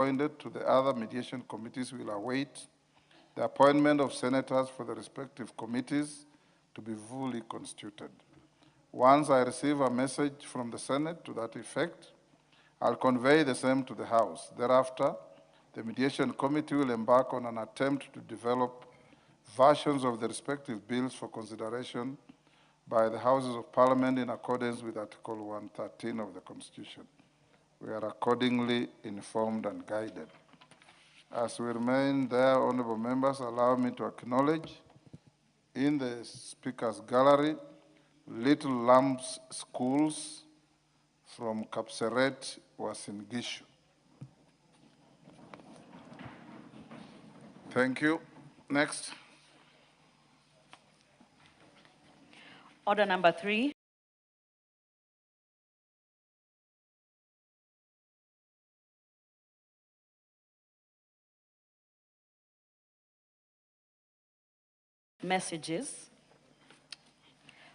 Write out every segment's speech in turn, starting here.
appointed to the other mediation committees will await the appointment of senators for the respective committees to be fully constituted. Once I receive a message from the Senate to that effect, I'll convey the same to the House. Thereafter, the mediation committee will embark on an attempt to develop versions of the respective bills for consideration by the Houses of Parliament in accordance with Article 113 of the Constitution. We are accordingly informed and guided. As we remain there, honorable members, allow me to acknowledge in the Speaker's Gallery Little Lambs Schools from Kapseret, Uasin Gishu. Thank you. Next. Order number 3. Messages.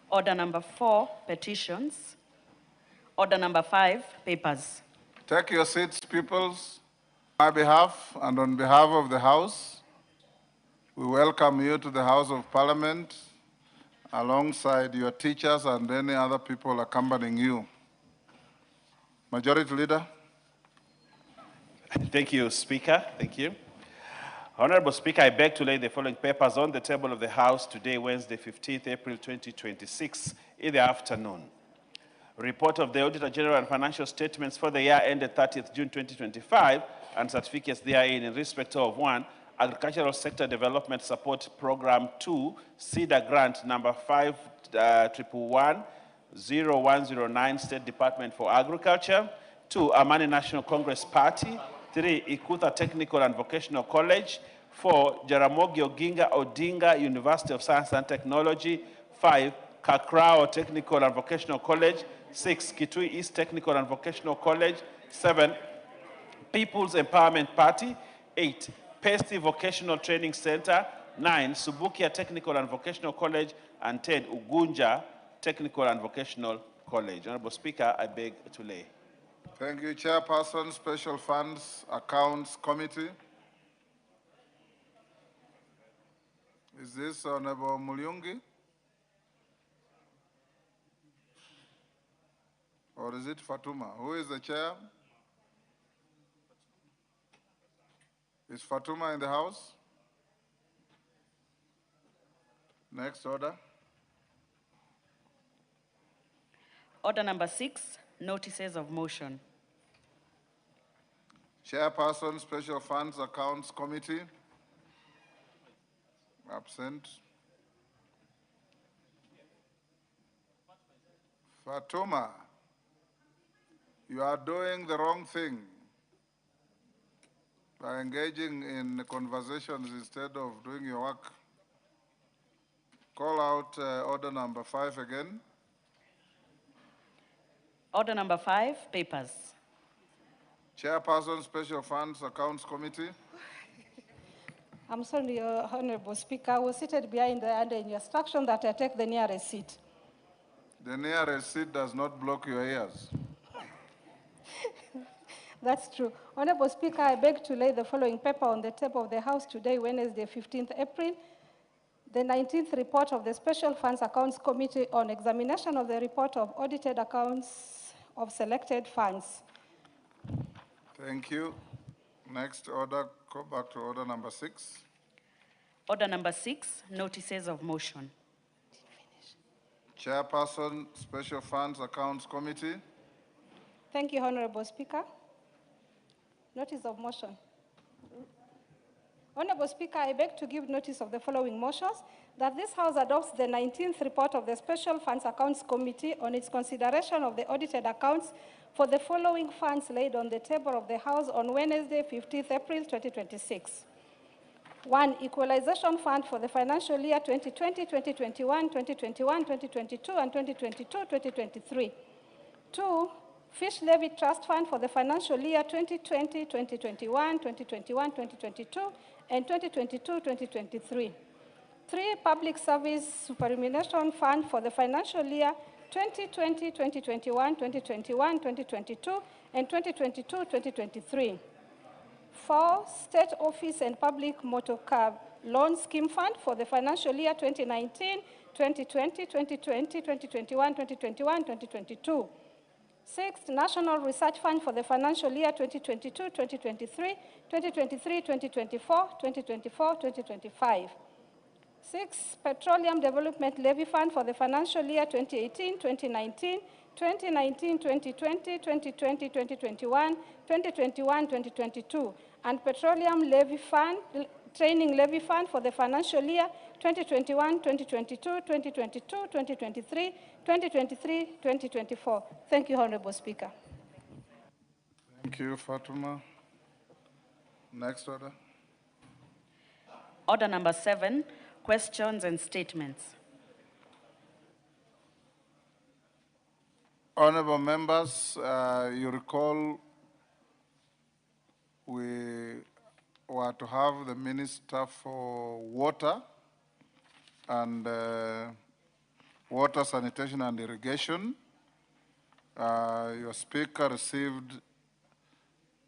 Order number 4, petitions. Order number 5, papers. Take your seats, peoples. On my behalf and on behalf of the House, we welcome you to the House of Parliament alongside your teachers and any other people accompanying you. Majority Leader. Thank you, Speaker. Thank you. Honorable Speaker, I beg to lay the following papers on the table of the House today, Wednesday, 15th April 2026, in the afternoon. Report of the Auditor General and financial statements for the year ended 30th June 2025 and certificates therein in respect of 1, Agricultural Sector Development Support Program 2, CEDA Grant number 5110109, State Department for Agriculture. 2, Amani National Congress Party. 3, Ikutha Technical and Vocational College. 4, Jaramogi Oginga Odinga University of Science and Technology. 5, Kakrao Technical and Vocational College. 6, Kitui East Technical and Vocational College. 7, People's Empowerment Party. 8, Pesti Vocational Training Center. 9, Subukia Technical and Vocational College. And 10, Ugunja Technical and Vocational College. Honorable Speaker, I beg to lay. Thank you, Chairperson, Special Funds Accounts Committee. Is this Honorable Mulyungi? Or is it Fatuma? Who is the chair? Is Fatuma in the House? Next order. Order number 6, notices of motion. Chairperson, Special Funds Accounts Committee. Absent. Fatuma, you are doing the wrong thing by engaging in conversations instead of doing your work. Call out order number 5 again. Order number 5, papers. Chairperson, Special Funds Accounts Committee. I'm sorry, Honorable Speaker. I was seated behind under instruction that I take the nearest seat. The nearest seat does not block your ears. That's true. Honorable Speaker, I beg to lay the following paper on the table of the House today, Wednesday, 15th April. The 19th report of the Special Funds Accounts Committee on examination of the report of audited accounts of selected funds. Thank you. Next order, go back to order number 6. Order number 6, notices of motion. Chairperson, Special Funds Accounts Committee. Thank you, Honorable Speaker. Notice of motion. Honorable Speaker, I beg to give notice of the following motions: that this House adopts the 19th report of the Special Funds Accounts Committee on its consideration of the audited accounts for the following funds laid on the table of the House on Wednesday, 15th April 2026. 1, Equalization Fund for the financial year 2020, 2021, 2021, 2022, and 2022, 2023. 2, Fish Levy Trust Fund for the financial year 2020, 2021, 2021, 2022, and 2022, 2023. 3, Public Service Superannuation Fund for the financial year 2020, 2021, 2021, 2022, and 2022, 2023. 4, State Office and Public Motor Car Loan Scheme Fund for the financial year 2019, 2020, 2020, 2021, 2021, 2022. 6, National Research Fund for the financial year 2022, 2023, 2023, 2024, 2024, 2025. 6, Petroleum Development Levy Fund for the financial year 2018, 2019, 2019, 2020, 2020, 2021, 2021, 2022, and Petroleum Levy Fund, Training Levy Fund for the financial year 2021, 2022, 2022, 2023, 2023, 2024. Thank you, Honorable Speaker. Thank you, Fatuma. Next order. Order number 7, questions and statements. Honorable members, you recall we were to have the Minister for Water and Water, Sanitation and Irrigation. Your Speaker received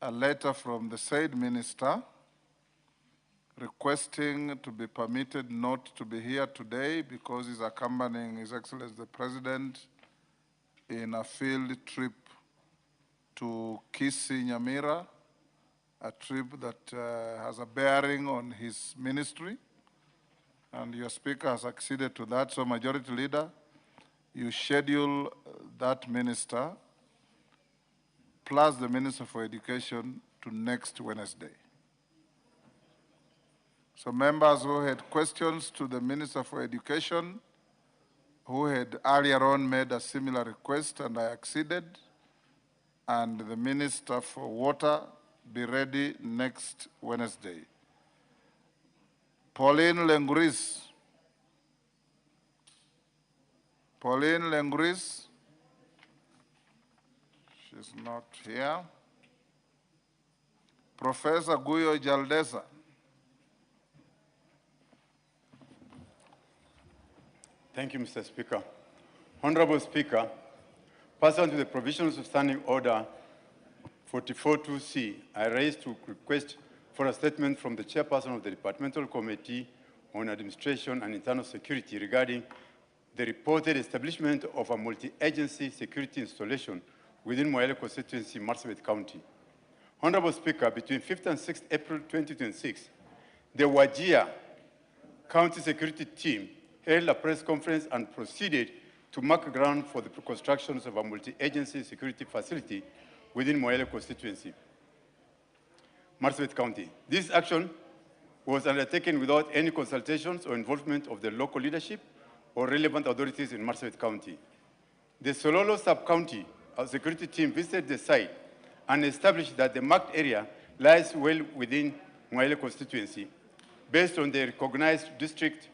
a letter from the said Minister requesting to be permitted not to be here today because he's accompanying His Excellency the President in a field trip to Kisii, Nyamira, a trip that has a bearing on his ministry. And your Speaker has acceded to that. So, Majority Leader, you schedule that minister plus the Minister for Education to next Wednesday. So members who had questions to the Minister for Education, who had earlier on made a similar request and I acceded, and the Minister for Water, be ready next Wednesday. Pauline Lenguris. Pauline Lenguris. She's not here. Professor Guyo Jaldesa. Thank you, Mr. Speaker. Honorable Speaker, pursuant to the provisions of Standing Order 44.2c, I raise to request for a statement from the Chairperson of the Departmental Committee on Administration and Internal Security regarding the reported establishment of a multi-agency security installation within Moyale constituency, Marsabit County. Honorable Speaker, between 5th and 6th April 2026, the Wajir County Security Team held a press conference and proceeded to mark ground for the construction of a multi-agency security facility within Moyale constituency, Marsabit County. This action was undertaken without any consultations or involvement of the local leadership or relevant authorities in Marsabit County. The Sololo sub-county security team visited the site and established that the marked area lies well within Moyale constituency based on the recognized district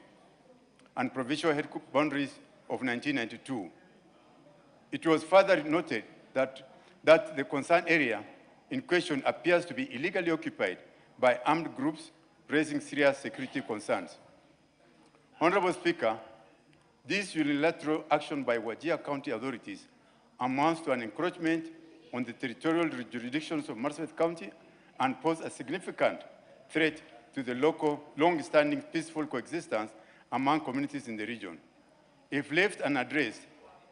and provincial head boundaries of 1992. It was further noted that the concerned area in question appears to be illegally occupied by armed groups raising serious security concerns. Honorable Speaker, this unilateral action by Wajir County authorities amounts to an encroachment on the territorial jurisdictions of Marsabit County and poses a significant threat to the local, long-standing peaceful coexistence among communities in the region. If left unaddressed,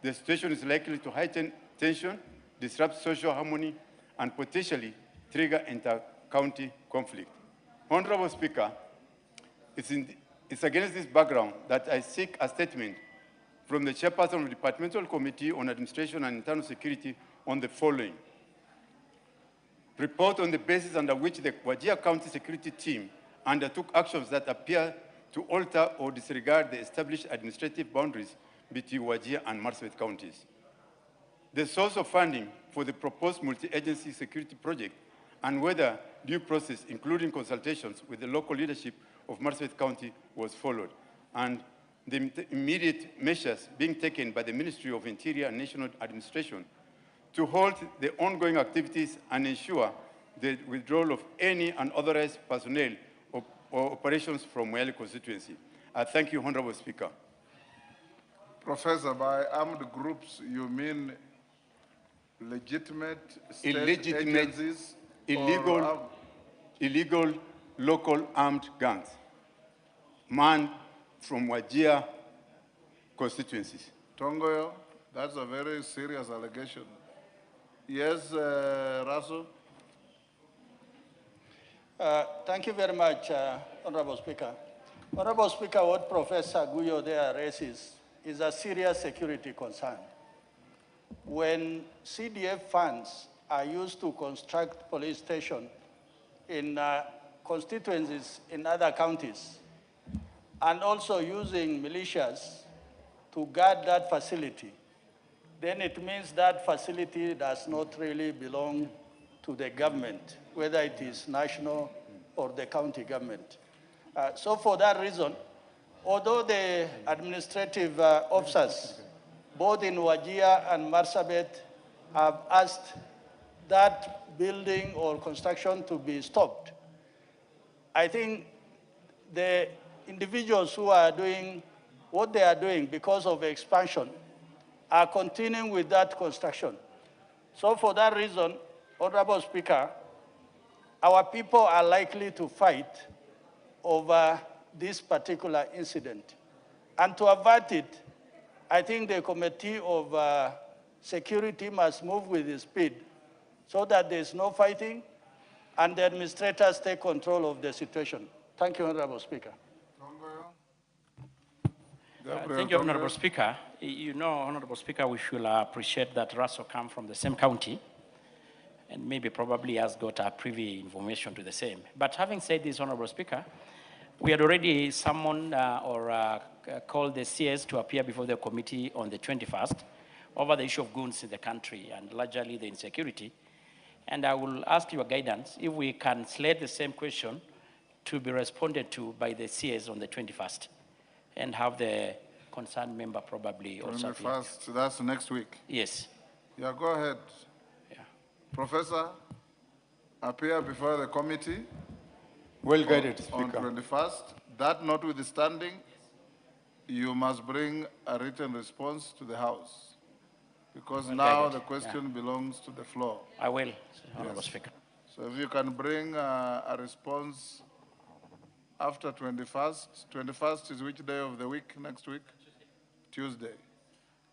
the situation is likely to heighten tension, disrupt social harmony, and potentially trigger inter-county conflict. Honorable Speaker, it's against this background that I seek a statement from the Chairperson of the Departmental Committee on Administration and Internal Security on the following. Report on the basis under which the Wajir County Security Team undertook actions that appear to alter or disregard the established administrative boundaries between Wajir and Marsabit counties. The source of funding for the proposed multi-agency security project and whether due process, including consultations with the local leadership of Marsabit County, was followed, and the immediate measures being taken by the Ministry of Interior and National Administration to halt the ongoing activities and ensure the withdrawal of any unauthorized personnel or operations from Moyale constituency. I thank you, Honorable Speaker. Professor, by armed groups, you mean legitimate state Illegitimate, agencies? illegal, illegal local armed gangs manned from Wajir constituencies. Tongoyo, that's a very serious allegation. Yes, Russell? Thank you very much, Honorable Speaker. Honorable Speaker, what Professor Guyo there raises is a serious security concern. When CDF funds are used to construct police stations in constituencies in other counties, and also using militias to guard that facility, then it means that facility does not really belong to the government, whether it is national or the county government. So for that reason, although the administrative officers, both in Wajir and Marsabit, have asked that building or construction to be stopped, I think the individuals who are doing what they are doing because of expansion are continuing with that construction. So for that reason, Honorable Speaker, our people are likely to fight over this particular incident. And to avert it, I think the Committee of Security must move with speed so that there's no fighting and the administrators take control of the situation. Thank you, Honorable Speaker. Thank you, Honorable Speaker. You know, Honorable Speaker, we should appreciate that Russell come from the same county and maybe probably has got a privy information to the same. But having said this, Honorable Speaker, we had already summoned called the CS to appear before the committee on the 21st over the issue of goons in the country and largely the insecurity. And I will ask your guidance if we can slate the same question to be responded to by the CS on the 21st and have the concerned member probably also appear. 21st, that's next week. Yes. Yeah, go ahead. Yeah. Professor, appear before the committee. Well guided, On Speaker. 21st. That notwithstanding, you must bring a written response to the House, because Well now guided, the question belongs to the floor. I will, Honorable Speaker. So if you can bring a response after 21st. 21st is which day of the week, next week? Tuesday.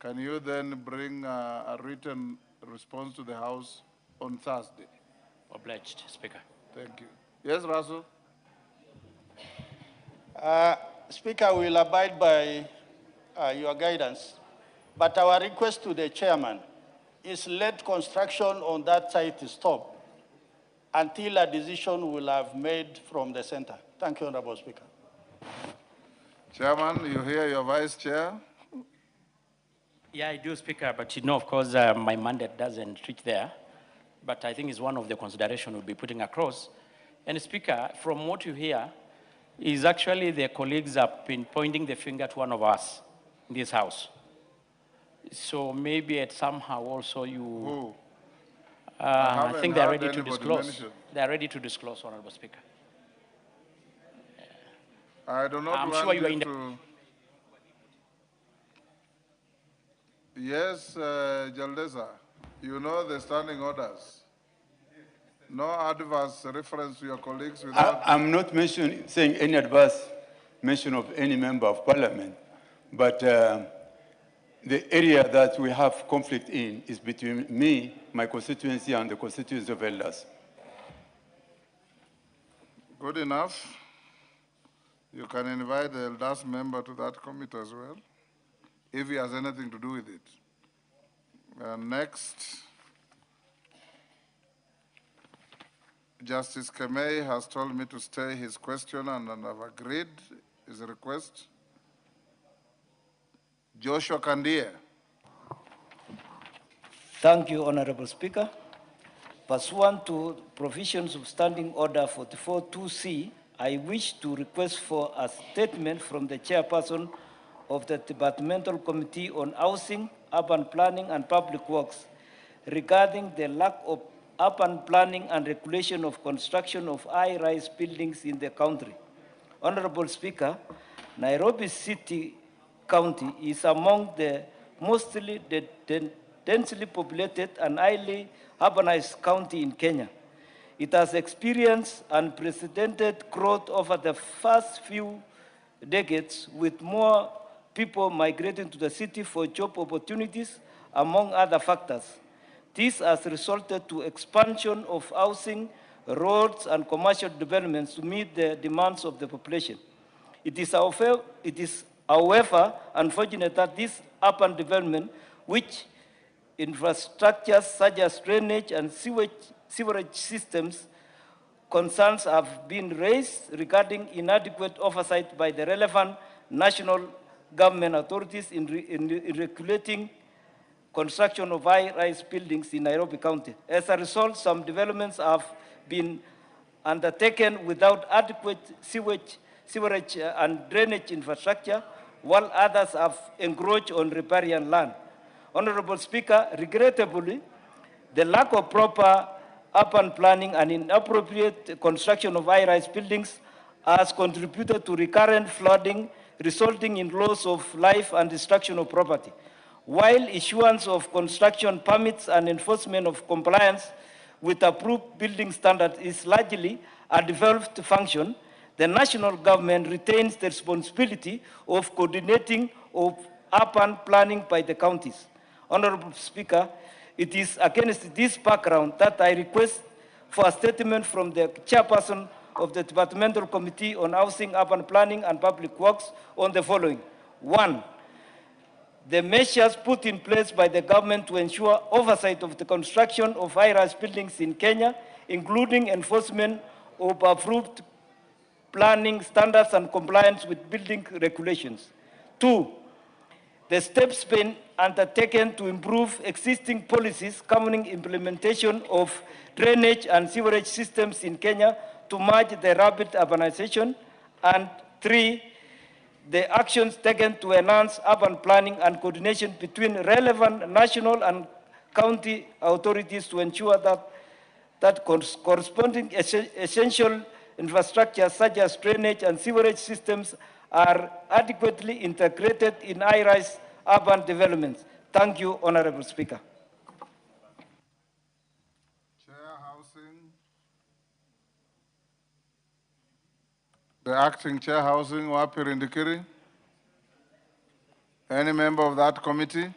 Can you then bring a written response to the House on Thursday? Obliged, Speaker. Thank you. Yes, Russell? Speaker, we will abide by your guidance, but our request to the chairman is let construction on that site stop until a decision will have made from the center. Thank you, Honorable Speaker. Chairman, you hear your vice chair? Yeah, I do, Speaker, but you know, of course, my mandate doesn't reach there. But I think it's one of the considerations we'll be putting across. And Speaker, from what you hear, is actually the colleagues have been pointing the finger to one of us in this House. So maybe it somehow also you... Who? I think they're heard ready to anybody disclose. mention. They're ready to disclose, Honorable Speaker. I do not I'm want sure you are in to... Yes, Jaldeza, you know the standing orders. No adverse reference to your colleagues without... I'm not saying any adverse mention of any member of parliament, but the area that we have conflict in is between me, my constituency, and the constituency of elders. Good enough. You can invite the elders member to that committee as well, if he has anything to do with it. Next, Justice Kemei has told me to stay his question, and I've agreed his request. Joshua Kandia. Thank you, Honorable Speaker. Pursuant to provisions of Standing Order 44-2C, I wish to request for a statement from the chairperson of the Departmental Committee on Housing, Urban Planning and Public Works regarding the lack of urban planning and regulation of construction of high-rise buildings in the country. Honorable Speaker, Nairobi City County is among the mostly densely populated and highly urbanized county in Kenya. It has experienced unprecedented growth over the first few decades, with more people migrating to the city for job opportunities, among other factors. This has resulted to expansion of housing, roads, and commercial developments to meet the demands of the population. It is, however, unfortunate that this urban development, which infrastructures such as drainage and sewerage systems, concerns have been raised regarding inadequate oversight by the relevant national government authorities in regulating construction of high-rise buildings in Nairobi County. As a result, some developments have been undertaken without adequate sewerage and drainage infrastructure, while others have encroached on riparian land. Honorable Speaker, regrettably, the lack of proper urban planning and inappropriate construction of high-rise buildings has contributed to recurrent flooding, resulting in loss of life and destruction of property. While issuance of construction permits and enforcement of compliance with approved building standards is largely a devolved function, the national government retains the responsibility of coordinating of urban planning by the counties. Honorable Speaker, it is against this background that I request for a statement from the chairperson of the Departmental Committee on Housing, Urban Planning and Public Works on the following. 1, the measures put in place by the government to ensure oversight of the construction of high-rise buildings in Kenya, including enforcement of approved planning standards and compliance with building regulations. 2, the steps being undertaken to improve existing policies governing implementation of drainage and sewerage systems in Kenya to match the rapid urbanization. And 3, the actions taken to enhance urban planning and coordination between relevant national and county authorities to ensure that corresponding essential infrastructure such as drainage and sewerage systems are adequately integrated in high-rise urban developments. Thank you, Honorable Speaker. Chair Housing. The Acting Chair Housing, Wapi Rindikiri. Any member of that committee?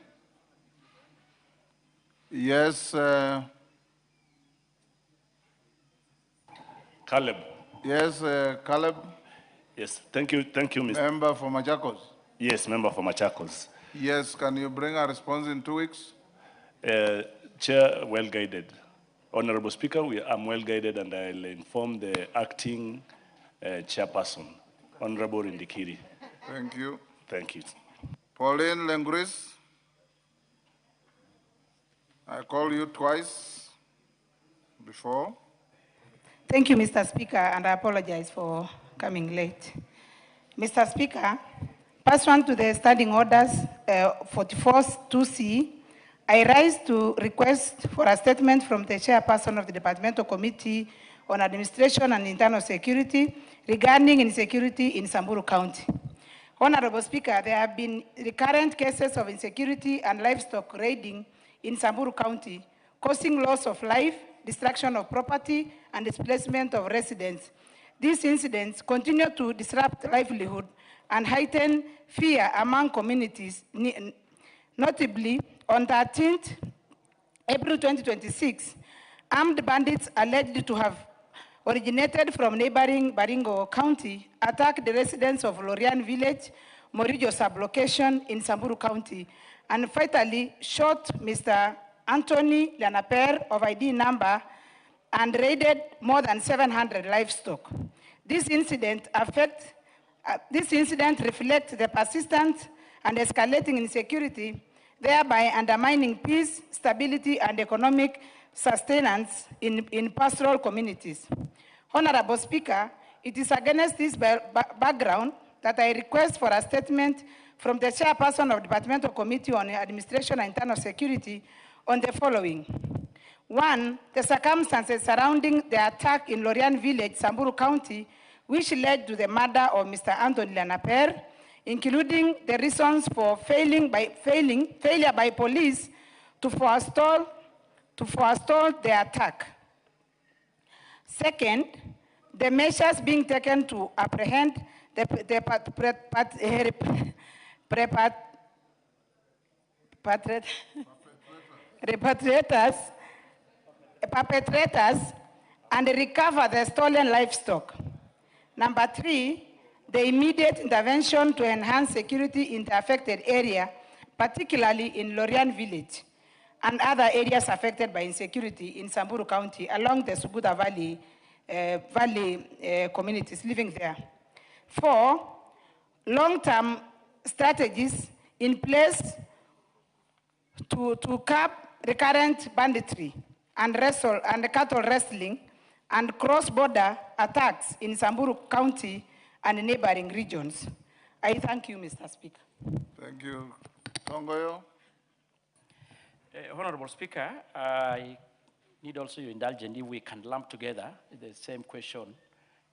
Yes. Caleb. Yes, Caleb. Yes, thank you, Mr. Member for Machakos. Yes, member for Machakos. Yes, can you bring a response in 2 weeks? Chair, well guided. Honorable Speaker, I'm well guided and I'll inform the acting chairperson, Honorable Rindikiri. Thank you. Thank you. Pauline Lenguris, I called you twice before. Thank you, Mr. Speaker, and I apologize for coming late. Mr. Speaker, pursuant to the standing orders 44-2C, I rise to request for a statement from the chairperson of the Departmental Committee on Administration and Internal Security regarding insecurity in Samburu County. Honorable Speaker, there have been recurrent cases of insecurity and livestock raiding in Samburu County, causing loss of life, destruction of property, and displacement of residents. These incidents continue to disrupt livelihood and heighten fear among communities. Notably, on 13th April 2026, armed bandits alleged to have originated from neighboring Baringo County attacked the residents of Lorian Village, Morijo sublocation in Samburu County, and fatally shot Mr. Anthony Lanaper of ID number and raided more than 700 livestock. This incident reflects the persistent and escalating insecurity, thereby undermining peace, stability, and economic sustenance in pastoral communities. Honorable Speaker, it is against this background that I request for a statement from the chairperson of the Departmental Committee on Administration and Internal Security on the following. 1, the circumstances surrounding the attack in Lorian Village, Samburu County, which led to the murder of Mr. Anthony Lanaper, including the reasons for failure by police to forestall the attack. Second, the measures being taken to apprehend the perpetrators and recover the stolen livestock. Number 3, the immediate intervention to enhance security in the affected area, particularly in Lorian village and other areas affected by insecurity in Samburu County along the Suguta Valley communities living there. 4, long-term strategies in place to curb recurrent banditry and cattle wrestling and cross-border attacks in Samburu County and neighboring regions. I thank you, Mr. Speaker. Thank you. Tongoyo. Honorable Speaker, I need also your indulgence if we can lump together the same question,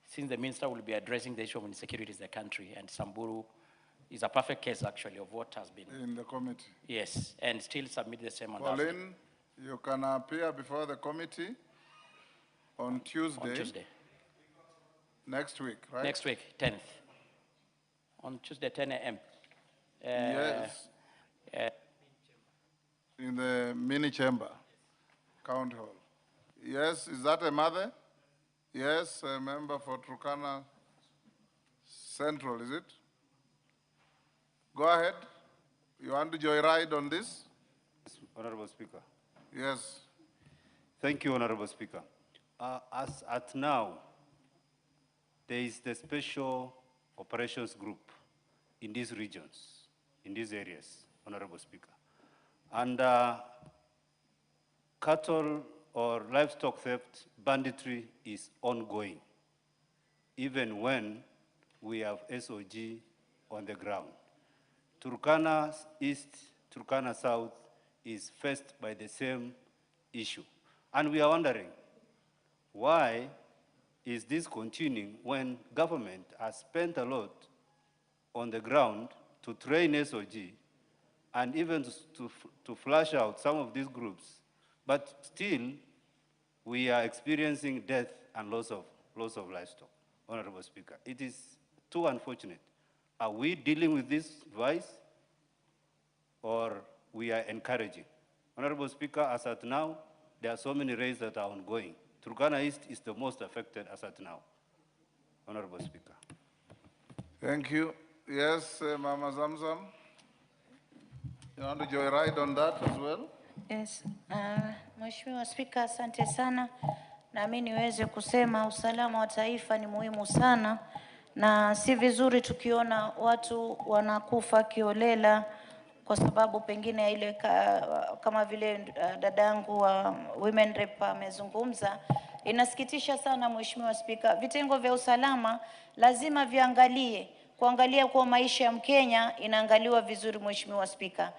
since the minister will be addressing the issue of insecurity in the country, and Samburu is a perfect case actually of what has been. In the committee. Yes, and still submit the same on Pauline, you can appear before the committee on Tuesday. On Tuesday. Next week, right? Next week, 10th. On Tuesday, 10 a.m. Yes. In the mini chamber, County Hall. Yes, is that a mother? Yes, a member for Turkana Central, is it? Go ahead. You want to joyride on this? Honorable Speaker. Yes. Thank you, Honorable Speaker. As at now, there is the Special Operations Group in these regions, in these areas, Honorable Speaker. And cattle or livestock theft, banditry is ongoing, even when we have SOG on the ground. Turkana East, Turkana South is faced by the same issue. And we are wondering, why is this continuing when government has spent a lot on the ground to train SOG and even to flush out some of these groups, but still we are experiencing death and loss of livestock, Honorable Speaker. It is too unfortunate. Are we dealing with this vice, or we are encouraging? Honorable Speaker, as at now, there are so many raids that are ongoing. Turkana East is the most affected as at now, Honorable Speaker. Thank you. Yes, Mama Zamzam. You want to joyride on that as well? Yes. Mheshimiwa Spika, asante sana. Na mimi niweze kusema usalama wa taifa ni muhimu sana, na si vizuri tukiona watu wanakufa kiolela kwa sababu pengine ile kama vile dadangu wa Women Rep amezungumza. Inasikitisha sana Mheshimiwa Spika. Vitengo vya usalama lazima kuangalia kwa maisha ya Mkenya inaangaliwa vizuri Mheshimiwa Spika.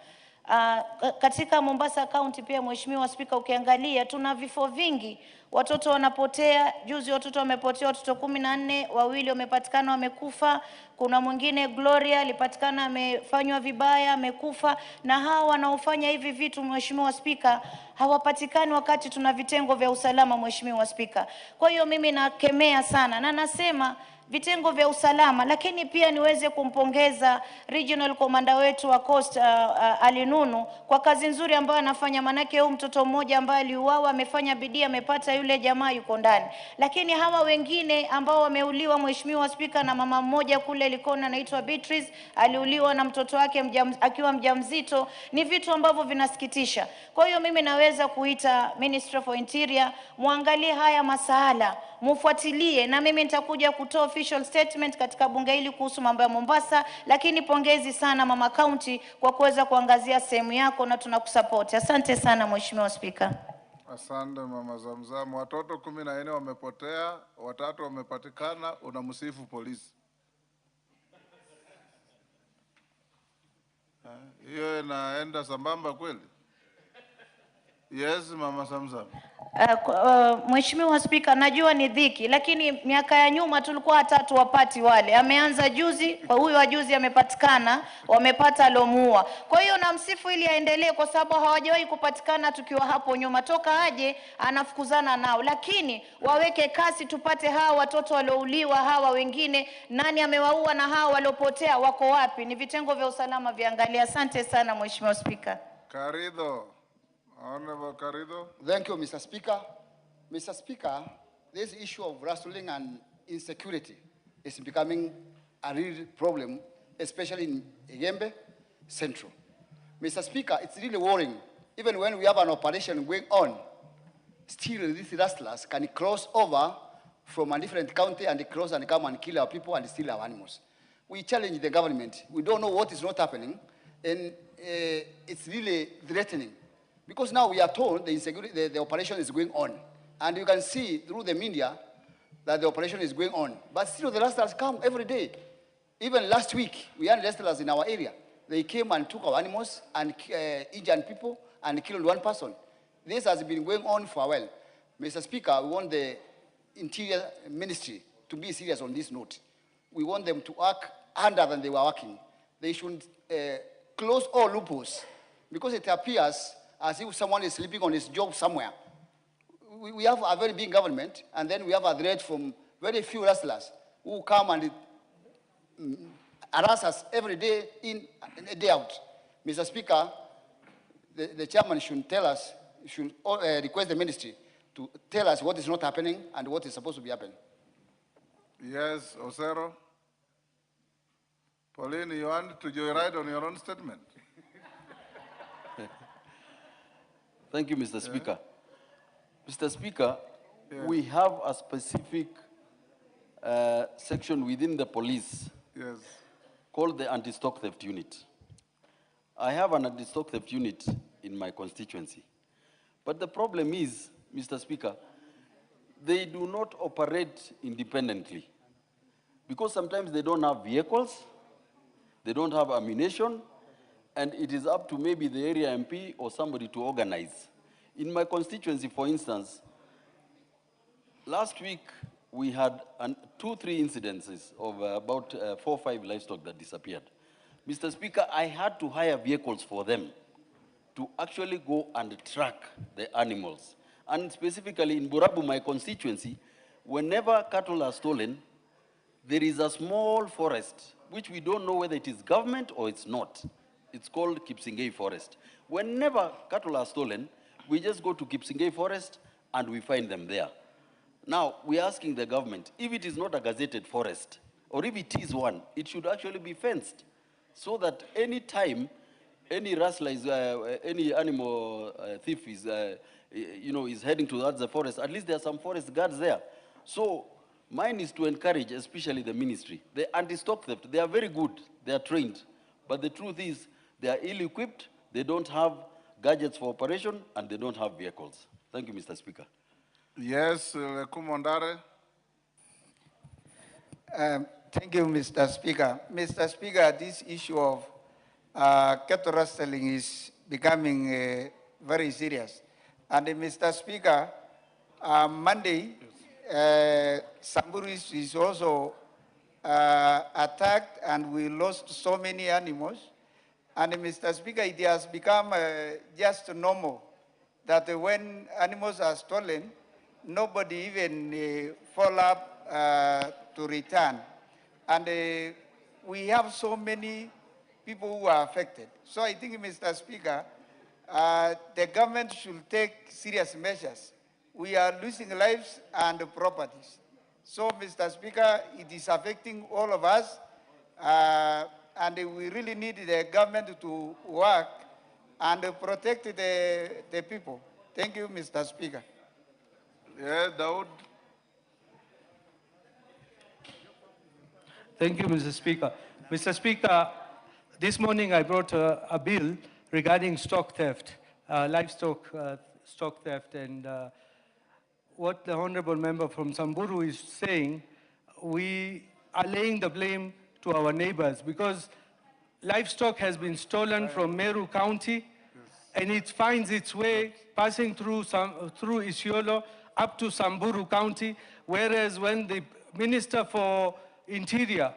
Katika Mombasa County pia Mheshimiwa Spika, ukiangalia tuna vifo vingi, watoto wanapotea. Juzi watoto wamepotea, watoto 14, wawili wamepatikana wamekufa. Kuna mwingine Gloria alipatikana amefanywa vibaya amekufa, na hawa wanaofanya hivi vitu Mheshimiwa Spika hawapatikani wakati tuna vitengo vya usalama Mheshimiwa Spika. Kwa hiyo mimi nakemea sana na nasema vitengo vya usalama, lakini pia niweze kumpongeza regional commander wetu wa Coast Alinunu kwa kazi nzuri ambayo anafanya, manake huyu mtoto mmoja ambaye aliuawa amefanya bidii, amepata yule jamaa yuko ndani. Lakini hawa wengine ambao wameuliwa Mheshimiwa Spika, na mama mmoja kule Likoni anaitwa Beatrice aliuliwa na mtoto wake akiwa mjamzito, ni vitu ambavyo vinasikitisha. Kwa hiyo mimi naweza kuita Minister for Interior, muangalie haya masuala, mufuatilie, na mimi nitakuja kutoa official statement katika bunge hili kuhusu mambo ya Mombasa. Lakini pongezi sana Mama County kwa kuweza kuangazia sehemu yako, na tunakusupport. Asante sana Mheshimiwa Spika. Asante Mama Zamzam. Watoto 14 wamepotea, 3 wamepatikana, unamsifu polisi. Hiyo inaenda sambamba kweli? Yes, Mama Samsam. Mheshimiwa Spika, najua ni dhiki, lakini miaka ya nyuma tulikuwa watatu wapati wale. Ameanza juzi, kwa huyo wa juzi amepatikana, wamepata alomuua. Kwa hiyo namsifu ili aendelee kwa sababu hawajawahi kupatikana tukiwa hapo nyuma. Toka aje anafukuzana nao, lakini waweke kasi tupate hawa watoto waliouliwa, hawa wengine nani amewaua na hawa waliopotea wako wapi? Ni vitengo vya usalama viangalia. Asante sana Mheshimiwa Spika. Carrido. Honorable Carrido. Thank you, Mr. Speaker. Mr. Speaker, this issue of rustling and insecurity is becoming a real problem, especially in Igembe Central. Mr. Speaker, it's really worrying. Even when we have an operation going on, still these rustlers can cross over from a different county and cross and come and kill our people and steal our animals. We challenge the government. We don't know what is not happening, and it's really threatening. Because now we are told the operation is going on. And you can see through the media that the operation is going on. But still the rustlers come every day. Even last week, we had rustlers in our area. They came and took our animals and injured people and killed one person. This has been going on for a while. Mr. Speaker, we want the Interior Ministry to be serious on this note. We want them to work harder than they were working. They should close all loopholes, because it appears as if someone is sleeping on his job somewhere. We have a very big government, and then we have a threat from very few rustlers who come and harass us every day in and a day out. Mr. Speaker, the chairman should tell us, should request the ministry to tell us what is not happening and what is supposed to be happening. Yes, Osero. Pauline, you want to joyride on your own statement? Thank you, Mr. Speaker. Mr. Speaker, we have a specific section within the police called the anti-stock theft unit. I have an anti-stock theft unit in my constituency. But the problem is, Mr. Speaker, they do not operate independently, because sometimes they don't have vehicles, they don't have ammunition, and it is up to maybe the area MP or somebody to organize. In my constituency, for instance, last week we had 2-3 incidences of about 4 or 5 livestock that disappeared. Mr. Speaker, I had to hire vehicles for them to actually go and track the animals. And specifically in Burabu, my constituency, whenever cattle are stolen, there is a small forest, which we don't know whether it is government or it's not. It's called MATIANG'I forest. Whenever cattle are stolen, we just go to MATIANG'I forest and we find them there. Now, we're asking the government, if it is not a gazetted forest, or if it is one, it should actually be fenced, so that any time any rustler is, any animal thief is, is heading towards the forest, at least there are some forest guards there. So mine is to encourage, especially the ministry. The anti-stock theft, they are very good, they are trained, but the truth is, they are ill-equipped, they don't have gadgets for operation, and they don't have vehicles. Thank you, Mr. Speaker. Yes, Kumondare. Thank you, Mr. Speaker. Mr. Speaker, this issue of cattle rustling is becoming very serious. And Mr. Speaker, Monday, Samburu is also attacked, and we lost so many animals. And Mr. Speaker, it has become just normal that when animals are stolen, nobody even follow up to return. And we have so many people who are affected. So I think, Mr. Speaker, the government should take serious measures. We are losing lives and properties. So, Mr. Speaker, it is affecting all of us, and we really need the government to work and protect the people. Thank you, Mr. Speaker. Yeah, Daud. Thank you, Mr. Speaker. Mr. Speaker, this morning I brought a bill regarding stock theft, livestock stock theft, and what the honorable member from Samburu is saying, we are laying the blame to our neighbors, because livestock has been stolen from Meru County, and it finds its way passing through Isiolo up to Samburu County, whereas when the Minister for Interior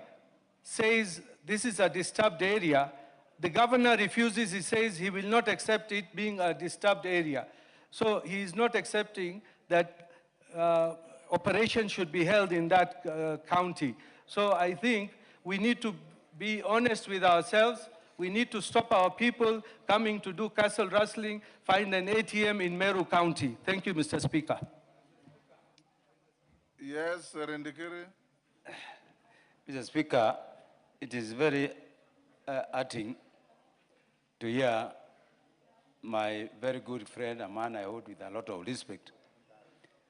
says this is a disturbed area, the governor refuses. He says he will not accept it being a disturbed area. So he is not accepting that operation should be held in that county. So I think we need to be honest with ourselves. We need to stop our people coming to do castle rustling, find an ATM in Meru County. Thank you, Mr. Speaker. Yes, Rendikiri. Mr. Speaker, it is very hurting to hear my very good friend, a man I hold with a lot of respect,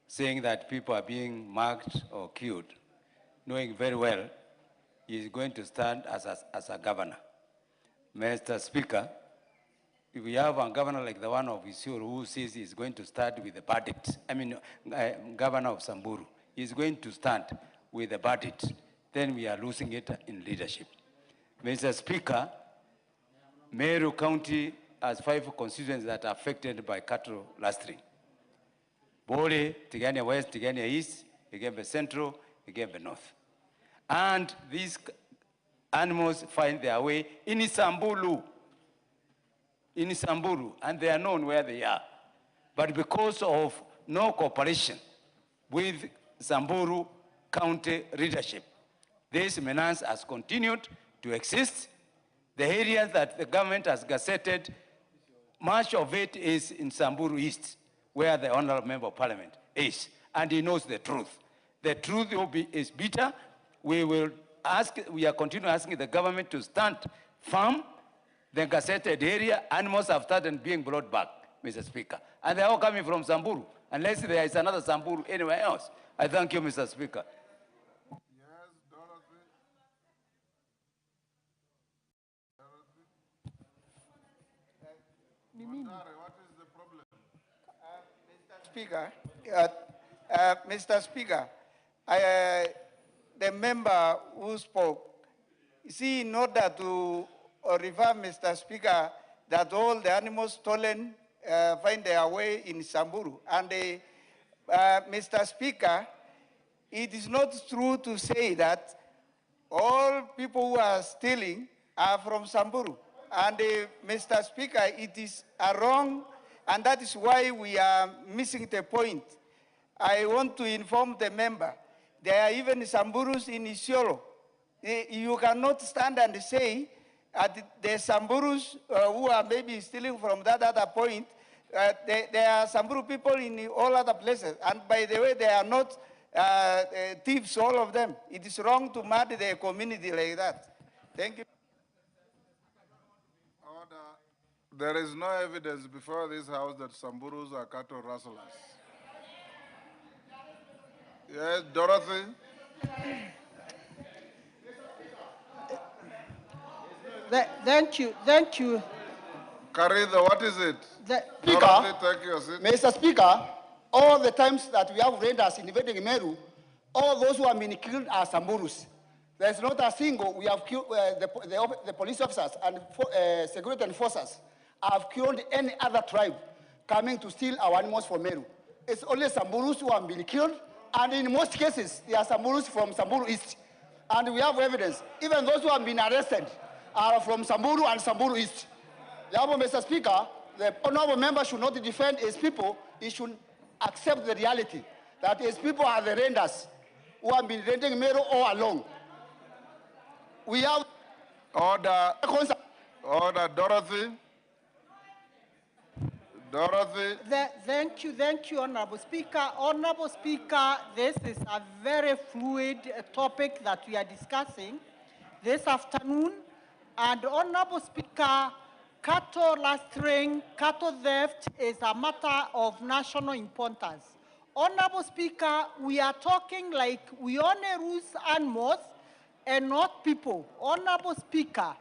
saying that people are being marked or killed, knowing very well he is going to stand as a governor. Mr. Speaker, if we have a governor like the one of Isiolo who says he's going to start with the verdict, governor of Samburu, is going to stand with the verdict, then we are losing it in leadership. Mr. Speaker, Meru County has 5 constituencies that are affected by cattle rustling. Bole, Tigania West, Tigania East, Igembe Central, Igembe North. And these animals find their way in Samburu, and they are known where they are. But because of no cooperation with Samburu County leadership, this menace has continued to exist. The areas that the government has gazetted, much of it is in Samburu East, where the Honorable Member of Parliament is, and he knows the truth. The truth is bitter. We are continuing asking the government to stand firm. The gazetted area, animals have started being brought back, Mr. Speaker. And they're all coming from Samburu, unless there is another Samburu anywhere else. I thank you, Mr. Speaker. Mr. Speaker, the member who spoke, see, in order to refer Mr. Speaker that all the animals stolen find their way in Samburu. And Mr. Speaker, it is not true to say that all people who are stealing are from Samburu. And Mr. Speaker, it is wrong, and that is why we are missing the point. I want to inform the member, there are even Samburus in Isiolo. You cannot stand and say the Samburus who are maybe stealing from that other point, there are Samburu people in all other places. And by the way, they are not thieves, all of them. It is wrong to murder the community like that. Thank you. There is no evidence before this house that Samburus are cattle rustlers. Yes, Dorothy? Thank you. Karitha, what is it? Speaker, Dorothy, take your seat. Mr. Speaker, all the times that we have raiders invading Meru, all those who have been killed are Samburus. There's not a single, we have killed, the police officers and security enforcers have killed any other tribe coming to steal our animals from Meru. It's only Samburus who have been killed, and in most cases, they are Samburus from Samburu East. And we have evidence, even those who have been arrested are from Samburu and Samburu East. Therefore, Mr. Speaker, the honorable member should not defend his people, he should accept the reality that his people are the raiders who have been raiding Meru all along. We have... Order, Dorothy. Dorothy. Thank you, Honorable Speaker. Honorable Speaker, this is a very fluid topic that we are discussing this afternoon. And Honorable Speaker, cattle rustling, cattle theft is a matter of national importance. Honorable Speaker, we are talking like we only lose animals and not people. Honorable Speaker,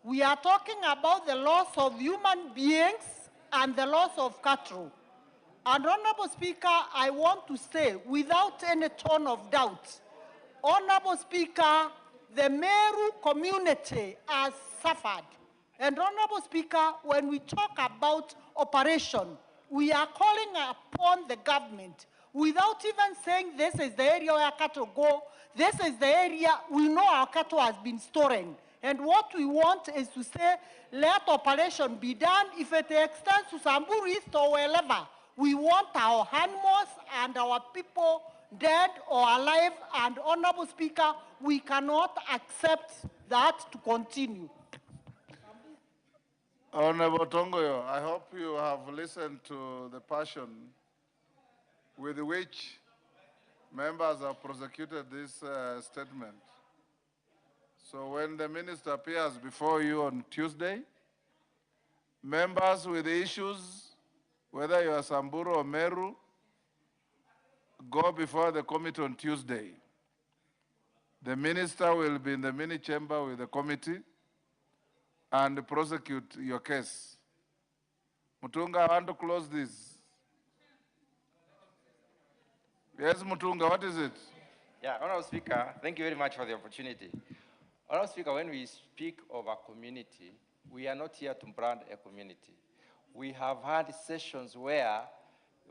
we are talking about the loss of human beings and the loss of cattle. And Honorable Speaker, I want to say, without any tone of doubt, Honorable Speaker, the Meru community has suffered And Honorable Speaker, when we talk about operation, we are calling upon the government without even saying this is the area where cattle go, this is the area we know our cattle has been storing. And what we want is to say, let operation be done. If it extends to Samburu East or wherever, we want our animals and our people dead or alive. And Honorable Speaker, we cannot accept that to continue. Honorable Tongoyo, I hope you have listened to the passion with which members have prosecuted this statement. So when the minister appears before you on Tuesday, members with issues, whether you are Samburu or Meru, go before the committee on Tuesday. The minister will be in the mini chamber with the committee and prosecute your case. Mutunga, I want to close this. Yes, Mutunga, what is it? Yeah, Honorable Speaker, thank you very much for the opportunity. Honorable Speaker, when we speak of a community, we are not here to brand a community. We have had sessions where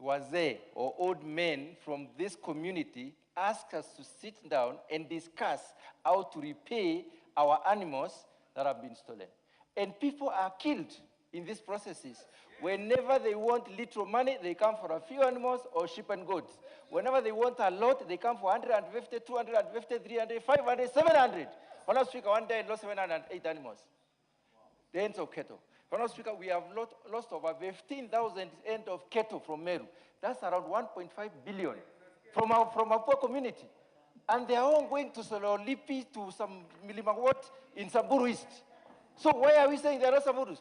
wazee or old men from this community ask us to sit down and discuss how to repay our animals that have been stolen. And people are killed in these processes. Whenever they want little money, they come for a few animals or sheep and goats. Whenever they want a lot, they come for 150, 250, 300, 500, 700. Honorable Speaker, one day I lost 708 animals. The ends of cattle. Honorable Speaker, we have lost over 15,000 ends of cattle from Meru. That's around 1.5 billion from our poor community. And they are all going to Sololipi, to some Milimawat in Samburu East. So why are we saying there are Samburus?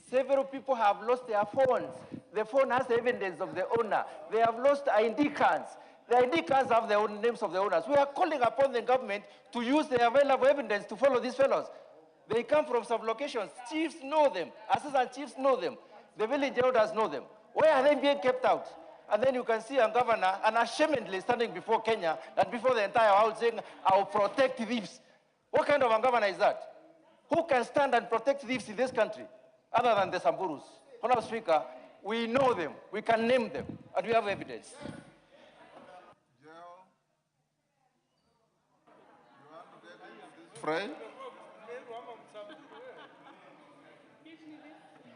Several people have lost their phones. The phone has evidence of the owner. They have lost ID cards. The ID cards have the own names of the owners. We are calling upon the government to use the available evidence to follow these fellows. They come from some locations. Chiefs know them. Assistant chiefs know them. The village elders know them. Why are they being kept out? And then you can see a governor unashamedly standing before Kenya and before the entire world saying, I will protect thieves. What kind of a governor is that? Who can stand and protect thieves in this country other than the Samburus? Honorable Speaker, we know them, we can name them, and we have evidence. Fray?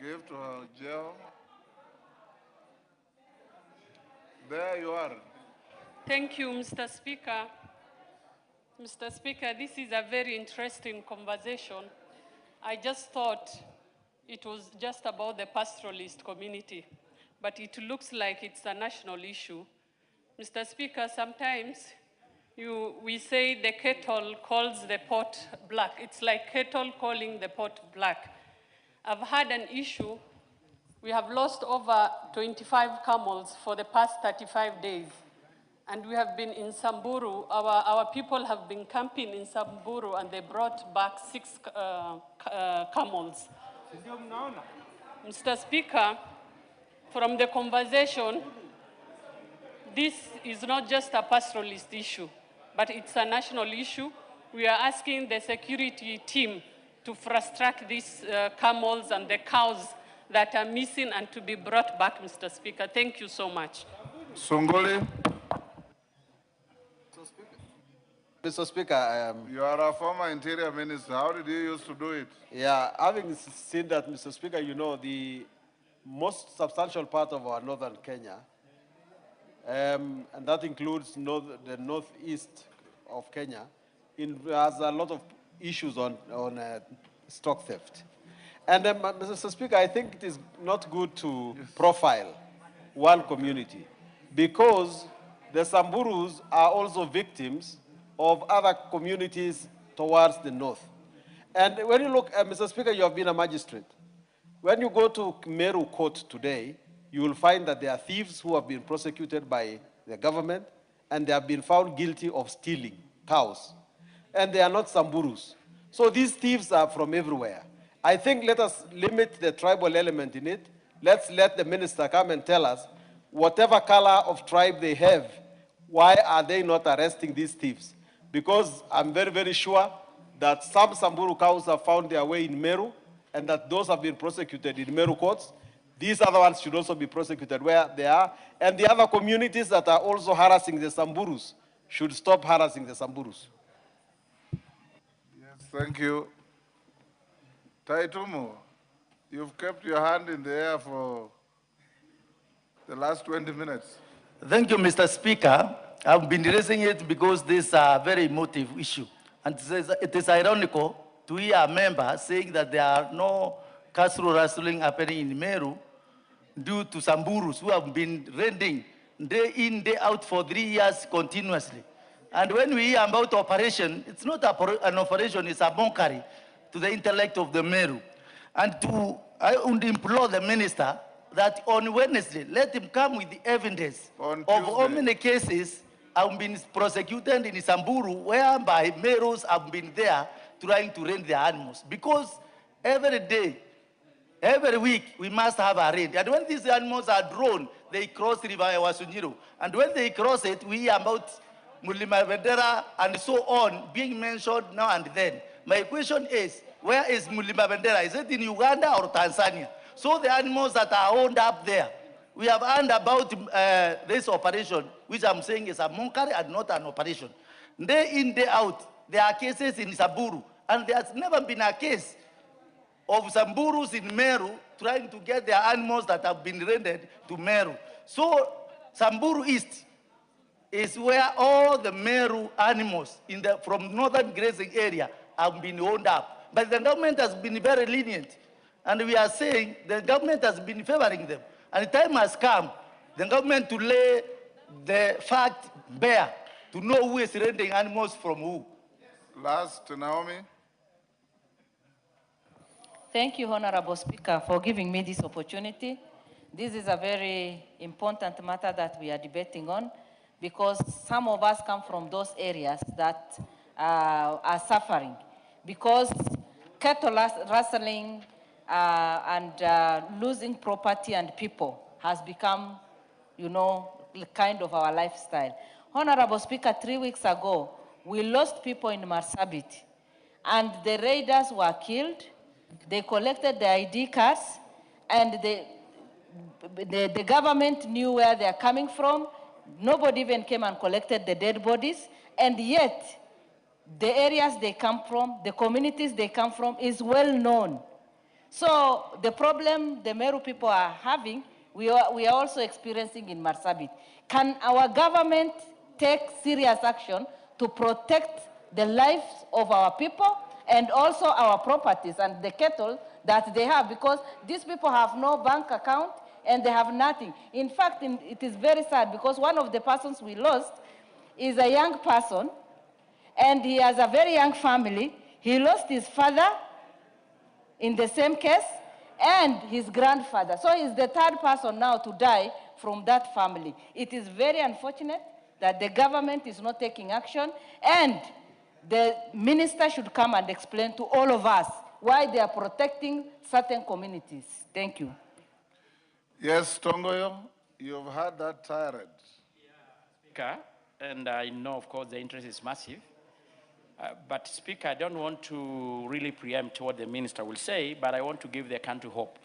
Give to her, Jill. There you are. Thank you, Mr. Speaker. Mr. Speaker, this is a very interesting conversation. I just thought it was just about the pastoralist community, but it looks like it's a national issue. Mr. Speaker, sometimes we say the kettle calls the pot black. It's like kettle calling the pot black. I've had an issue. We have lost over 25 camels for the past 35 days. And we have been in Samburu. Our people have been camping in Samburu, and they brought back 6 camels. Mr. Speaker, from the conversation, this is not just a pastoralist issue, but it's a national issue. We are asking the security team to fast-track these camels and the cows that are missing and to be brought back, Mr. Speaker. Thank you so much. Songole. Mr. Speaker, you are a former Interior Minister. How did you used to do it? Yeah, having seen that, Mr. Speaker, you know, the most substantial part of our northern Kenya, and that includes the northeast of Kenya, has a lot of issues on stock theft. And Mr. Speaker, I think it is not good to profile one community, because the Samburus are also victims of other communities towards the north. And when you look, Mr. Speaker, you have been a magistrate. When you go to Meru Court today, you will find that there are thieves who have been prosecuted by the government, and they have been found guilty of stealing cows. And they are not Samburus. So these thieves are from everywhere. I think let us limit the tribal element in it. Let's let the minister come and tell us, whatever color of tribe they have, why are they not arresting these thieves? Because I'm very, very sure that some Samburu cows have found their way in Meru, and that those have been prosecuted in Meru courts, these other ones should also be prosecuted where they are. And the other communities that are also harassing the Samburus should stop harassing the Samburus. Yes, thank you. Taitumu, you've kept your hand in the air for the last 20 minutes. Thank you, Mr. Speaker. I've been raising it because this is a very emotive issue. And it is ironical to hear a member saying that there are no castle wrestling happening in Meru due to Samburus who have been rending day in, day out for 3 years continuously. And when we hear about operation, it's not an operation, it's a mockery to the intellect of the Meru. And I would implore the minister that on Wednesday, let him come with the evidence of how many cases have been prosecuted in Samburu, whereby Merus have been there trying to rent their animals. Because every day, every week, we must have a raid. And when these animals are drawn, they cross River Wasunjiro. And when they cross it, we hear about Mulima Vendera and so on being mentioned now and then. My question is, where is Mulima Vendera? Is it in Uganda or Tanzania? So the animals that are owned up there, we have heard about this operation, which I'm saying is a mockery and not an operation. Day in, day out, there are cases in Samburu, and there's never been a case of Samburus in Meru trying to get their animals that have been rendered to Meru. So Samburu East is where all the Meru animals from northern grazing area have been owned up. But the government has been very lenient. And we are saying the government has been favoring them. And the time has come, the government to lay the fact bare, to know who is rendering animals from who. Last, Naomi. Thank you, Honorable Speaker, for giving me this opportunity. This is a very important matter that we are debating on, because some of us come from those areas that are suffering. Because cattle rustling and losing property and people has become, kind of our lifestyle. Honorable Speaker, 3 weeks ago, we lost people in Marsabit, and the raiders were killed. They collected the ID cards, and the government knew where they're coming from. Nobody even came and collected the dead bodies, and yet the areas they come from, the communities they come from is well known. So the problem the Meru people are having, we are also experiencing in Marsabit. Can our government take serious action to protect the lives of our people and also our properties and the cattle that they have? Because these people have no bank account and they have nothing. In fact, it is very sad because one of the persons we lost is a young person, and he has a very young family. He lost his father in the same case, and his grandfather. So he's the third person now to die from that family. It is very unfortunate that the government is not taking action, and the minister should come and explain to all of us why they are protecting certain communities. Thank you. Yes, Tongoyo, you've heard that tirade. Speaker, and I know, of course, the interest is massive. But Speaker, I don't want to really preempt what the minister will say, but I want to give the country hope.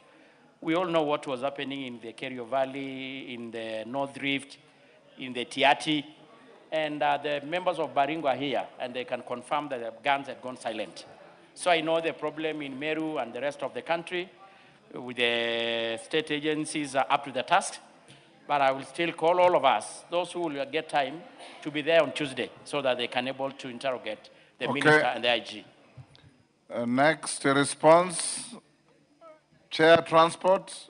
We all know what was happening in the Kerio Valley, in the North Rift, in the Tiati, and the members of Baringo are here, and they can confirm that the guns had gone silent. So I know the problem in Meru and the rest of the country, with the state agencies are up to the task, but I will still call all of us, those who will get time, to be there on Tuesday so that they can able to interrogate the minister and the IG. Next response, Chair Transport.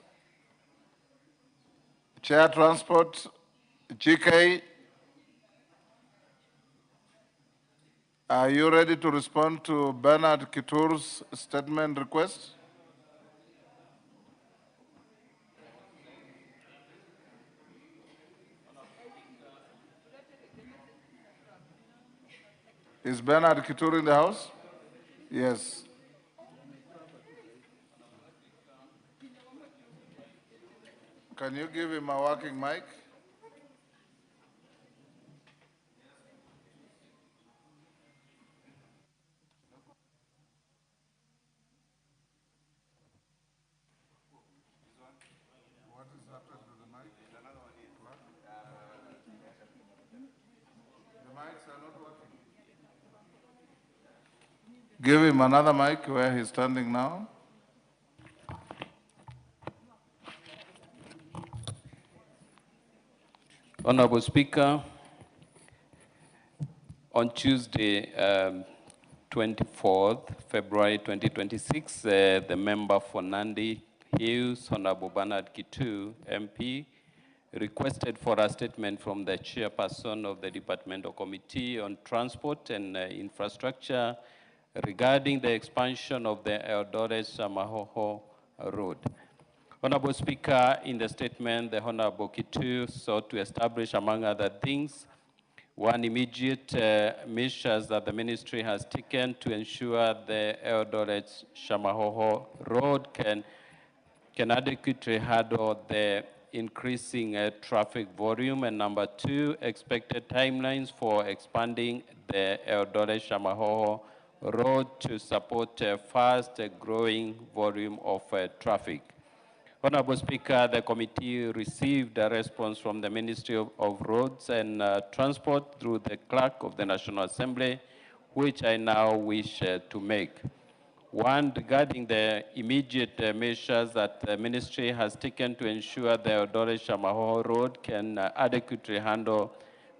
Chair Transport, GK. Are you ready to respond to Bernard Kitur's statement request? Is Bernard Kitur in the house? Yes. Can you give him a working mic? Give him another mic where he's standing now. Honorable Speaker, on Tuesday, 24th February 2026, the member for Nandi Hills, Honorable Bernard Kitu, MP, requested for a statement from the chairperson of the Departmental Committee on Transport and Infrastructure regarding the expansion of the Eldoret-Shamahoho Road. Honorable Speaker, in the statement, the Honorable Kitu sought to establish, among other things, one, immediate measures that the ministry has taken to ensure the Eldoret-Shamahoho Road can adequately handle the increasing traffic volume, and number two, expected timelines for expanding the Eldoret-Shamahoho Road to support a fast growing volume of traffic. Honorable Speaker, the committee received a response from the Ministry of Roads and Transport through the Clerk of the National Assembly, which I now wish to make. One, regarding the immediate measures that the ministry has taken to ensure the Eldoret-Shamahoho Road can adequately handle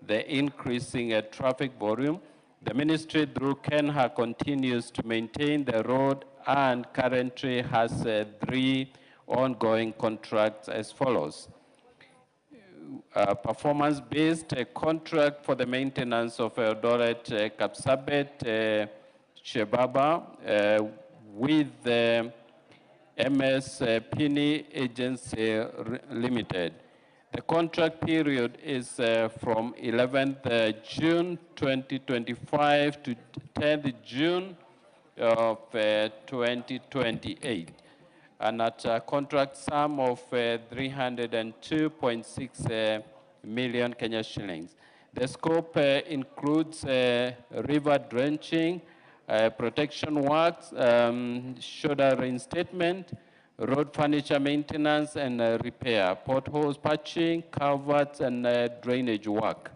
the increasing traffic volume. The ministry, through KENHA, continues to maintain the road and currently has 3 ongoing contracts as follows. Performance-based contract for the maintenance of Eldoret Kapsabet Shebaba with the MS Pini Agency Limited. The contract period is from 11th June 2025 to 10th June of 2028. And at a contract sum of 302.6 million Kenya shillings. The scope includes river drenching, protection works, shoulder reinstatement, road furniture maintenance and repair, potholes patching, culverts and drainage work.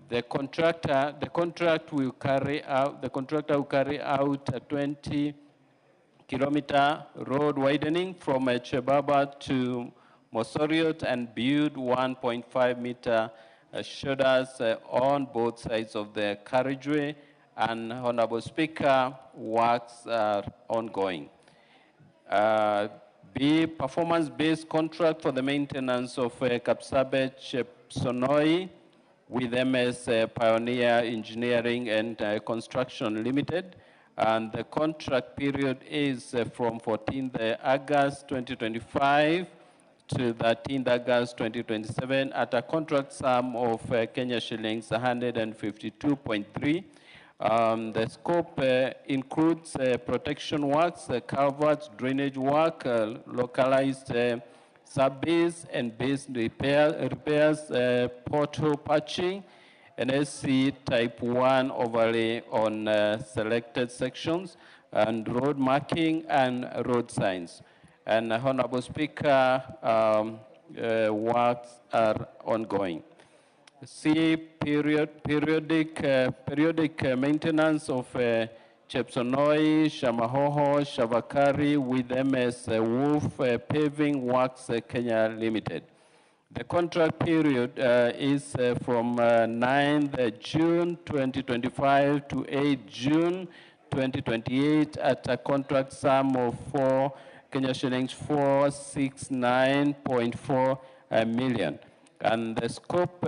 The contractor will carry out a 20-kilometer road widening from Chebaba to Mosoriot and build 1.5-meter shoulders on both sides of the carriageway. And Honorable Speaker, works are ongoing. B, performance-based contract for the maintenance of Kapsabet Sonoi with MS Pioneer Engineering and Construction Limited. And the contract period is from 14th August 2025 to 13th August 2027 at a contract sum of Kenya shillings 152.3. The scope includes protection works, culverts, drainage work, localized sub-base and base repairs, pothole patching, and SC type 1 overlay on selected sections, and road marking and road signs. And Honorable Speaker, works are ongoing. C, periodic maintenance of Chepsonoi, Shamahoho, Shavakari with MS Wolf Paving Works Kenya Limited. The contract period is from 9th June 2025 to 8th June 2028 at a contract sum of Kenya shillings 469.4 million. And the scope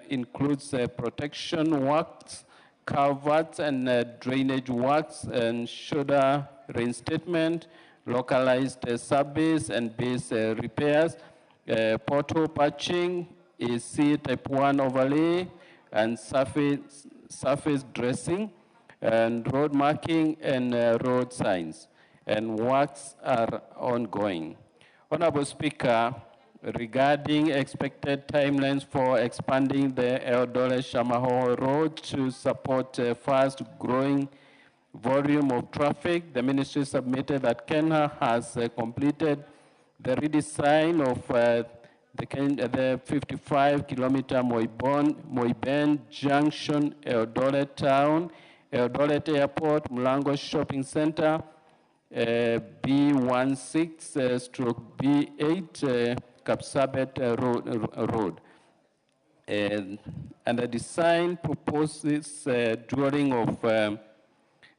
includes protection works, culverts and drainage works and shoulder reinstatement, localized sub-base and base repairs, pothole patching, AC type 1 overlay, and surface dressing, and road marking and road signs. And works are ongoing. Honorable Speaker, regarding expected timelines for expanding the Eldoret-Shamahoho Road to support a fast-growing volume of traffic, the ministry submitted that Kenya has completed the redesign of the 55-kilometer Moiben Junction Eldoret Town Eldoret Airport, Mlango Shopping Center, B16/B8, Kapsabet Road. And the design proposes drawing of the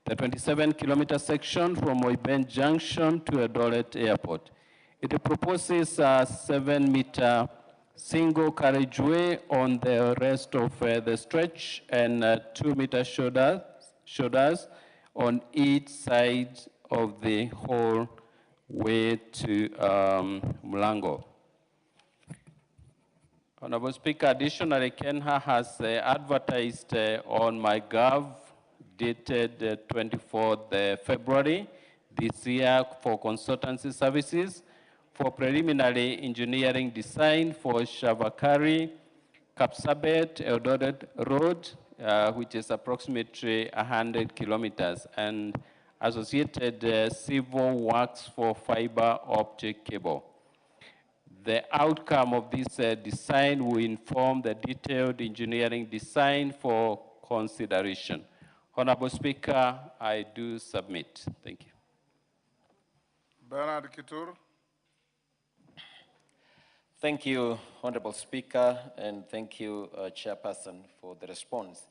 27-kilometer section from Moiben Junction to Eldoret Airport. It proposes a 7-meter single carriageway on the rest of the stretch and 2-meter shoulders on each side of the whole way to Mlango. Honorable Speaker, additionally, Kenha has advertised on MyGov dated 24th February this year for consultancy services for preliminary engineering design for Shavakari, Kapsabet, Eldoret Road, which is approximately 100 kilometers, and associated civil works for fiber optic cable. The outcome of this design will inform the detailed engineering design for consideration. Honorable Speaker, I do submit. Thank you. Bernard Kitur. Thank you, Honorable Speaker, and thank you, Chairperson, for the response.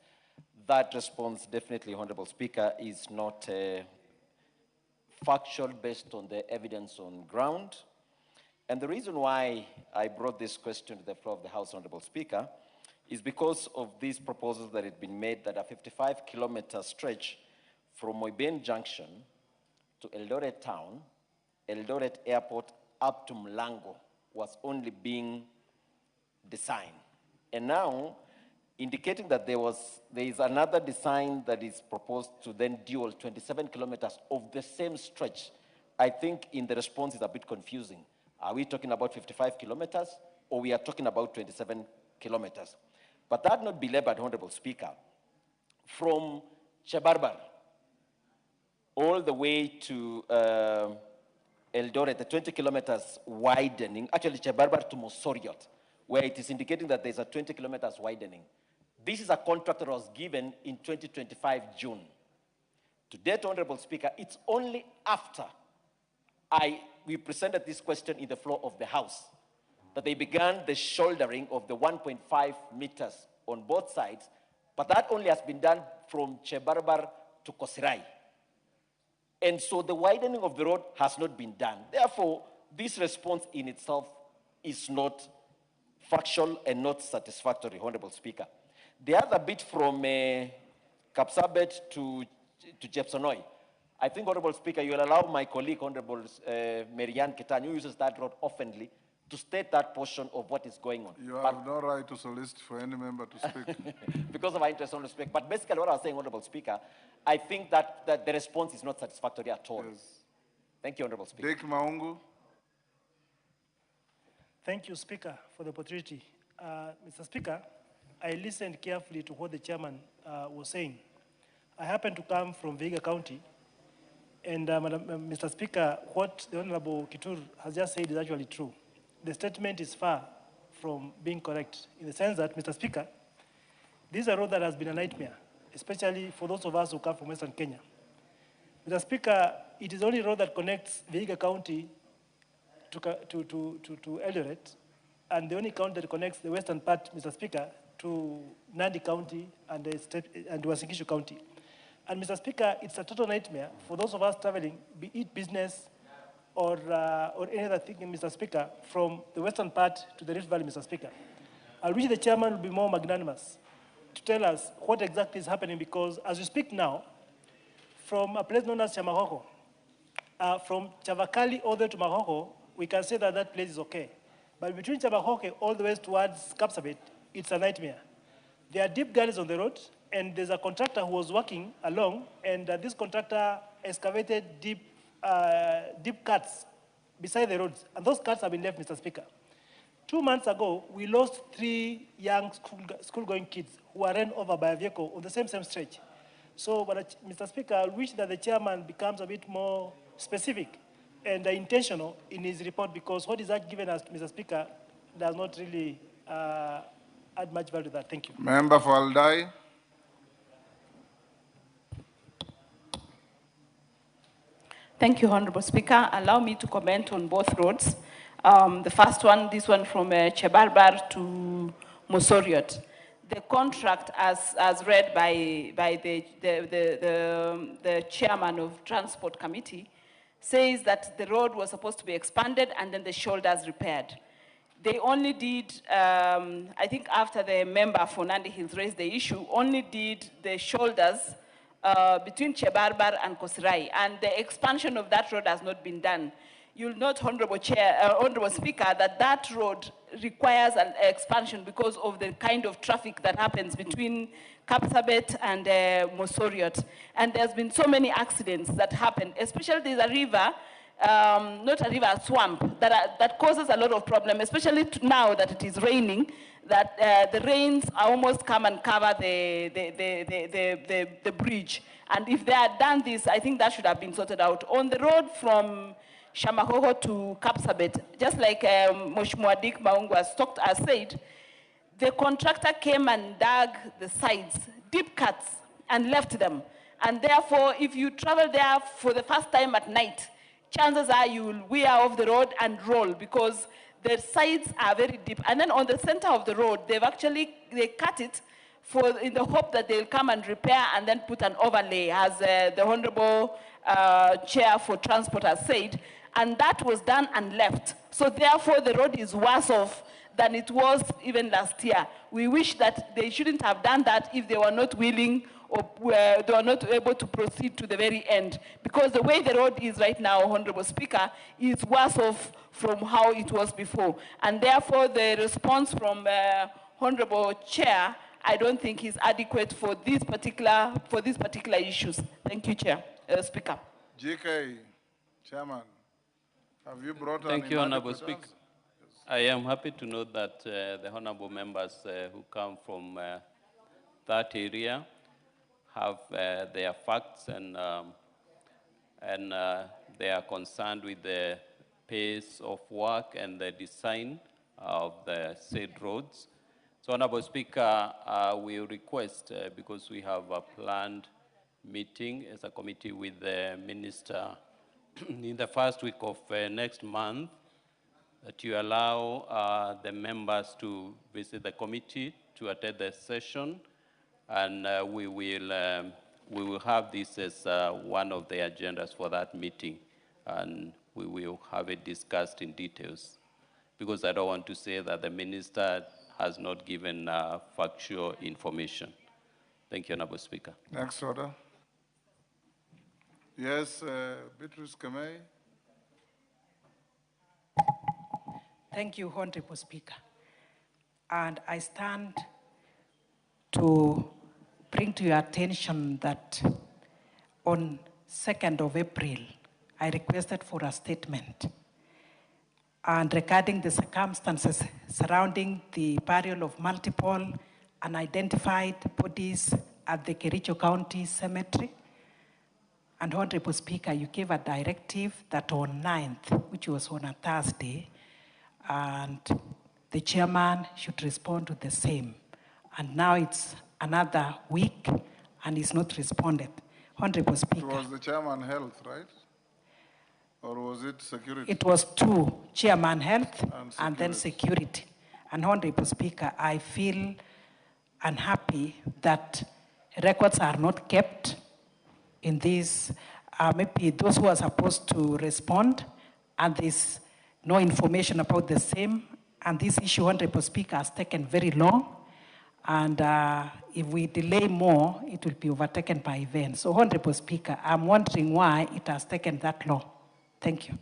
That response, definitely, Honorable Speaker, is not factual based on the evidence on ground. And the reason why I brought this question to the floor of the House, Honorable Speaker, is because of these proposals that had been made that a 55-kilometer stretch from Moiben Junction to Eldoret Town, Eldoret Airport, up to Mlango was only being designed. And now, indicating that there is another design that is proposed to then dual 27 kilometers of the same stretch, I think in the response is a bit confusing. Are we talking about 55 kilometers, or we are talking about 27 kilometers? But that not belabored, Honorable Speaker, from Chebarbar all the way to Eldoret, the 20 kilometers widening, actually Chebarbar to Mosoriot, where it is indicating that there's a 20 kilometers widening. This is a contract that was given in 2025 June. To date, Honorable Speaker, it's only after we presented this question in the floor of the House that they began the shouldering of the 1.5 meters on both sides, but that only has been done from Chebarbar to Kosirai. And so the widening of the road has not been done. Therefore, this response in itself is not factual and not satisfactory, Honorable Speaker. The other bit from Kapsabet to Jepsonoi, I think, Honorable Speaker, you will allow my colleague, Honorable Marianne Ketan, who uses that road oftenly, to state that portion of what is going on. You have no right to solicit for any member to speak. Because of our interest, Honorable Speaker. But basically what I was saying, Honorable Speaker, I think that the response is not satisfactory at all. Yes. Thank you, Honorable Speaker. Dick Maungu. Thank you, Speaker, for the opportunity. Mr. Speaker, I listened carefully to what the chairman was saying. I happen to come from Vihiga County, and Mr. Speaker, what the Honorable Kitur has just said is actually true. The statement is far from being correct in the sense that, Mr. Speaker, this is a road that has been a nightmare, especially for those of us who come from Western Kenya. Mr. Speaker, it is the only road that connects Vihiga County to Eldoret, and the only county that connects the western part, Mr. Speaker, to Nandi County and Uasin Gishu County. And Mr. Speaker, it's a total nightmare for those of us traveling, be it business or any other thing, Mr. Speaker, from the western part to the Rift Valley, Mr. Speaker. I wish the chairman would be more magnanimous to tell us what exactly is happening, because as we speak now, from a place known as Chamahoko, from Chavakali all the way to Mahoko, we can say that that place is okay. But between Chamahoko all the way towards Kapsabet, it's a nightmare. There are deep gullies on the road, and there's a contractor who was working along, and this contractor excavated deep cuts beside the roads, and those cuts have been left, Mr. Speaker. 2 months ago, we lost 3 young school-going kids who were run over by a vehicle on the same stretch. So, Mr. Speaker, I wish that the chairman becomes a bit more specific and intentional in his report, because what is that given us, Mr. Speaker, does not really add much value to that. Thank you. Member for Aldai. Thank you, Honorable Speaker. Allow me to comment on both roads. The first one, this one from Chebarbar to Mosoriot. The contract, as read by the chairman of Transport Committee, says that the road was supposed to be expanded and then the shoulders repaired. They only did, I think after the member for Nandi Hills raised the issue, only did the shoulders between Chebarbar and Kosirai, and the expansion of that road has not been done. You'll note, Honorable Speaker, that road requires an expansion because of the kind of traffic that happens between Kapsabet and Mosoriot. And there's been so many accidents that happen, especially there's a river, not a river, a swamp, that causes a lot of problem, especially now that it is raining, that the rains almost come and cover the bridge. And if they had done this, I think that should have been sorted out. On the road from Shamahoho to Kapsabet, just like Mheshimiwa Dick Maungu has said, the contractor came and dug the sides, deep cuts, and left them. And therefore, if you travel there for the first time at night, chances are you will veer off the road and roll because the sides are very deep. And then on the center of the road, they cut it in the hope that they'll come and repair and then put an overlay, as the Honorable Chair for Transport has said. And that was done and left. So therefore, the road is worse off than it was even last year. We wish that they shouldn't have done that if they were not willing or they were not able to proceed to the very end. Because the way the road is right now, Honorable Speaker, is worse off from how it was before. And therefore, the response from Honorable Chair, I don't think is adequate for these particular issues. Thank you, Chair, Speaker. GK, Chairman, have you brought Thank you, Honorable Speaker. I am happy to know that the honorable members who come from that area have their facts and they are concerned with the pace of work and the design of the said roads. So, Honorable Speaker, we request, because we have a planned meeting as a committee with the Minister in the first week of next month, that you allow the members to visit the committee to attend the session, and we will have this as one of the agendas for that meeting, and we will have it discussed in details, because I don't want to say that the minister has not given factual information. Thank you, Honorable Speaker. Next order. Yes, Beatrice Kamei. Thank you, Honorable Speaker. And I stand to bring to your attention that on 2nd of April, I requested for a statement and regarding the circumstances surrounding the burial of multiple unidentified bodies at the Kericho County Cemetery. And Honorable Speaker, you gave a directive that on 9th, which was on a Thursday, and the chairman should respond to the same. And now it's another week, and he's not responded. Honorable Speaker. It was the chairman health, right? Or was it security? It was two, chairman health and then security. And Honorable Speaker, I feel unhappy that records are not kept in this, maybe those who are supposed to respond, and there's no information about the same. And this issue, Honorable Speaker, has taken very long. And if we delay more, it will be overtaken by events. So, Honorable Speaker, I'm wondering why it has taken that long. Thank you.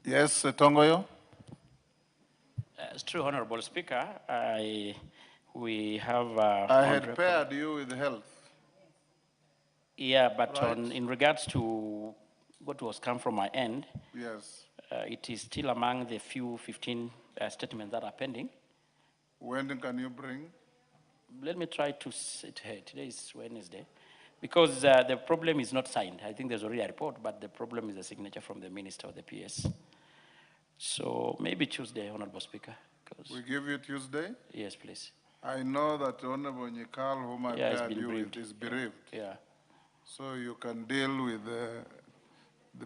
Yes, Tongoyo. It's true, Honorable Speaker. We have. I had paired you with health. Yeah, but Right. in regards to what was come from my end, Yes. it is still among the few 15 statements that are pending. When can you bring? Let me try to sit here. Today is Wednesday. Because the problem is not signed. I think there's already a report, but the problem is a signature from the Minister of the PS. So maybe Tuesday, Honorable Speaker. We give you Tuesday? Yes, please. I know that Honorable Nyikal, whom I Yeah, he's paired been you bereaved. with, is bereaved. Yeah. So you can deal with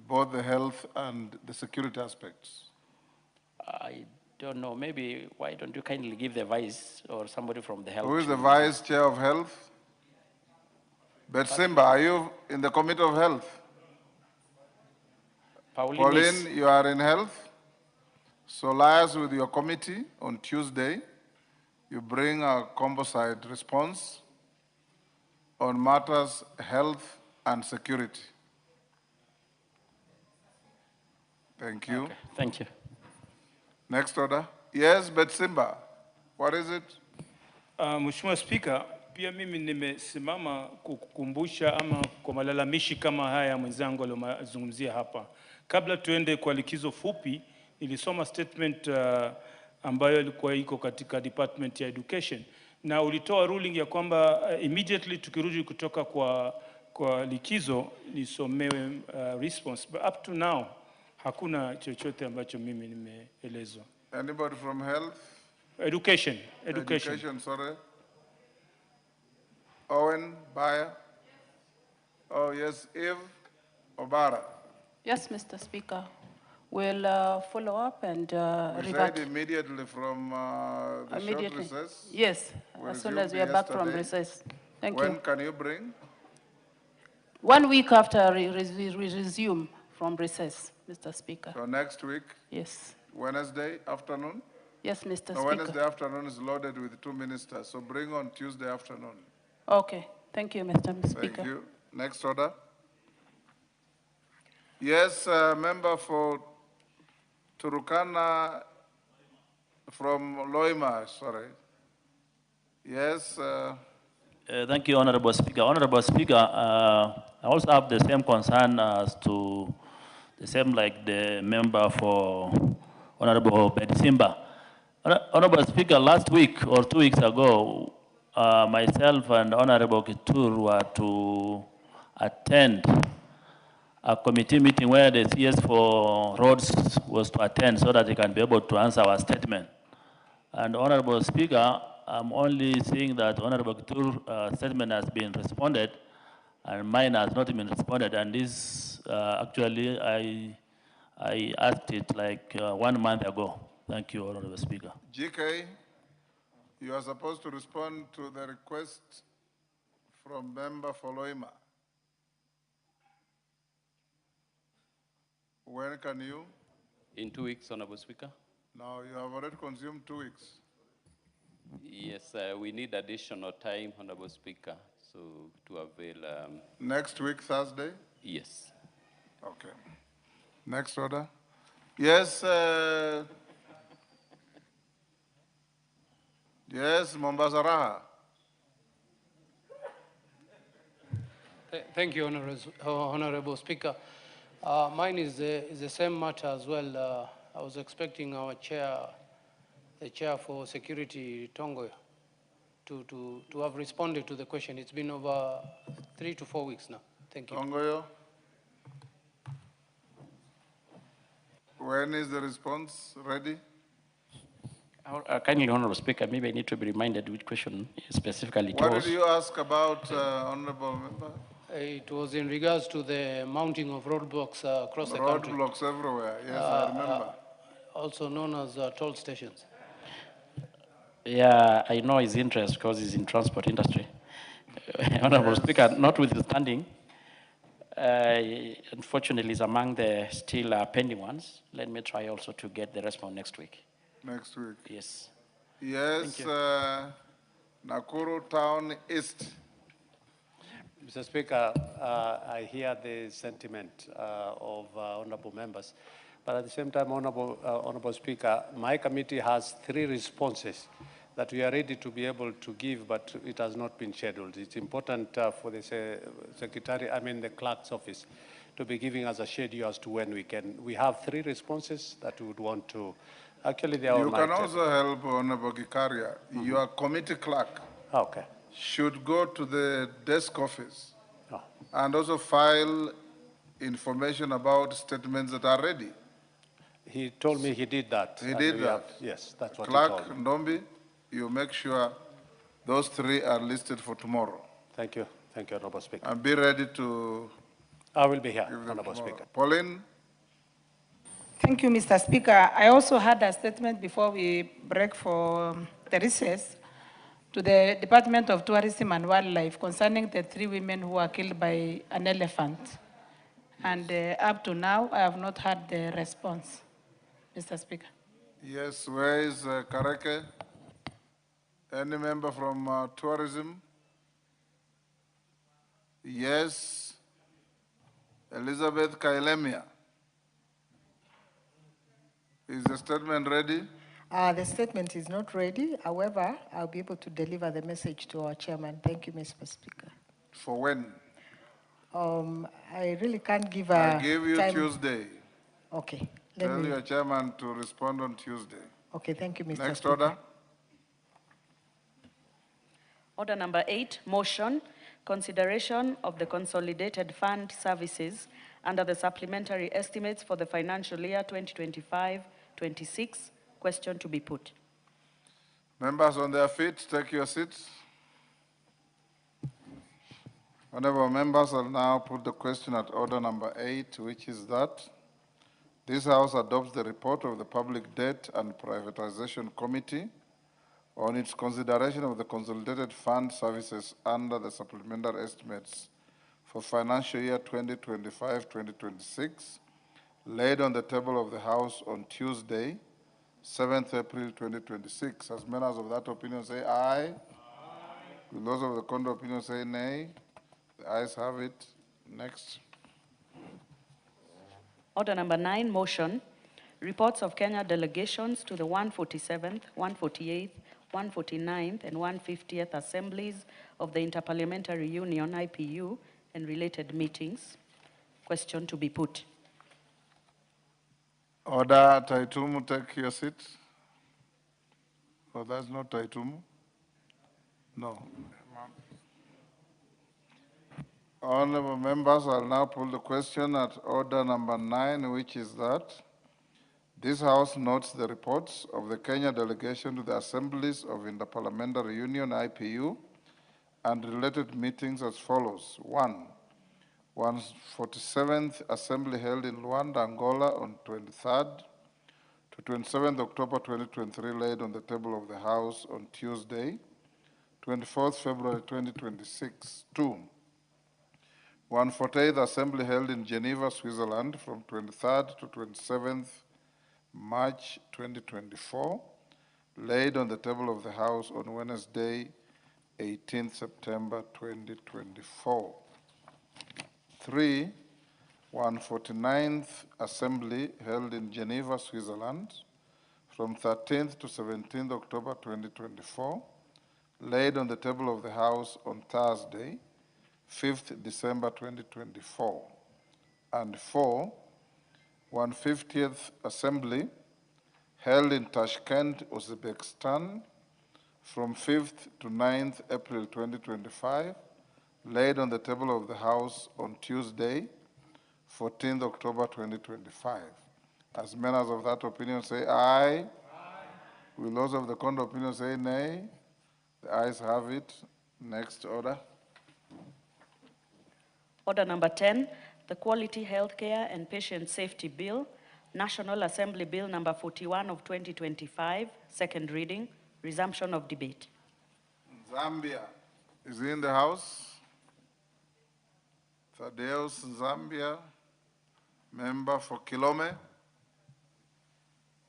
both the health and the security aspects. I don't know. Maybe why don't you kindly give the vice or somebody from the health? Who is the to- vice chair of health? Betsimba, are you in the committee of health? Pauline, you are in health. So liaise with your committee on Tuesday. You bring a composite response on matters health and security. Thank you. Okay, thank you. Next order. Yes, Betsimba. What is it? Mheshimiwa Spika, pia mimi nimesimama kukumbusha ama kwa malalamishi kama haya mwenzangu aliyozungumzia hapa. Kabla tuende kwa likizo fupi, nilisoma statement ambayo ilikuwa iko katika Department ya Education na ulitoa ruling ya kwamba immediately tukirudi kutoka kwa likizo nisomewe response. But up to now hakuna chochote ambacho mimi nimeelezwa. Anybody from health? Education. Education, sorry. Owen, Bayer. Oh, yes, Eve Obara. Yes, Mr. Speaker. We'll follow up and We revert. said immediately from the short recess. Yes, We as soon as we are resumed back from yesterday. recess. Thank When you. can you bring? 1 week after we resume from recess, Mr. Speaker. So next week? Yes. Wednesday afternoon? Yes, Mr. No, Speaker. Wednesday afternoon is loaded with 2 ministers, so bring on Tuesday afternoon. Okay. Thank you, Mr. Speaker. Thank you. Next order. Yes, member for Turukana from Loima, sorry. Yes. Thank you, Honorable Speaker. Honorable Speaker, I also have the same concern as to the same like the member for Honorable Betsimba. Honorable Speaker, last week or 2 weeks ago, myself and Honorable Kitur were to attend a committee meeting where the CS for roads was to attend so that he can be able to answer our statement. And Honorable Speaker, I'm only seeing that Honorable Kitur's statement has been responded and mine has not been responded. And this, actually, I asked it like 1 month ago. Thank you, Honorable Speaker. GK, you are supposed to respond to the request from member for Loima. When can you? In 2 weeks, Honorable Speaker. No, you have already consumed 2 weeks. Yes, we need additional time, Honorable Speaker, so to avail. Next week, Thursday? Yes. Okay. Next order. Yes, yes, Mombasa Raha. Thank you, Honorable Speaker. Mine is the same matter as well. I was expecting our chair, the chair for security, Tongo, to have responded to the question. It's been over 3 to 4 weeks now. Thank you. Tongoyo. When is the response ready? Kindly, Honorable Speaker, maybe I need to be reminded which question specifically it What was. did you ask about, Honorable Member? It was in regards to the mounting of roadblocks across the country. Roadblocks everywhere, yes, I remember. Also known as toll stations. Yeah, I know his interest because he's in transport industry. Honorable Speaker, notwithstanding, unfortunately, is among the still pending ones. Let me try also to get the response next week. Next week? Yes. Yes, Nakuru Town East. Mr. Speaker, I hear the sentiment of honorable members, but at the same time, honorable Speaker, my committee has 3 responses that we are ready to be able to give, but it has not been scheduled. It's important for the the clerk's office to be giving us a schedule as to when we can. We have 3 responses that we would want to. Actually, they are You on can my also help, Honorable Gikaria. Your committee clerk should go to the desk office and also file information about statements that are ready. He told me he did that. He and did we that? have- yes, that's what Clerk he told me. Ndombi, you make sure those 3 are listed for tomorrow. Thank you. Thank you, Honorable Speaker. And be ready to... I will be here, give them Honorable tomorrow. Speaker. Pauline? Thank you, Mr. Speaker. I also had a statement before we break for the recess to the Department of Tourism and Wildlife concerning the 3 women who were killed by an elephant. And up to now, I have not had the response, Mr. Speaker. Yes, where is Kareke? Any member from tourism? Yes. Elizabeth Kailemia. Is the statement ready? The statement is not ready. However, I'll be able to deliver the message to our chairman. Thank you, Mr. Speaker. For when? I really can't give I a give you time. Tuesday. Okay. Tell your chairman to respond on Tuesday. Okay, thank you, Mr. Next Speaker. order. Order number 8, motion, consideration of the consolidated fund services under the supplementary estimates for the financial year 2025-26. Question to be put. Members on their feet, take your seats. Honorable members, I'll now put the question at order number 8, which is that this House adopts the report of the Public Debt and Privatization Committee on its consideration of the consolidated fund services under the supplementary estimates for financial year 2025-2026, laid on the table of the House on Tuesday, 7th April 2026. As members of that opinion say aye. Aye. Will those of the contrary opinion say nay? The ayes have it. Next. Order number 9, motion, reports of Kenya delegations to the 147th, 148th, 149th, and 150th Assemblies of the Interparliamentary Union, IPU, and related meetings. Question to be put. Order Taitumu, take your seat. Oh, that's not Taitumu? No. Honorable members, I'll now pull the question at order number 9, which is that this House notes the reports of the Kenya delegation to the Assemblies of Interparliamentary Union, IPU, and related meetings as follows. 1. 147th Assembly held in Luanda, Angola on 23rd to 27th October 2023, laid on the table of the House on Tuesday, 24th February 2026. 2. 148th Assembly held in Geneva, Switzerland from 23rd to 27th March 2024, laid on the table of the House on Wednesday, 18th September 2024. 3. 149th Assembly held in Geneva, Switzerland from 13th to 17th October 2024, laid on the table of the House on Thursday, 5th December 2024. And 4. 150th Assembly held in Tashkent, Uzbekistan from 5th to 9th April 2025, laid on the table of the House on Tuesday, 14th October 2025. As members of that opinion say aye. Aye. Will those of the contrary opinion say nay? The ayes have it. Next order. Order number 10, the Quality Healthcare and Patient Safety Bill, National Assembly Bill number 41 of 2025, second reading, resumption of debate. Zambia is in the House. Thaddeus Zambia, member for Kilome.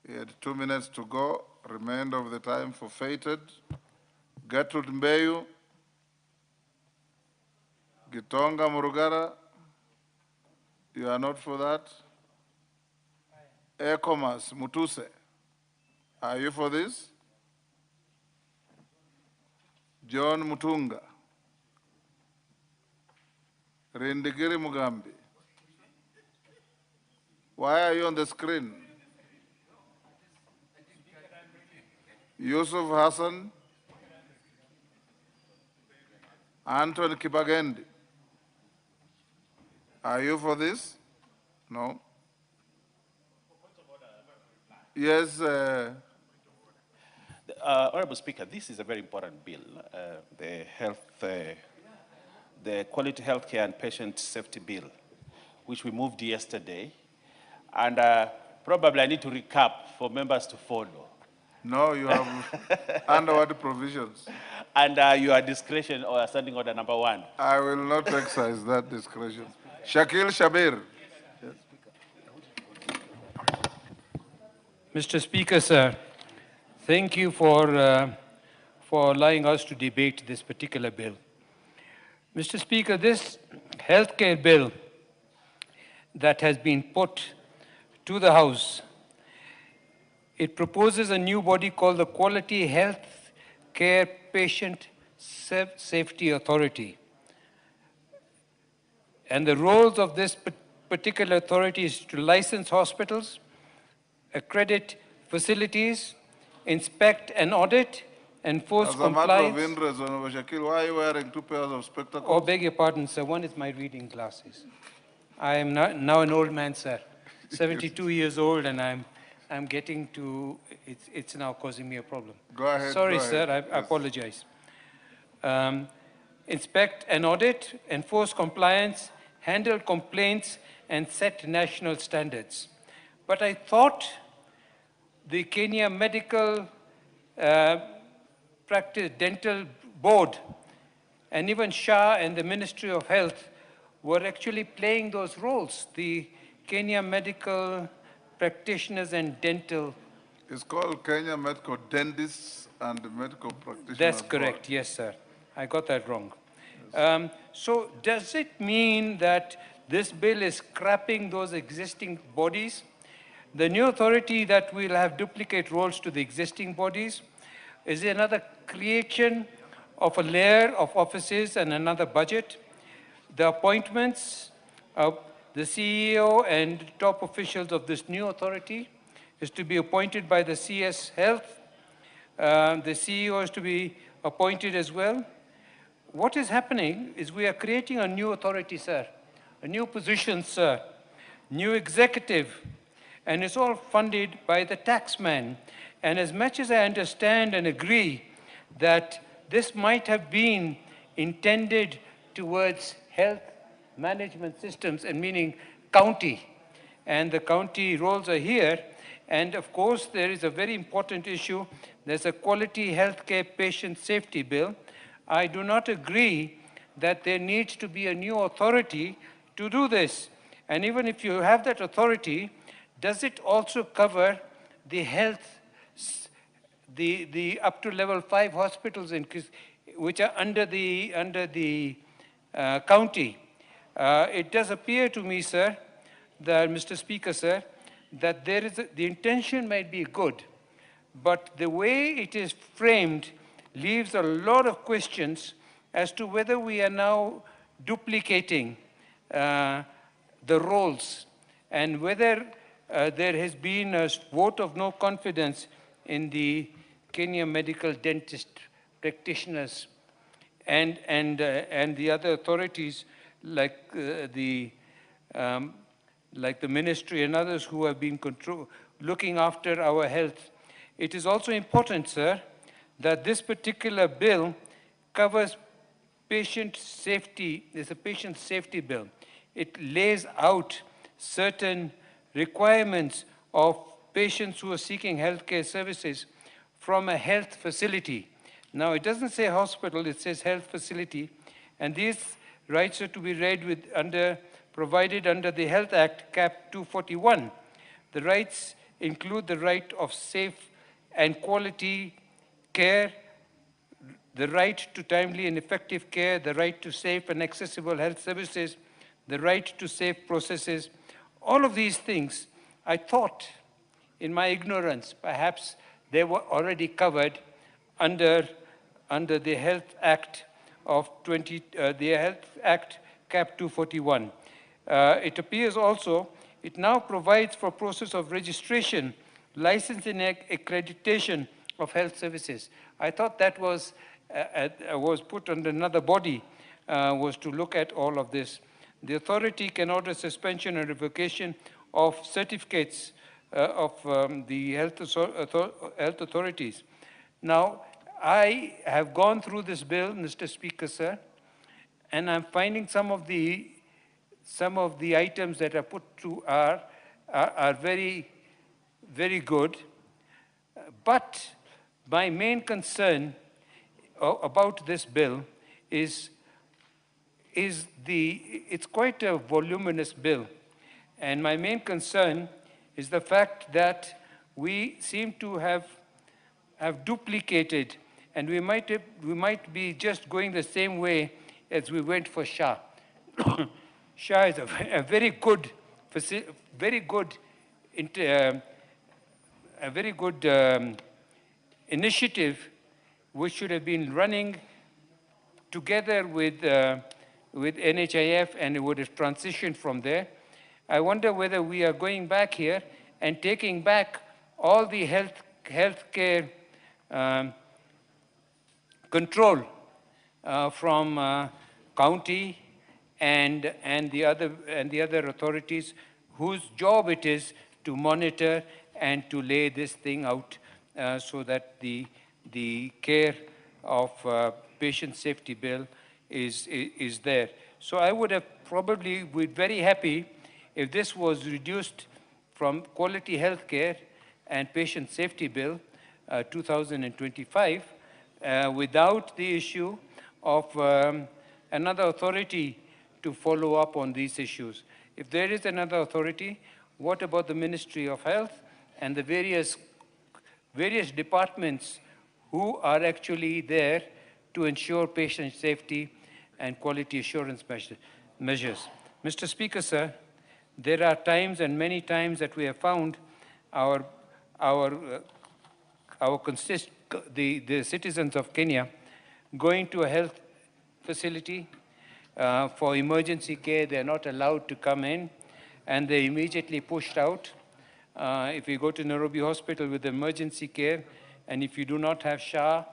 He had 2 minutes to go, remainder of the time forfeited. Gertrude Mbeyu, Gitonga Murugara, you are not for that. Ecomas Mutuse, are you for this? John Mutunga, Rindigiri Mugambi. Why are you on the screen? Yusuf Hassan, Anton Kibagendi. Are you for this? No. Yes. Honorable Speaker, this is a very important bill, the the Quality Healthcare and Patient Safety Bill, which we moved yesterday. And probably I need to recap for members to follow. No, you have under what provisions? And your discretion or standing order number 1. I will not exercise that discretion. Shakil Shabir. Mr. Speaker, sir, thank you for allowing us to debate this particular bill. Mr. Speaker, this healthcare bill that has been put to the House, it proposes a new body called the Quality Health Care Patient Safety Authority. And the roles of this particular authority is to license hospitals, accredit facilities, inspect and audit, enforce compliance. As a matter of interest, Honorable Shakil, why are you wearing 2 pairs of spectacles? Oh, beg your pardon, sir. One is my reading glasses. I am now an old man, sir. 72 years old, and I'm getting to, it's now causing me a problem. Go ahead. Sorry, go sir, ahead. I apologize. Inspect and audit, enforce compliance, handle complaints, and set national standards. But I thought the Kenya Medical Practice Dental Board and even Shah and the Ministry of Health were actually playing those roles. The Kenya Medical Practitioners and Dental. It's called Kenya Medical Dentists and Medical Practitioners. That's correct, yes, sir. I got that wrong. So does it mean that this bill is scrapping those existing bodies? The new authority that will have duplicate roles to the existing bodies is another creation of a layer of offices and another budget. The appointments of the CEO and top officials of this new authority is to be appointed by the CS Health. The CEO is to be appointed as well. What is happening is we are creating a new authority, sir, a new position, sir, new executive, and it's all funded by the taxman. And as much as I understand and agree that this might have been intended towards health management systems, and meaning county, and the county roles are here, and of course there is a very important issue. There's a Quality Healthcare Patient Safety Bill. I do not agree that there needs to be a new authority to do this. And even if you have that authority, does it also cover the health, the up to level 5 hospitals which are under the county? It does appear to me, sir, that, Mr. Speaker, sir, that there is the intention might be good, but the way it is framed leaves a lot of questions as to whether we are now duplicating the roles, and whether there has been a vote of no confidence in the Kenya medical dentist practitioners and the other authorities like the ministry and others who have been looking after our health. It is also important, sir, that this particular bill covers patient safety. It's a patient safety bill. It lays out certain requirements of patients who are seeking healthcare services from a health facility. Now, it doesn't say hospital, it says health facility, and these rights are to be read provided under the Health Act, Cap 241. The rights include the right of safe and quality care, the right to timely and effective care, the right to safe and accessible health services, the right to safe processes. All of these things, I thought, in my ignorance, perhaps they were already covered under the Health Act of the Health Act Cap 241. It appears also, it now provides for process of registration, licensing and accreditation of health services. I thought that was put under another body, was to look at all of this. The authority can order suspension and revocation of certificates of the health authorities. Now, I have gone through this bill, Mr. Speaker, sir, and I'm finding some of the items that are put through are very, very good. But my main concern about this bill is it's quite a voluminous bill. And my main concern is the fact that we seem to have duplicated, and we might be just going the same way as we went for SHA. SHA is a very good initiative which should have been running together with NHIF, and it would have transitioned from there. I wonder whether we are going back here and taking back all the healthcare control from county and the other authorities whose job it is to monitor and to lay this thing out so that the care of patient safety bill is there. So I would have probably been very happy if this was reduced from quality healthcare and patient safety bill 2025 without the issue of another authority to follow up on these issues. If there is another authority, what about the Ministry of Health and the various departments who are actually there to ensure patient safety and quality assurance measures? Mr. Speaker, sir, there are times and many times that we have found the citizens of Kenya going to a health facility for emergency care. They're not allowed to come in, and they're immediately pushed out. If you go to Nairobi Hospital with emergency care, and if you do not have SHA,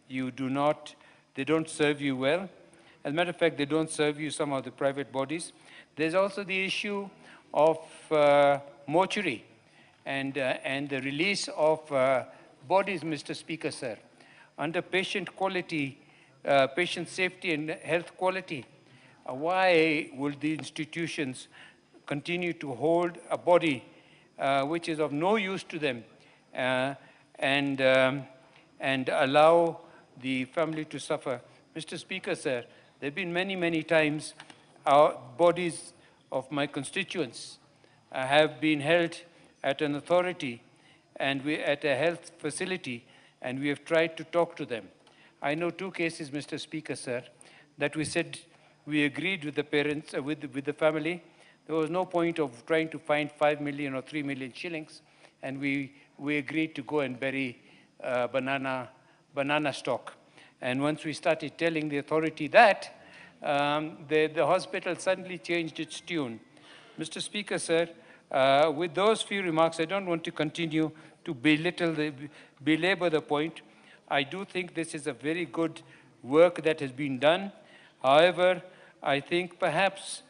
they don't serve you well. As a matter of fact, they don't serve you some of the private bodies. There's also the issue of mortuary and the release of bodies, Mr. Speaker, sir. Under patient quality, patient safety and health quality, why will the institutions continue to hold a body which is of no use to them and allow the family to suffer? Mr. Speaker, sir, there have been many, many times our bodies of my constituents have been held at an authority and at a health facility, and we have tried to talk to them. I know two cases, Mr. Speaker, sir, that we said we agreed with the parents, with the family. There was no point of trying to find 5 million or 3 million shillings, and we agreed to go and bury banana stock. And once we started telling the authority that, the hospital suddenly changed its tune. Mr. Speaker, sir, with those few remarks, I don't want to continue to belabor the point. I do think this is a very good work that has been done. However, I think perhaps,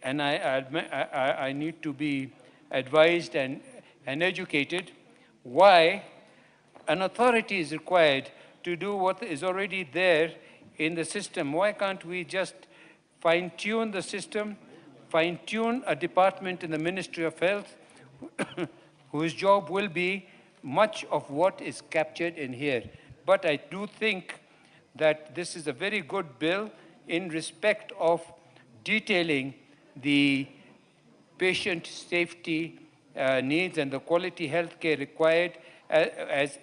and I need to be advised and educated, why an authority is required to do what is already there in the system. Why can't we just fine-tune the system, fine-tune a department in the Ministry of Health whose job will be much of what is captured in here? But I do think that this is a very good bill in respect of detailing the patient safety needs and the quality health care required as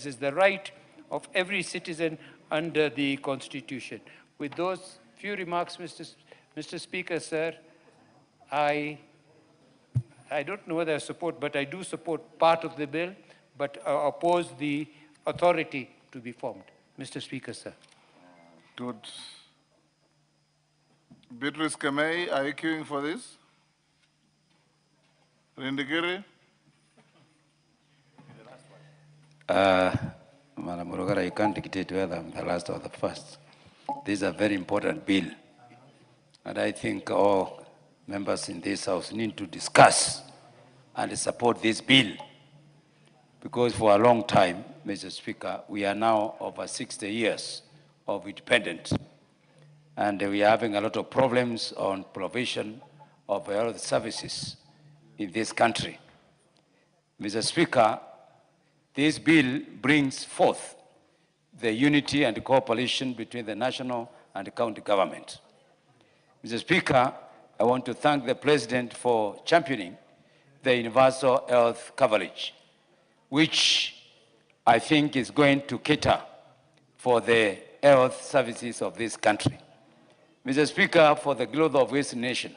is the right of every citizen under the Constitution. With those few remarks, Mr. Speaker, sir, I don't know whether I support, but I do support part of the bill, but oppose the authority to be formed. Mr. Speaker, sir. Good. Beatrice Kamei, are you queuing for this? Rindigiri? Madam Murugara, you can't dictate whether I'm the last or the first. This is a very important bill. And I think all members in this House need to discuss and support this bill. Because for a long time, Mr. Speaker, we are now over 60 years of independence. and we are having a lot of problems on provision of health services in this country. Mr. Speaker, this bill brings forth the unity and cooperation between the national and the county government. Mr. Speaker, I want to thank the President for championing the universal health coverage, which I think is going to cater for the health services of this country. Mr. Speaker, for the growth of this nation,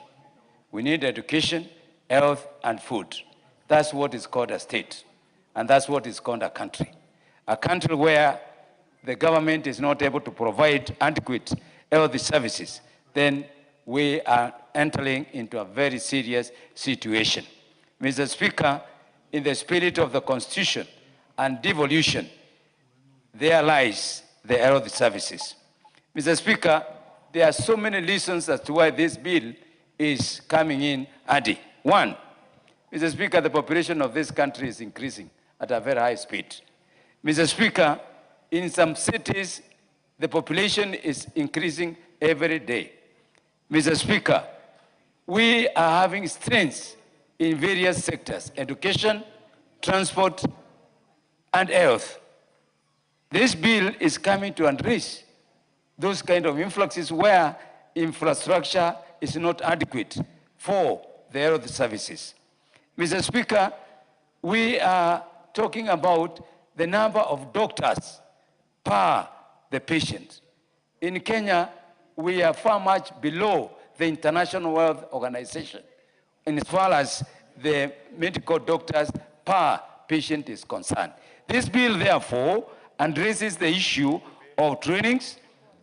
we need education, health, and food. That's what is called a state, and that's what is called a country. A country where the government is not able to provide adequate health services, then we are entering into a very serious situation. Mr. Speaker, in the spirit of the Constitution and devolution, there lies the health services. Mr. Speaker, there are so many reasons as to why this bill is coming in handy. One, Mr. Speaker, the population of this country is increasing at a very high speed. Mr. Speaker, in some cities, the population is increasing every day. Mr. Speaker, we are having strengths in various sectors: education, transport, and health. This bill is coming to address those kind of influxes where infrastructure is not adequate for the health services. Mr. Speaker, we are talking about the number of doctors per the patient. In Kenya, we are far much below the International Health Organization as far as the medical doctors per patient is concerned. This bill, therefore, addresses the issue of trainings,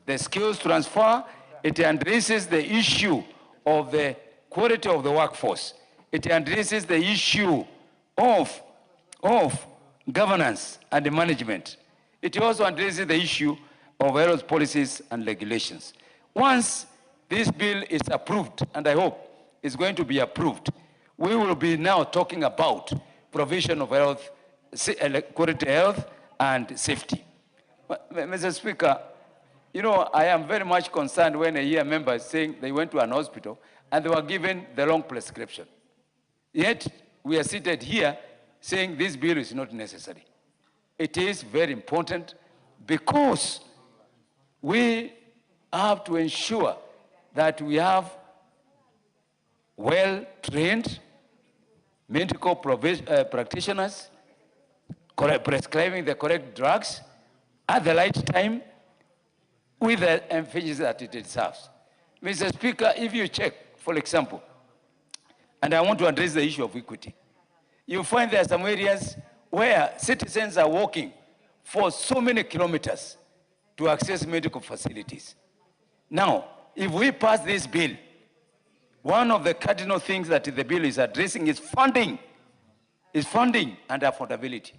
the skills transfer. It addresses the issue of the quality of the workforce. It addresses the issue of governance and management. It also addresses the issue of health policies and regulations. Once this bill is approved, and I hope it's going to be approved, we will be now talking about provision of health, quality health and safety. Mr. Speaker, you know, I am very much concerned when I hear members saying they went to an hospital and they were given the wrong prescription. Yet, we are seated here saying this bill is not necessary. It is very important because we have to ensure that we have well-trained medical practitioners prescribing the correct drugs at the right time with the emphasis that it deserves. Mr. Speaker, if you check, for example, and I want to address the issue of equity, you find there are some areas where citizens are walking for so many kilometers to access medical facilities. Now, if we pass this bill, one of the cardinal things that the bill is addressing is funding and affordability.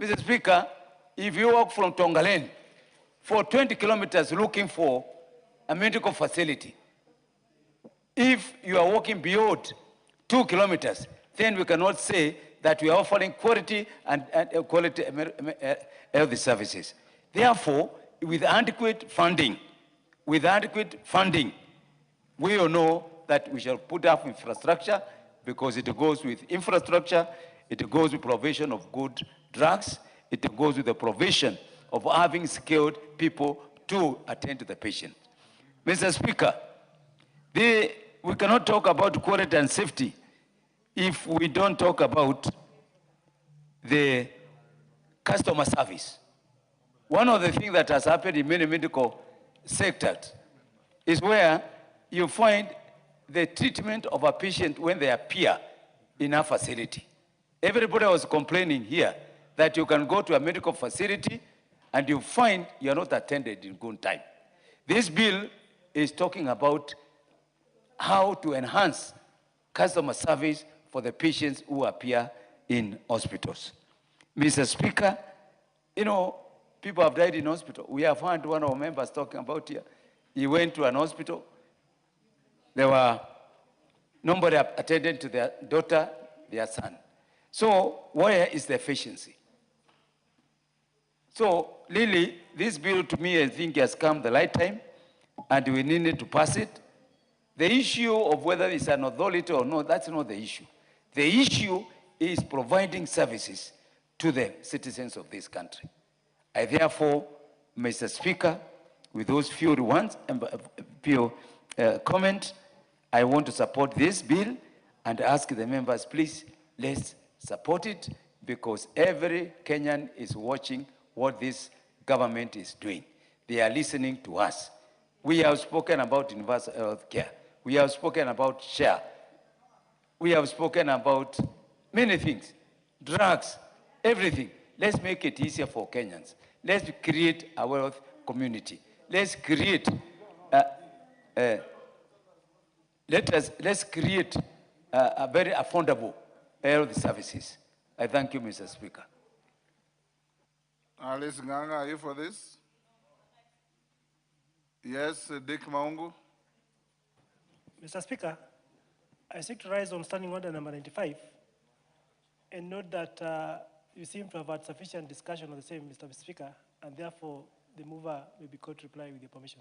Mr. Speaker, if you walk from Tongalen for 20 kilometers looking for a medical facility, if you are walking beyond 2 kilometers, then we cannot say that we are offering quality and quality health services. Therefore, with adequate funding, we all know that we shall put up infrastructure, because it goes with infrastructure, it goes with provision of good drugs, it goes with the provision of having skilled people to attend to the patient. Mr. Speaker, we cannot talk about quality and safety if we don't talk about the customer service. One of the things that has happened in many medical sectors is where you find the treatment of a patient when they appear in a facility. Everybody was complaining here that you can go to a medical facility and you find you're not attended in good time. This bill is talking about how to enhance customer service for the patients who appear in hospitals. Mr. Speaker, you know, people have died in hospital. We have heard one of our members talking about here. He went to an hospital. Nobody attended to their daughter, their son. So where is the efficiency? So really, this bill to me, I think has come the right time. and we need to pass it. The issue of whether it's an authority or not, that's not the issue. The issue is providing services to the citizens of this country. I therefore, Mr. Speaker, with those few comments, I want to support this bill and ask the members, please, let's support it, because every Kenyan is watching what this government is doing. They are listening to us. We have spoken about universal health care. We have spoken about share. We have spoken about many things, drugs, everything. Let's make it easier for Kenyans. Let's create a wealth community. Let's create, let's create a very affordable health services. I thank you, Mr. Speaker. Alice Nganga, are you for this? Yes, Dick Maungu. Mr. Speaker, I seek to rise on standing order number 95 and note that you seem to have had sufficient discussion on the same, Mr. Speaker, and therefore the mover may be called to reply with your permission.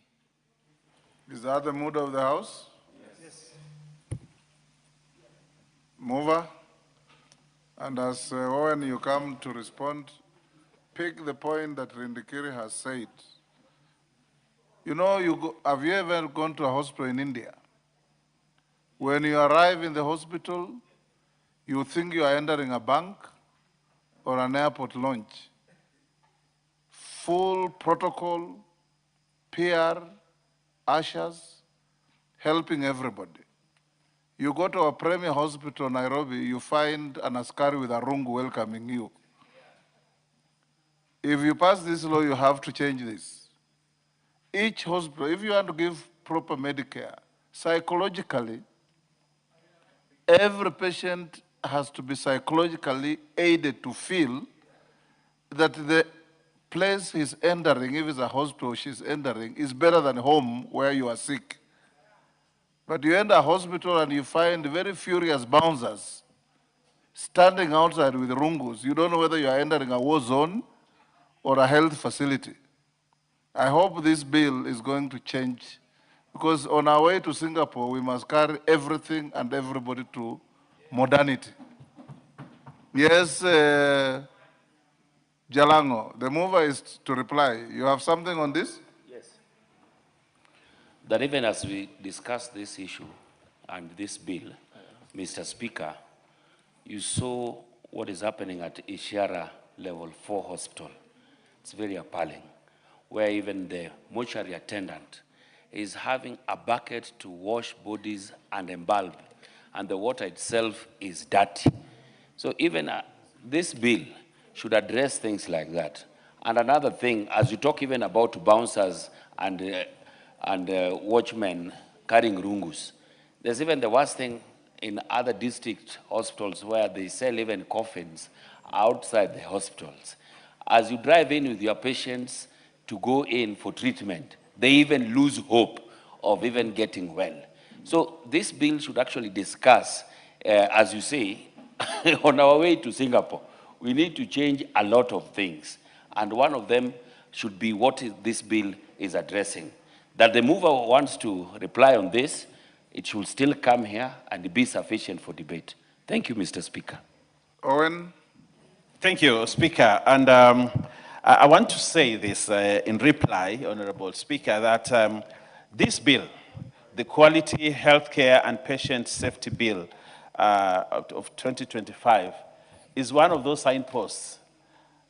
Is that the mood of the House? Yes. Mover, and as when you come to respond, pick the point that Rindikiri has said. You know, have you ever gone to a hospital in India? When you arrive in the hospital, you think you are entering a bank or an airport launch. Full protocol, PR, ushers, helping everybody. You go to a premier hospital in Nairobi, you find an askari with a rungu welcoming you. If you pass this law, you have to change this. Each hospital, if you want to give proper Medicare, psychologically, every patient has to be psychologically aided to feel that the place he's entering, if it's a hospital she's entering, is better than home where you are sick. But you enter a hospital and you find very furious bouncers standing outside with rungus. You don't know whether you are entering a war zone or a health facility. I hope this bill is going to change, because on our way to Singapore, we must carry everything and everybody to modernity. Yes, Jalango, the mover is to reply. You have something on this? Yes. That even as we discuss this issue and this bill, Mr. Speaker, you saw what is happening at Ishara Level 4 Hospital. It's very appalling, where even the mortuary attendant is having a bucket to wash bodies and embalm, and the water itself is dirty. So even this bill should address things like that. And another thing, as you talk even about bouncers and watchmen carrying rungus, there's even the worst thing in other district hospitals where they sell even coffins outside the hospitals. As you drive in with your patients to go in for treatment, they even lose hope of even getting well. So this bill should actually discuss, as you say, on our way to Singapore, we need to change a lot of things. And one of them should be what this bill is addressing. That the mover wants to reply on this, it should still come here and be sufficient for debate. Thank you, Mr. Speaker. Owen. Thank you, Speaker. And I want to say this in reply, Honorable Speaker, that this bill, the Quality Healthcare and Patient Safety Bill of 2025, is one of those signposts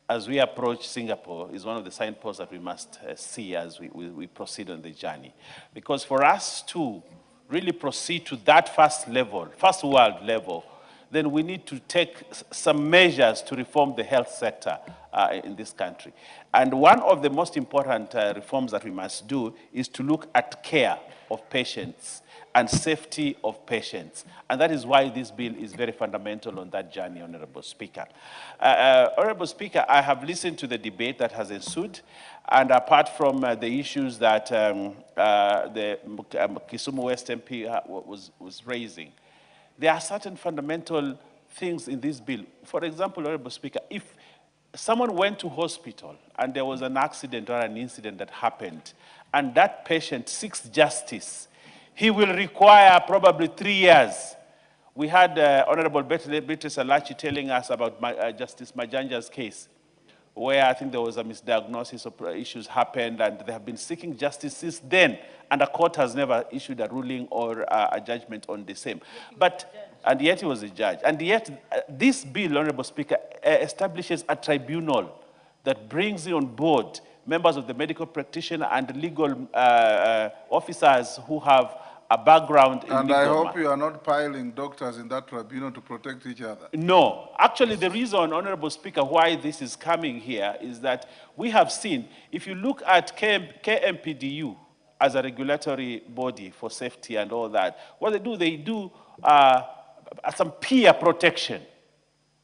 as we approach Singapore, is one of the signposts that we must see as we proceed on the journey. Because for us to really proceed to that first world level, then we need to take some measures to reform the health sector in this country. And one of the most important reforms that we must do is to look at care of patients and safety of patients. And that is why this bill is very fundamental on that journey, Honorable Speaker. Honorable Speaker, I have listened to the debate that has ensued, and apart from the issues that the Kisumu West MP was raising, there are certain fundamental things in this bill. For example, Honorable Speaker, if someone went to hospital and there was an accident or an incident that happened, and that patient seeks justice, he will require probably 3 years. We had Honorable Beatrice Alachi telling us about Justice Majanja's case, where I think there was a misdiagnosis of issues happened, and they have been seeking justice since then, and the court has never issued a ruling or a judgment on the same. And yet he was a judge. And yet this bill, Honorable Speaker, establishes a tribunal that brings on board members of the medical practitioner and legal officers who have a background in And legal I hope matter. you are not piling doctors in that tribunal to protect each other. No. Actually, the reason, Honorable Speaker, why this is coming here is that we have seen, if you look at KMPDU as a regulatory body for safety and all that, what they do some peer protection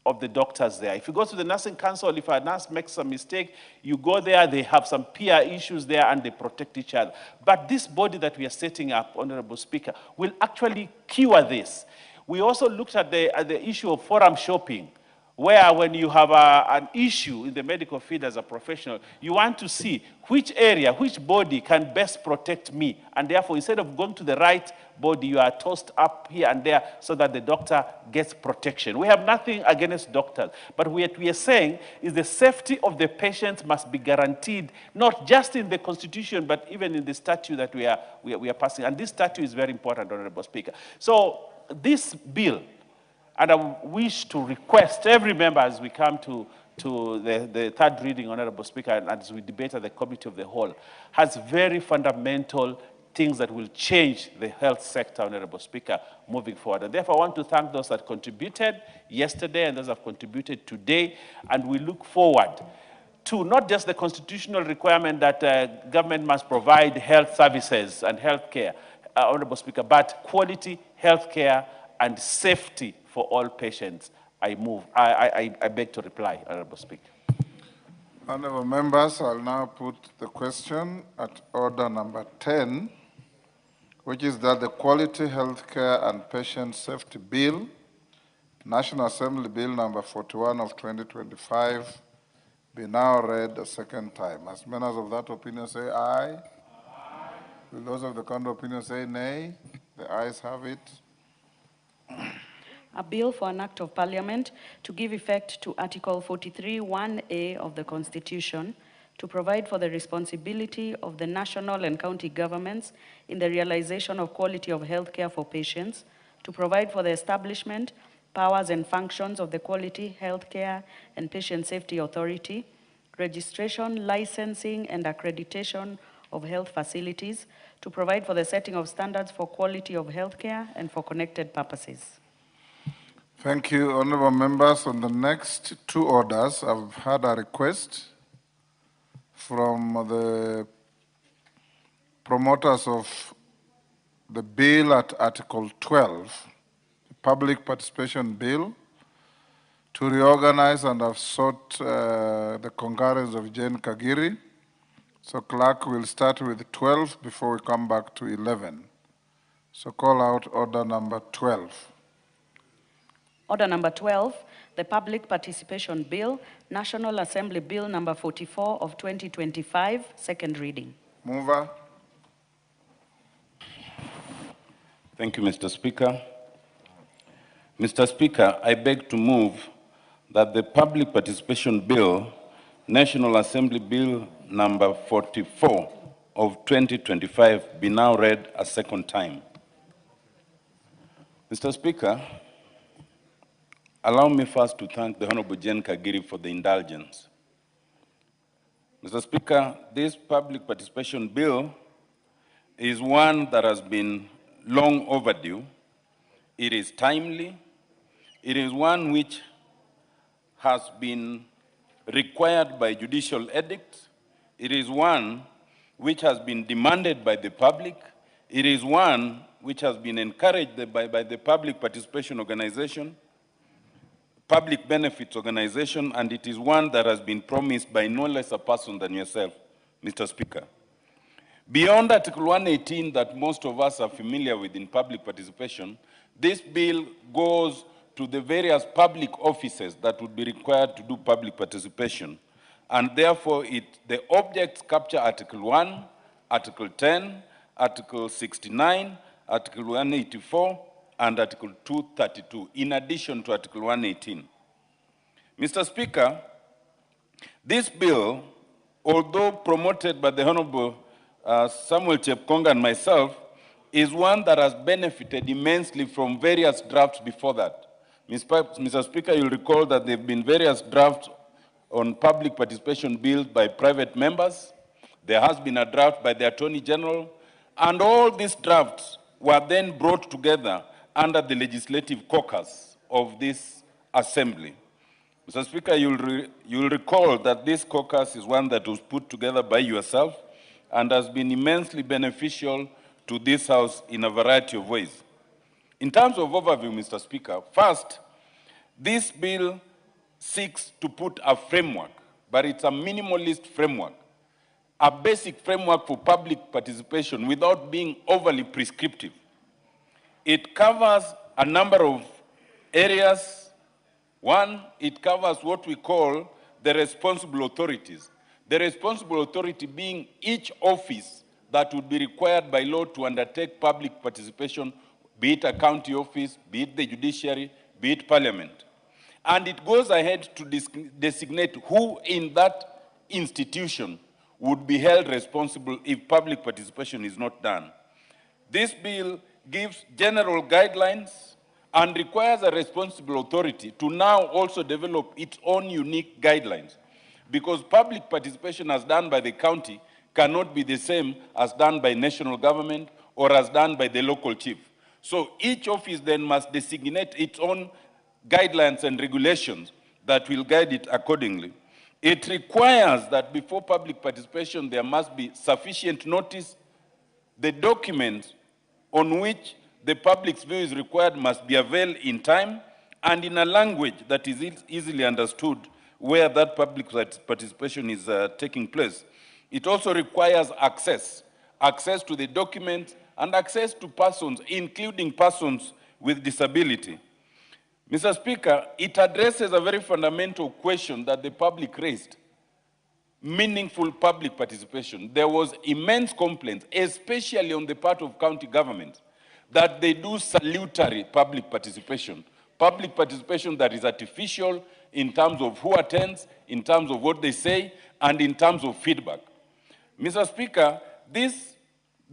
of the doctors there. If you go to the nursing council, if a nurse makes a mistake, you go there, they have some peer issues there and they protect each other. But this body that we are setting up, Honorable Speaker, will actually cure this. We also looked at the issue of forum shopping, where when you have an issue in the medical field as a professional, you want to see which area, which body can best protect me. And therefore, instead of going to the right body, you are tossed up here and there so that the doctor gets protection. We have nothing against doctors, but what we are saying is the safety of the patients must be guaranteed, not just in the Constitution, but even in the statute that we are passing. And this statute is very important, Honorable Speaker. So this bill, and I wish to request every member as we come to the third reading, Honorable Speaker, and as we debate at the Committee of the Whole, has very fundamental things that will change the health sector, Honorable Speaker, moving forward. And therefore, I want to thank those that contributed yesterday and those that have contributed today, and we look forward to not just the constitutional requirement that government must provide health services and health care, Honorable Speaker, but quality health care and safety for all patients. I beg to reply, Honorable Speaker. Honorable members, I'll now put the question at order number 10, which is that the Quality Healthcare and Patient Safety Bill, National Assembly Bill number 41 of 2025, be now read a second time. As members of that opinion say aye. Aye. Will those of the contrary opinion say nay? The ayes have it. A bill for an act of parliament to give effect to Article 43(1)(a) of the Constitution to provide for the responsibility of the national and county governments in the realization of quality of health care for patients, to provide for the establishment, powers and functions of the Quality Health Care and Patient Safety Authority, registration, licensing and accreditation of health facilities, to provide for the setting of standards for quality of health care and for connected purposes. Thank you, honorable members. On the next two orders, I've had a request from the promoters of the bill at Article 12, Public Participation Bill, to reorganize, and have sought the concurrence of Jane Kagiri. So clerk will start with 12 before we come back to 11. So call out order number 12. Order number 12, the Public Participation Bill, National Assembly Bill number 44 of 2025, second reading. Mover. Thank you, Mr. Speaker. Mr. Speaker, I beg to move that the Public Participation Bill, National Assembly Bill number 44 of 2025, be now read a second time. Mr. Speaker, allow me first to thank the Honorable Jane Kagiri for the indulgence. Mr. Speaker, this Public Participation Bill is one that has been long overdue. It is timely. It is one which has been required by judicial edict. It is one which has been demanded by the public. It is one which has been encouraged by the Public Participation Organization, Public Benefits Organization, and it is one that has been promised by no less a person than yourself, Mr. Speaker. Beyond Article 118 that most of us are familiar with in public participation, this bill goes to the various public offices that would be required to do public participation. And therefore, the objects capture Article 1, Article 10, Article 69, Article 184, and Article 232, in addition to Article 118. Mr. Speaker, this bill, although promoted by the Honorable Samuel Chepkonga and myself, is one that has benefited immensely from various drafts before that. Mr. Speaker, you'll recall that there have been various drafts on public participation bills by private members. There has been a draft by the Attorney General, and all these drafts were then brought together under the legislative caucus of this assembly. Mr. Speaker, you'll recall that this caucus is one that was put together by yourself and has been immensely beneficial to this House in a variety of ways. In terms of overview, Mr. Speaker, first, this bill seeks to put a framework, but it's a minimalist framework, a basic framework for public participation without being overly prescriptive. It covers a number of areas. One, it covers what we call the responsible authorities. The responsible authority being each office that would be required by law to undertake public participation, be it a county office, be it the judiciary, be it parliament. And it goes ahead to designate who in that institution would be held responsible if public participation is not done. This bill gives general guidelines and requires a responsible authority to now also develop its own unique guidelines, because public participation as done by the county cannot be the same as done by national government or as done by the local chief. So each office then must designate its own guidelines and regulations that will guide it accordingly. It requires that before public participation there must be sufficient notice. The documents on which the public's view is required must be available in time and in a language that is easily understood where that public participation is taking place. It also requires access to the documents and access to persons, including persons with disability. Mr. Speaker, it addresses a very fundamental question that the public raised: meaningful public participation. There was immense complaints, especially on the part of county governments, that they do salutary public participation that is artificial in terms of who attends, in terms of what they say, and in terms of feedback. Mr. Speaker, this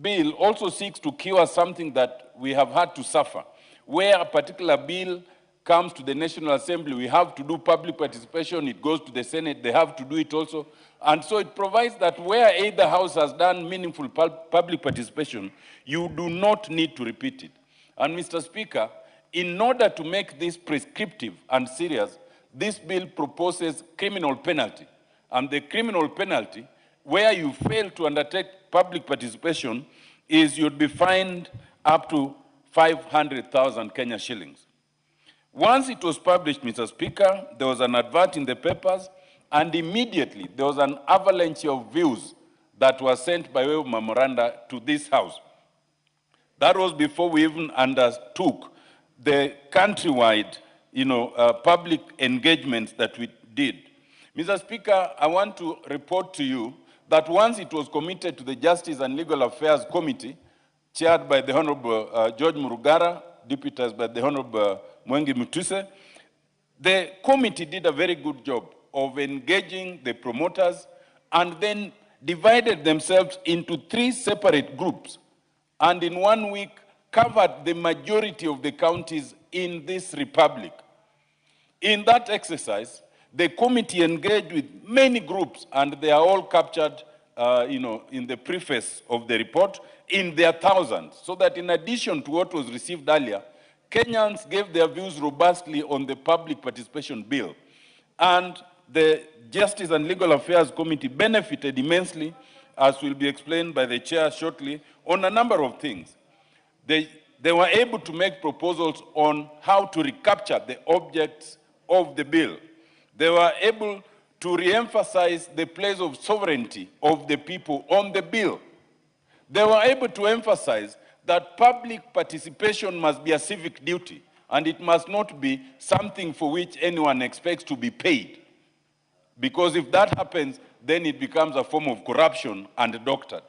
bill also seeks to cure something that we have had to suffer. Where a particular bill comes to the National Assembly, we have to do public participation, it goes to the Senate, they have to do it also. And so it provides that where either house has done meaningful public participation, you do not need to repeat it. And Mr. Speaker, in order to make this prescriptive and serious, this bill proposes criminal penalty. And the criminal penalty, where you fail to undertake public participation, is you'd be fined up to 500,000 Kenya shillings. Once it was published, Mr. Speaker, there was an advert in the papers, and immediately there was an avalanche of views that were sent by way of memoranda to this House. That was before we even undertook the countrywide, public engagements that we did. Mr. Speaker, I want to report to you that once it was committed to the Justice and Legal Affairs Committee, chaired by the Honorable George Murugara, deputized by the Honorable Mwengi Mutuse, the committee did a very good job of engaging the promoters and then divided themselves into 3 separate groups, and in 1 week covered the majority of the counties in this republic. In that exercise, the committee engaged with many groups, and they are all captured in the preface of the report in their thousands, so that in addition to what was received earlier, Kenyans gave their views robustly on the public participation bill. And the Justice and Legal Affairs Committee benefited immensely, as will be explained by the chair shortly, on a number of things. They were able to make proposals on how to recapture the objects of the bill. They were able to re-emphasize the place of sovereignty of the people on the bill. They were able to emphasize that public participation must be a civic duty, and it must not be something for which anyone expects to be paid. Because if that happens, then it becomes a form of corruption and doctored.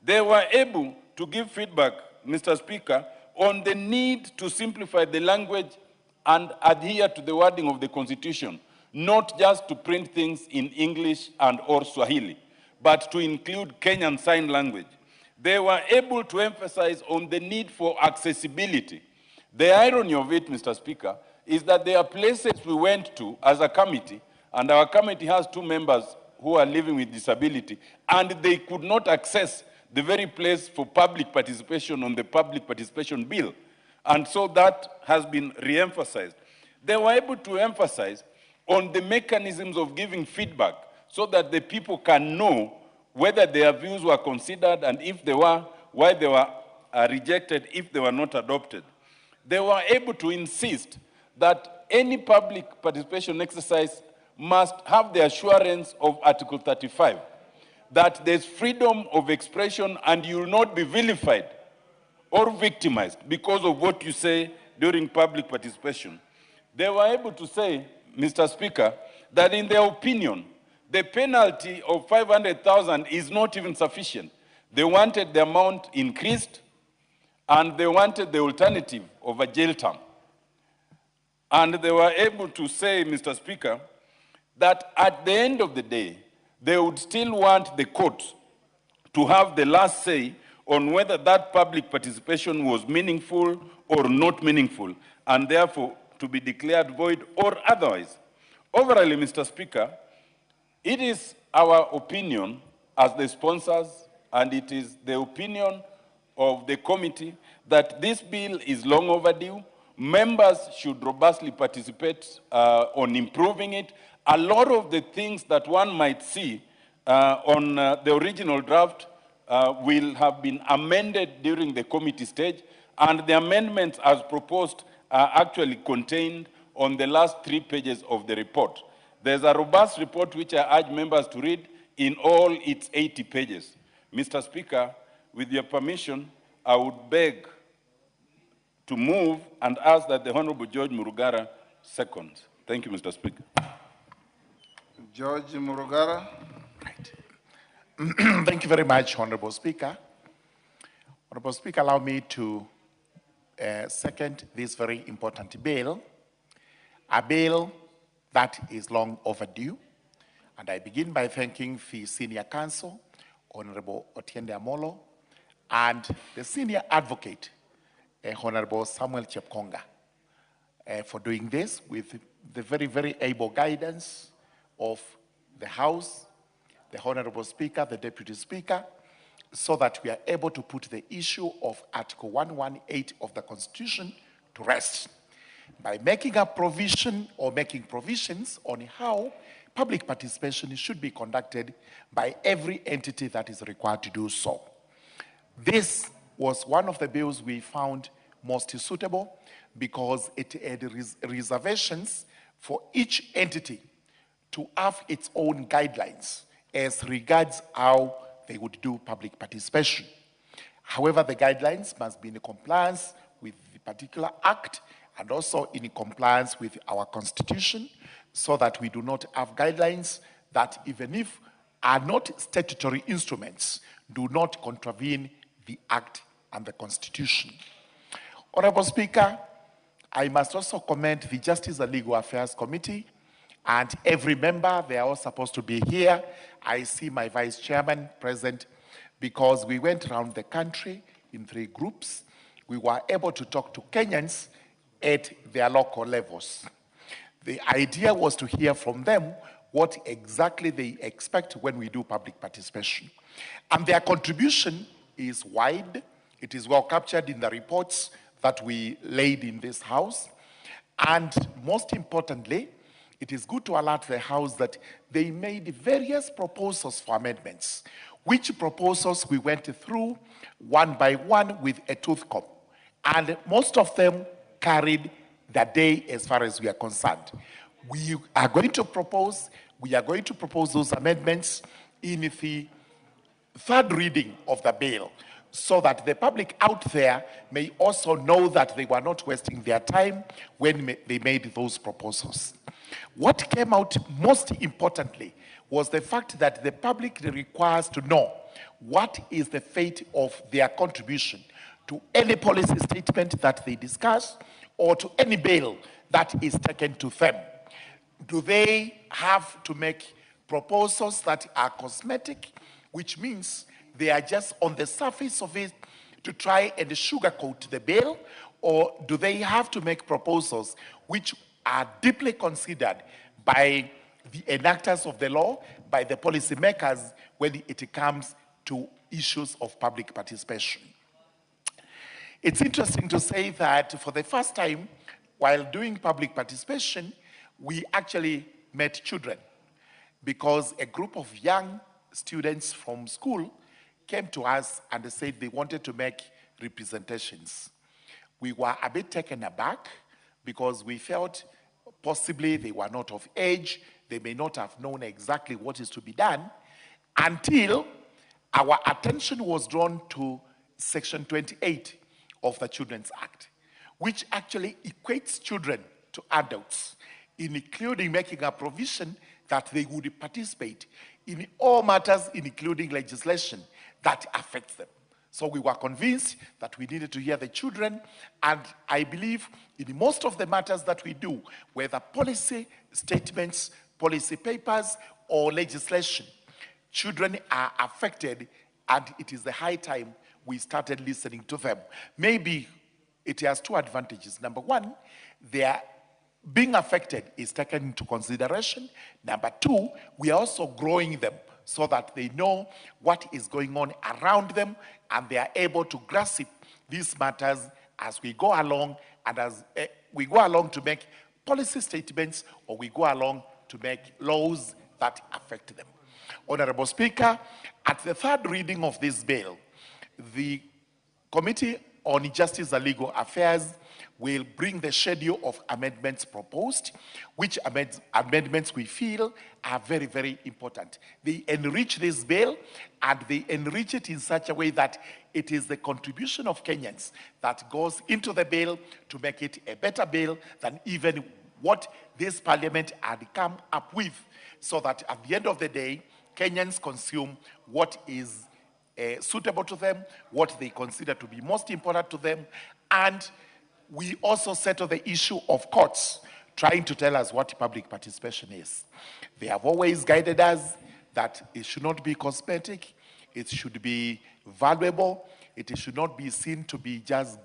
They were able to give feedback, Mr. Speaker, on the need to simplify the language and adhere to the wording of the Constitution, not just to print things in English and or Swahili, but to include Kenyan Sign Language. They were able to emphasize on the need for accessibility. The irony of it, Mr. Speaker, is that there are places we went to as a committee, and our committee has 2 members who are living with disability, and they could not access the very place for public participation on the public participation bill. And so that has been re-emphasized. They were able to emphasize on the mechanisms of giving feedback so that the people can know whether their views were considered, and if they were, why they were rejected if they were not adopted. They were able to insist that any public participation exercise must have the assurance of Article 35, that there's freedom of expression and you will not be vilified or victimized because of what you say during public participation. They were able to say, Mr. Speaker, that in their opinion, the penalty of 500,000 is not even sufficient. They wanted the amount increased, and they wanted the alternative of a jail term. And they were able to say, Mr. Speaker, that at the end of the day, they would still want the court to have the last say on whether that public participation was meaningful or not meaningful, and therefore to be declared void or otherwise. Overall, Mr. Speaker, it is our opinion as the sponsors, and it is the opinion of the committee, that this bill is long overdue. Members should robustly participate on improving it. A lot of the things that one might see on the original draft will have been amended during the committee stage, and the amendments as proposed are actually contained on the last 3 pages of the report. There's a robust report which I urge members to read in all its 80 pages. Mr. Speaker, with your permission, I would beg to move and ask that the Honorable George Murugara second. Thank you, Mr. Speaker. George Murugara. Right. Thank you very much, Honorable Speaker. Honorable Speaker, allow me to second this very important bill, a bill that is long overdue. And I begin by thanking the Senior Counsel, Honorable Otiende Amolo, and the Senior Advocate, Honorable Samuel Chepkonga, for doing this with the very, very able guidance of the House, the Honorable Speaker, the Deputy Speaker, so that we are able to put the issue of Article 118 of the Constitution to rest by making a provision or making provisions on how public participation should be conducted by every entity that is required to do so. This was one of the bills we found most suitable because it had reservations for each entity to have its own guidelines as regards how they would do public participation. However, the guidelines must be in compliance with the particular act and also in compliance with our Constitution, so that we do not have guidelines that, even if are not statutory instruments, do not contravene the Act and the Constitution. Honorable Speaker, I must also commend the Justice and Legal Affairs Committee and every member. They are all supposed to be here. I see my Vice Chairman present because we went around the country in 3 groups. We were able to talk to Kenyans at their local levels. The idea was to hear from them what exactly they expect when we do public participation. And their contribution is wide. It is well captured in the reports that we laid in this House. And most importantly, it is good to alert the House that they made various proposals for amendments, which proposals we went through one by one with a tooth comb. And most of them carried the day as far as we are concerned. We are going to propose those amendments in the 3rd reading of the bill, so that the public out there may also know that they were not wasting their time when they made those proposals. What came out most importantly was the fact that the public requires to know what is the fate of their contribution to any policy statement that they discuss or to any bill that is taken to them. Do they have to make proposals that are cosmetic, which means they are just on the surface of it to try and sugarcoat the bill, or do they have to make proposals which are deeply considered by the enactors of the law, by the policymakers when it comes to issues of public participation? It's interesting to say that for the first time, while doing public participation, we actually met children, because a group of young students from school came to us and they said they wanted to make representations. We were a bit taken aback because we felt possibly they were not of age, they may not have known exactly what is to be done, until our attention was drawn to Section 28 of the Children's Act, which actually equates children to adults, including making a provision that they would participate in all matters, including legislation that affects them. So we were convinced that we needed to hear the children, and I believe in most of the matters that we do, whether policy statements, policy papers, or legislation, children are affected, and it is the high time we started listening to them. Maybe it has two advantages. Number one, their being affected is taken into consideration. Number two, we are also growing them so that they know what is going on around them and they are able to grasp these matters as we go along, and as we go along to make policy statements, or we go along to make laws that affect them. Honorable Speaker, at the third reading of this bill, the Committee on Justice and Legal Affairs will bring the schedule of amendments proposed, which amendments we feel are very, very important. They enrich this bill, and they enrich it in such a way that it is the contribution of Kenyans that goes into the bill to make it a better bill than even what this parliament had come up with, so that at the end of the day, Kenyans consume what is suitable to them, what they consider to be most important to them, and we also settle the issue of courts trying to tell us what public participation is. They have always guided us that it should not be cosmetic, it should be valuable, it should not be seen to be just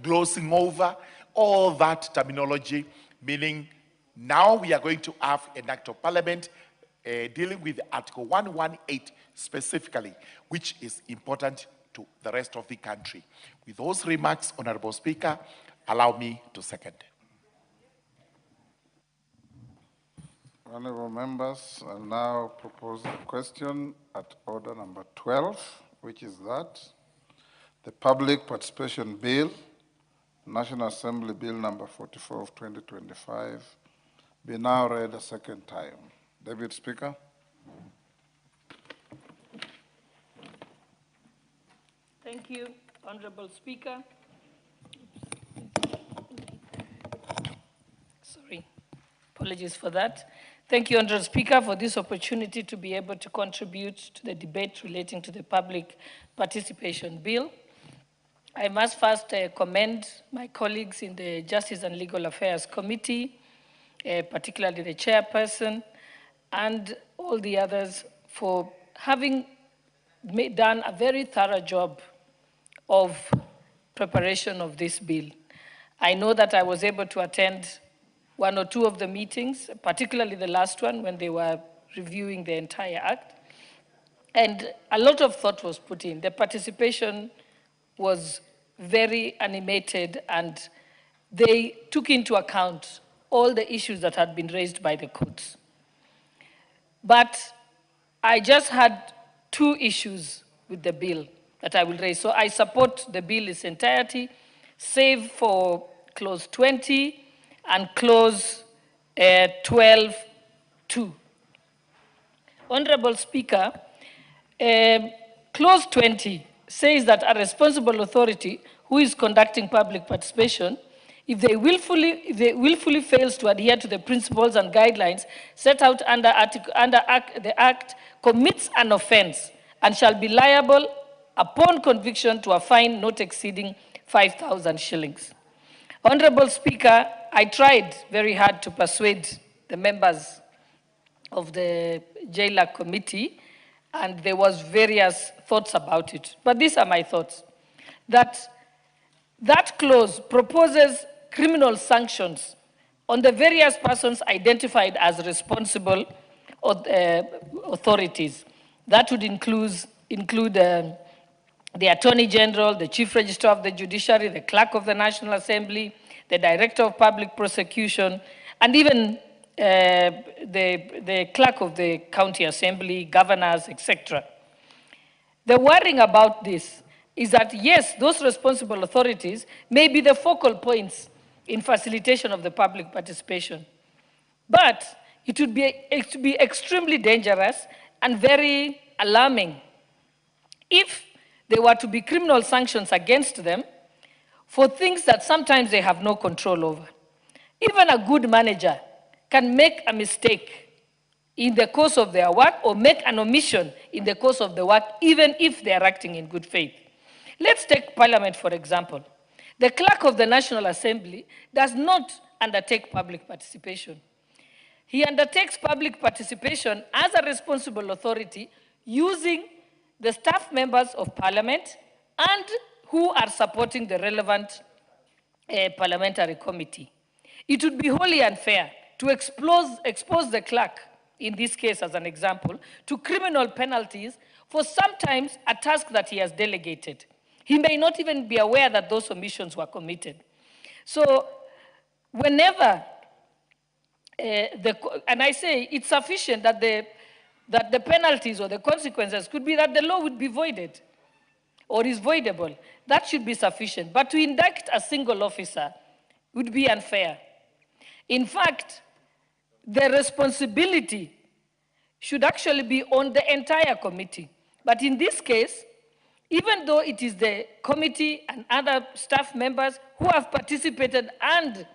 glossing over all that terminology, meaning now we are going to have an act of parliament dealing with Article 118 specifically, which is important to the rest of the country. With those remarks, Honorable Speaker, allow me to second. Honorable members, I now propose a question at order number 12, which is that the Public Participation Bill, National Assembly Bill number 44 of 2025, be now read a second time. Deputy Speaker. Thank you, Honorable Speaker. Sorry, apologies for that. Thank you, Honorable Speaker, for this opportunity to be able to contribute to the debate relating to the Public Participation Bill. I must first commend my colleagues in the Justice and Legal Affairs Committee, particularly the chairperson, and all the others for having done a very thorough job of preparation of this bill. I know that I was able to attend one or two of the meetings, particularly the last one when they were reviewing the entire act. And a lot of thought was put in. The participation was very animated, and they took into account all the issues that had been raised by the courts. But I just had two issues with the bill that I will raise. So I support the bill in its entirety, save for clause 20 and clause 12.2. Honorable Speaker, clause 20 says that a responsible authority who is conducting public participation, if they willfully fails to adhere to the principles and guidelines set out under the Act, commits an offense and shall be liable upon conviction to a fine not exceeding 5,000 shillings. Honorable Speaker, I tried very hard to persuade the members of the Jailer Committee, and there was various thoughts about it. But these are my thoughts. That clause proposes criminal sanctions on the various persons identified as responsible authorities. That would include the Attorney General, the Chief Registrar of the Judiciary, the Clerk of the National Assembly, the Director of Public Prosecution, and even the Clerk of the County Assembly, governors, etc. The worrying about this is that, yes, those responsible authorities may be the focal points in facilitation of the public participation, but it would be extremely dangerous and very alarming if there were to be criminal sanctions against them for things that sometimes they have no control over. Even a good manager can make a mistake in the course of their work or make an omission in the course of the work, even if they are acting in good faith. Let's take Parliament, for example. The Clerk of the National Assembly does not undertake public participation. He undertakes public participation as a responsible authority using the staff members of Parliament and who are supporting the relevant parliamentary committee. It would be wholly unfair to expose the clerk, in this case as an example, to criminal penalties for sometimes a task that he has delegated. He may not even be aware that those omissions were committed. So whenever, and I say it's sufficient that the penalties or the consequences could be that the law would be voided or is voidable. That should be sufficient. But to indict a single officer would be unfair. In fact, the responsibility should actually be on the entire committee. But in this case, even though it is the committee and other staff members who have participated and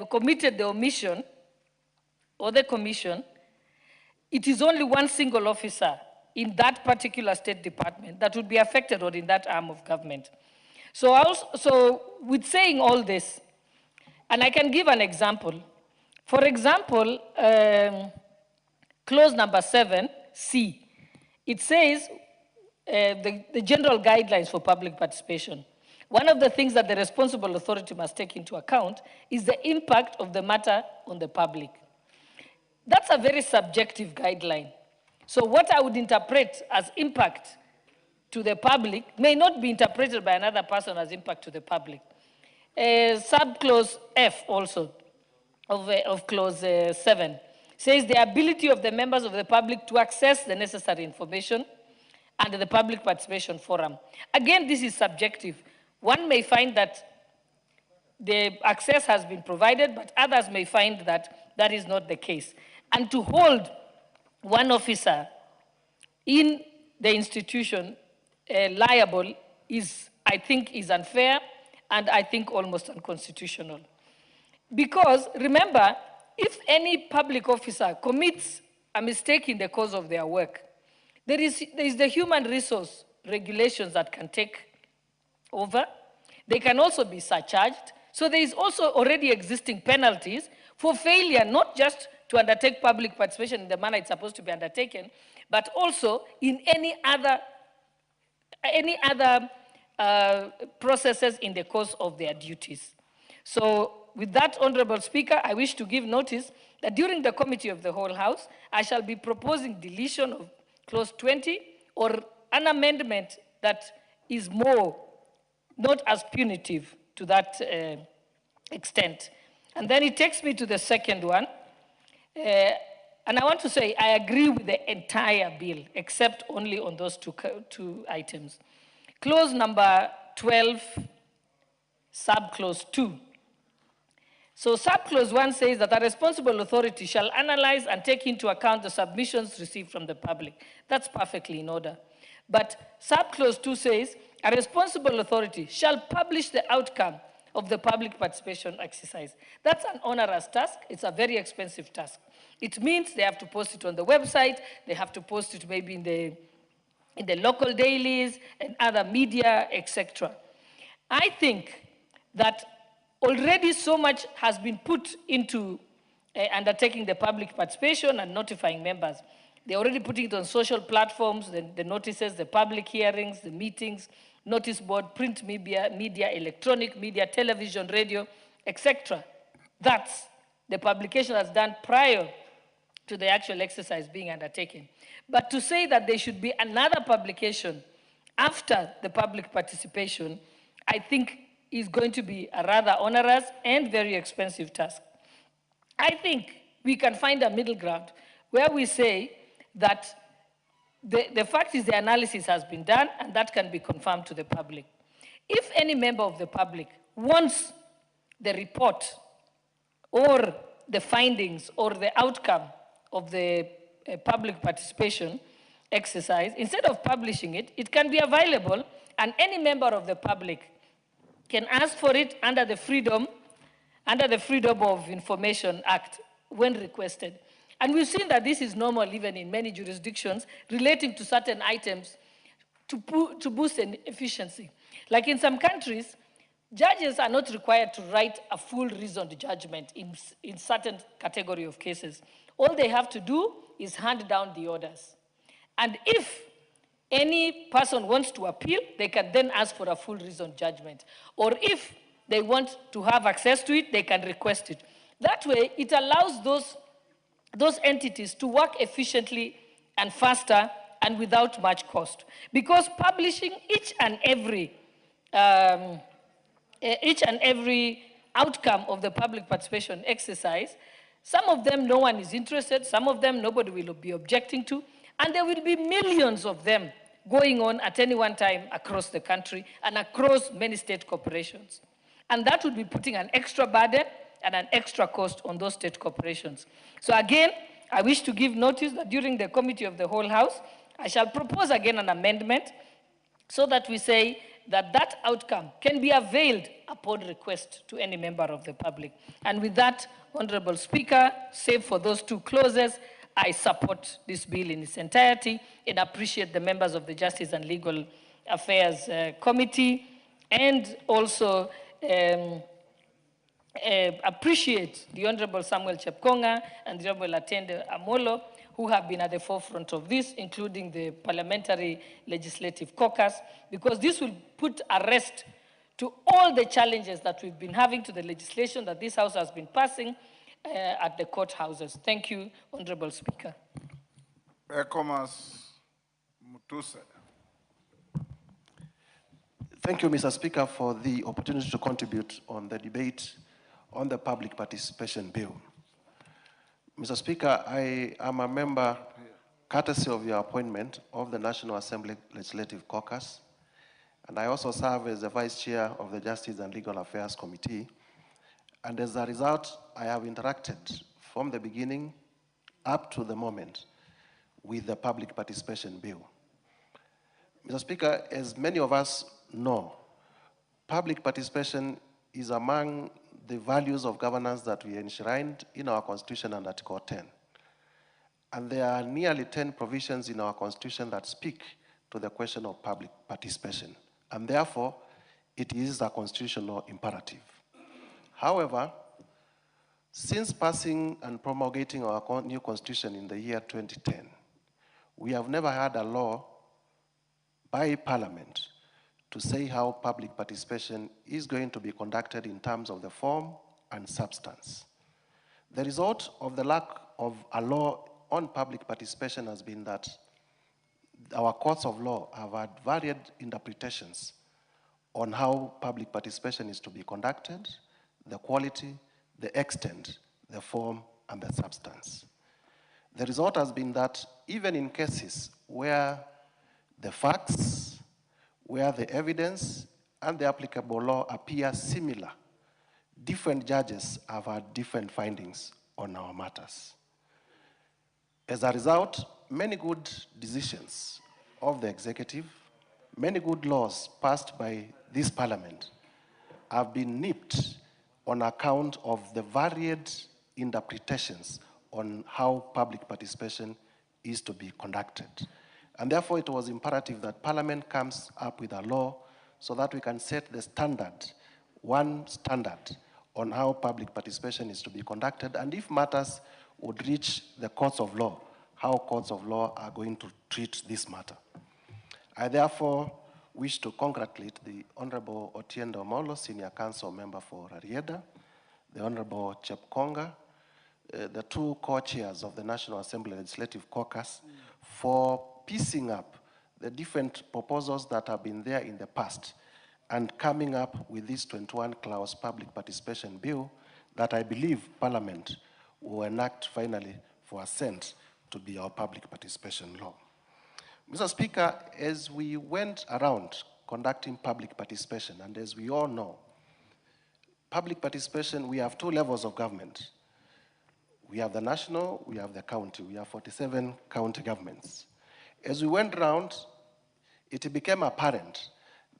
committed the omission or the commission, it is only one single officer in that particular state department that would be affected or in that arm of government. So with saying all this, and I can give an example. For example, clause number 7C, it says the general guidelines for public participation. One of the things that the responsible authority must take into account is the impact of the matter on the public. That's a very subjective guideline. So what I would interpret as impact to the public may not be interpreted by another person as impact to the public. Subclause F also of clause 7 says the ability of the members of the public to access the necessary information and the public participation forum. Again, this is subjective. One may find that the access has been provided, but others may find that that is not the case. And to hold one officer in the institution liable is, I think, is unfair and I think almost unconstitutional. Because remember, if any public officer commits a mistake in the course of their work, there is the human resource regulations that can take over. They can also be surcharged. So there is also already existing penalties for failure, not just to undertake public participation in the manner it's supposed to be undertaken, but also in any other processes in the course of their duties. So with that, Honorable Speaker, I wish to give notice that during the Committee of the Whole House, I shall be proposing deletion of clause 20 or an amendment that is more, not as punitive to that extent. And then it takes me to the second one. And I want to say I agree with the entire bill, except only on those two items. Clause number 12, subclause 2. So subclause 1 says that a responsible authority shall analyze and take into account the submissions received from the public. That's perfectly in order. But subclause 2 says, a responsible authority shall publish the outcome of the public participation exercise. That's an onerous task. It's a very expensive task. It means they have to post it on the website, they have to post it maybe in the local dailies and other media, etc. I think that already so much has been put into undertaking the public participation and notifying members. They're already putting it on social platforms, the notices, the public hearings, the meetings, notice board, print media, electronic media, television, radio, etc. That's the publication that's done prior to the actual exercise being undertaken. But to say that there should be another publication after the public participation, I think is going to be a rather onerous and very expensive task. I think we can find a middle ground where we say that the fact is the analysis has been done and that can be confirmed to the public. If any member of the public wants the report or the findings or the outcome of the public participation exercise, instead of publishing it, it can be available and any member of the public can ask for it under the Freedom of Information Act when requested. And we've seen that this is normal even in many jurisdictions relating to certain items to boost efficiency. Like in some countries, judges are not required to write a full reasoned judgment in certain category of cases. All they have to do is hand down the orders. And if any person wants to appeal, they can then ask for a full reasoned judgment. Or if they want to have access to it, they can request it. That way, it allows those entities to work efficiently and faster and without much cost. Because publishing each and every outcome of the public participation exercise, some of them no one is interested, some of them nobody will be objecting to, and there will be millions of them going on at any one time across the country and across many state corporations. And that would be putting an extra burden and an extra cost on those state corporations. So again, I wish to give notice that during the Committee of the Whole House, I shall propose again an amendment so that we say that that outcome can be availed upon request to any member of the public. And with that, Honorable Speaker, save for those two clauses, I support this bill in its entirety and appreciate the members of the Justice and Legal Affairs Committee, and also appreciate the Honorable Samuel Chepkonga and the Honorable Atende Amolo, who have been at the forefront of this, including the Parliamentary Legislative Caucus, because this will put a rest to all the challenges that we've been having to the legislation that this House has been passing at the courthouses. Thank you, Honorable Speaker. Ekomas Mutuse. Thank you, Mr. Speaker, for the opportunity to contribute on the debate on the public participation bill. Mr. Speaker, I am a member, courtesy of your appointment, of the National Assembly Legislative Caucus, and I also serve as the Vice Chair of the Justice and Legal Affairs Committee. And as a result, I have interacted from the beginning up to the moment with the public participation bill. Mr. Speaker, as many of us know, public participation is among the values of governance that we enshrined in our Constitution under Article 10. And there are nearly 10 provisions in our Constitution that speak to the question of public participation. And therefore, it is a constitutional imperative. However, since passing and promulgating our new Constitution in the year 2010, we have never had a law by Parliament to say how public participation is going to be conducted in terms of the form and substance. The result of the lack of a law on public participation has been that our courts of law have had varied interpretations on how public participation is to be conducted, the quality, the extent, the form, and the substance. The result has been that even in cases where the facts, where the evidence and the applicable law appear similar, different judges have had different findings on our matters. As a result, many good decisions of the executive, many good laws passed by this parliament have been nipped on account of the varied interpretations on how public participation is to be conducted. And therefore, it was imperative that Parliament comes up with a law so that we can set the standard, one standard, on how public participation is to be conducted, and if matters would reach the courts of law, how courts of law are going to treat this matter. I therefore wish to congratulate the Honorable Otiendo Molo, Senior Council Member for Rarieda, the Honorable Chepkonga, the two co-chairs of the National Assembly Legislative Caucus for piecing up the different proposals that have been there in the past and coming up with this 21-clause public participation bill that I believe Parliament will enact finally for assent to be our public participation law. Mr. Speaker, as we went around conducting public participation, and as we all know, public participation, we have two levels of government. We have the national, we have the county. We have 47 county governments. As we went around, it became apparent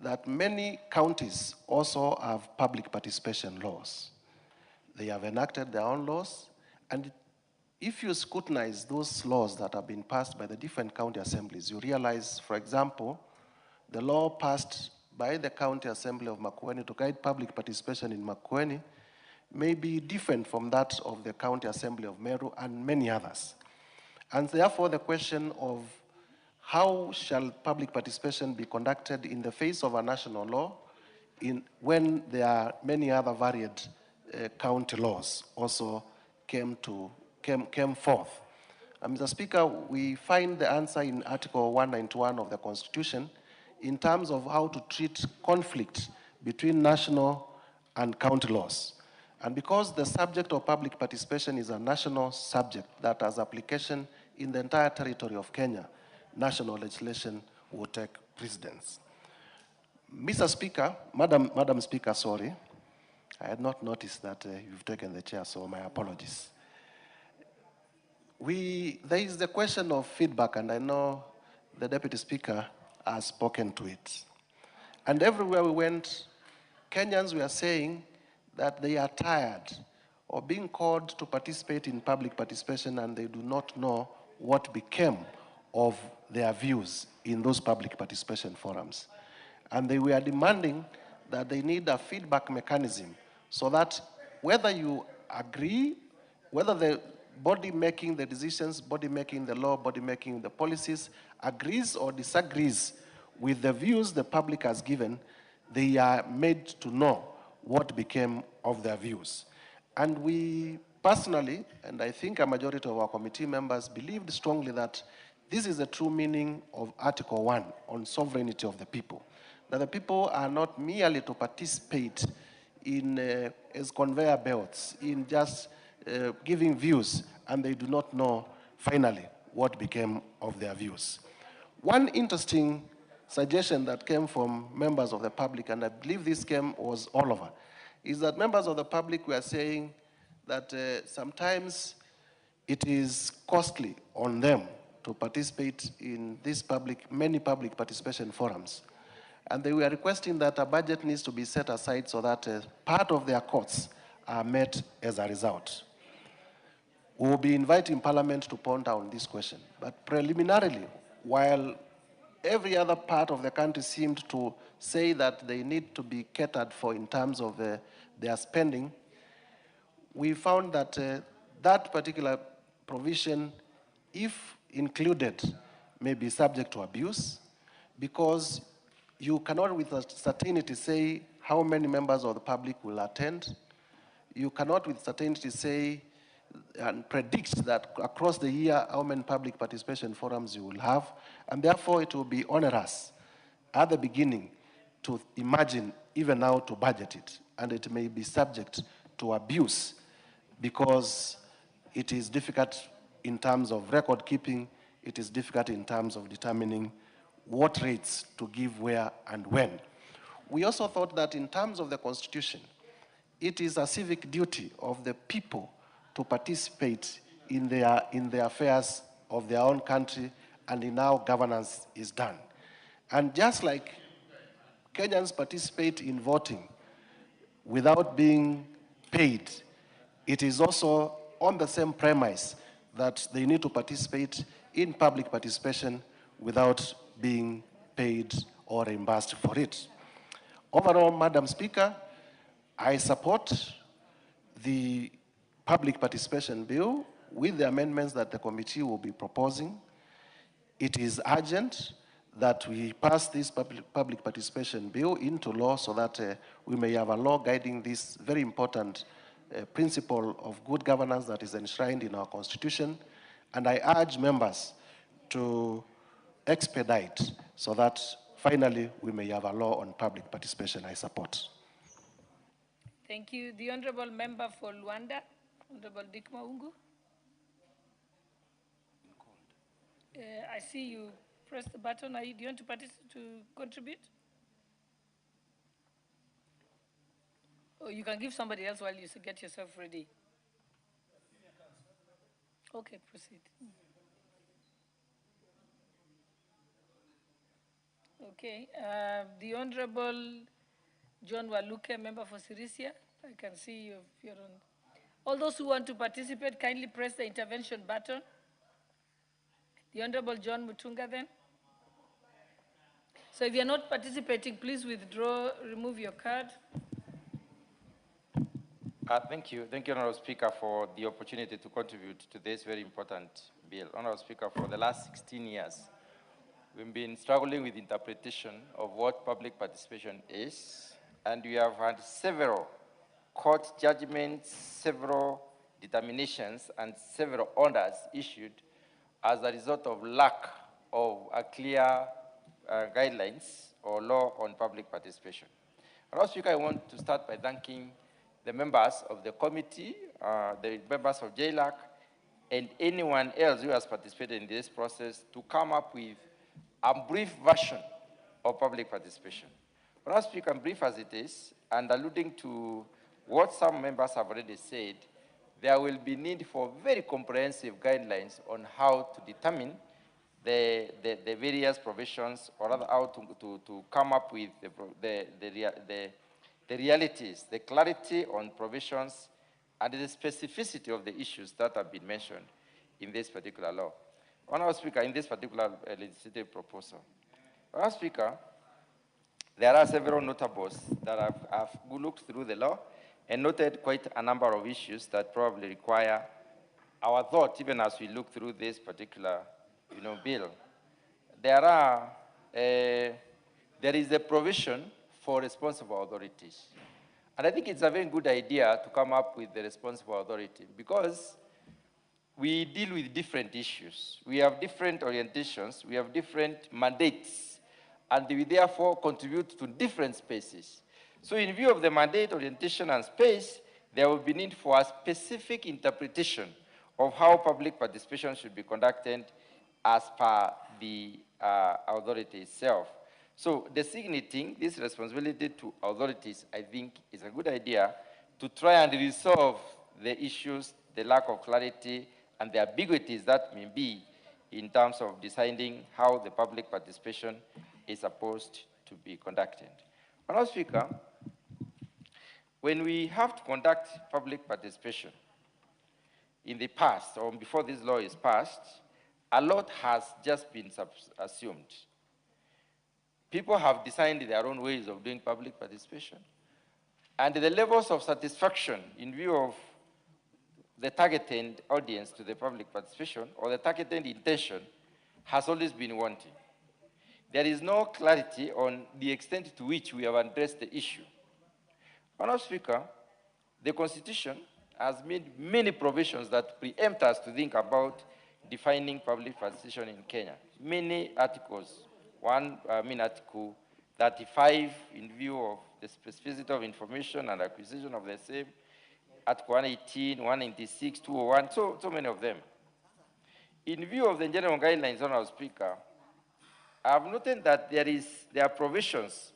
that many counties also have public participation laws. They have enacted their own laws, and if you scrutinize those laws that have been passed by the different county assemblies, you realize, for example, the law passed by the County Assembly of Makueni to guide public participation in Makueni may be different from that of the County Assembly of Meru and many others. And therefore, the question of how shall public participation be conducted in the face of a national law when there are many other varied county laws also came forth. Mr. Speaker, we find the answer in Article 191 of the Constitution in terms of how to treat conflict between national and county laws. And because the subject of public participation is a national subject that has application in the entire territory of Kenya, national legislation will take precedence. Mr. Speaker, Madam Speaker, sorry, I had not noticed that you've taken the chair, so my apologies. There is the question of feedback, and I know the Deputy Speaker has spoken to it. And everywhere we went, Kenyans were saying that they are tired of being called to participate in public participation and they do not know what became of their views in those public participation forums. And they were demanding that they need a feedback mechanism so that whether you agree, whether the body making the decisions, body making the law, body making the policies, agrees or disagrees with the views the public has given, they are made to know what became of their views. And we personally, and I think a majority of our committee members, believed strongly that this is the true meaning of Article 1 on sovereignty of the people. That the people are not merely to participate in as conveyor belts, in just giving views, and they do not know finally what became of their views. One interesting suggestion that came from members of the public, and I believe this was all over, is that members of the public were saying that sometimes it is costly on them to participate in these many public participation forums. And they were requesting that a budget needs to be set aside so that part of their costs are met as a result. We will be inviting Parliament to ponder on this question. But preliminarily, while every other part of the country seemed to say that they need to be catered for in terms of their spending, we found that that particular provision, if included, may be subject to abuse, because you cannot with certainty say how many members of the public will attend. You cannot with certainty say and predict that across the year how many public participation forums you will have, and therefore it will be onerous at the beginning to imagine even now to budget it, and it may be subject to abuse because it is difficult in terms of record keeping, it is difficult in terms of determining what rates to give where and when. We also thought that in terms of the Constitution, it is a civic duty of the people to participate in the affairs of their own country and now governance is done. And just like Kenyans participate in voting without being paid, it is also on the same premise that they need to participate in public participation without being paid or reimbursed for it. Overall, Madam Speaker, I support the public participation bill with the amendments that the committee will be proposing. It is urgent that we pass this public participation bill into law so that we may have a law guiding this very important principle of good governance that is enshrined in our constitution. And I urge members to expedite so that finally we may have a law on public participation. I support. Thank you. The Honorable Member for Luanda, Honorable Dick Maungu. I see you press the button. Do you want to contribute? Or you can give somebody else while you get yourself ready. Okay, proceed. Okay, the Honorable John Waluke, member for Sirisia. I can see you're on. All those who want to participate, kindly press the intervention button. The Honorable John Mutunga then. So if you're not participating, please withdraw, remove your card. Thank you, Honorable Speaker, for the opportunity to contribute to this very important bill. Honorable Speaker, for the last 16 years, we've been struggling with interpretation of what public participation is, and we have had several court judgments, several determinations, and several orders issued as a result of lack of a clear guidelines or law on public participation. Honorable Speaker, I want to start by thanking the members of the committee, the members of JLAC, and anyone else who has participated in this process to come up with a brief version of public participation. Honorable Speaker, brief as it is, and alluding to what some members have already said, there will be need for very comprehensive guidelines on how to determine the various provisions, or rather how to come up with the realities, the clarity on provisions, and the specificity of the issues that have been mentioned in this particular law. Honorable Speaker, in this particular legislative proposal, Honorable Speaker, there are several notables that have looked through the law and noted quite a number of issues that probably require our thought, even as we look through this particular, bill. There is a provision for responsible authorities. And I think it's a very good idea to come up with the responsible authority, because we deal with different issues. We have different orientations, we have different mandates, and we therefore contribute to different spaces. So in view of the mandate, orientation, and space, there will be need for a specific interpretation of how public participation should be conducted as per the authority itself. So designating this responsibility to authorities, I think, is a good idea to try and resolve the issues, the lack of clarity, and the ambiguities that may be in terms of deciding how the public participation is supposed to be conducted. Honorable Speaker, when we have to conduct public participation in the past, or before this law is passed, a lot has just been assumed. People have designed their own ways of doing public participation. And the levels of satisfaction in view of the targeted audience to the public participation, or the targeted intention, has always been wanting. There is no clarity on the extent to which we have addressed the issue. Honorable Speaker, the Constitution has made many provisions that preempt us to think about defining public participation in Kenya. Many articles. Article 35, in view of the specificity of information and acquisition of the same, Article 118, 196, 201, so many of them. In view of the general guidelines, Honorable Speaker, I have noted that there are provisions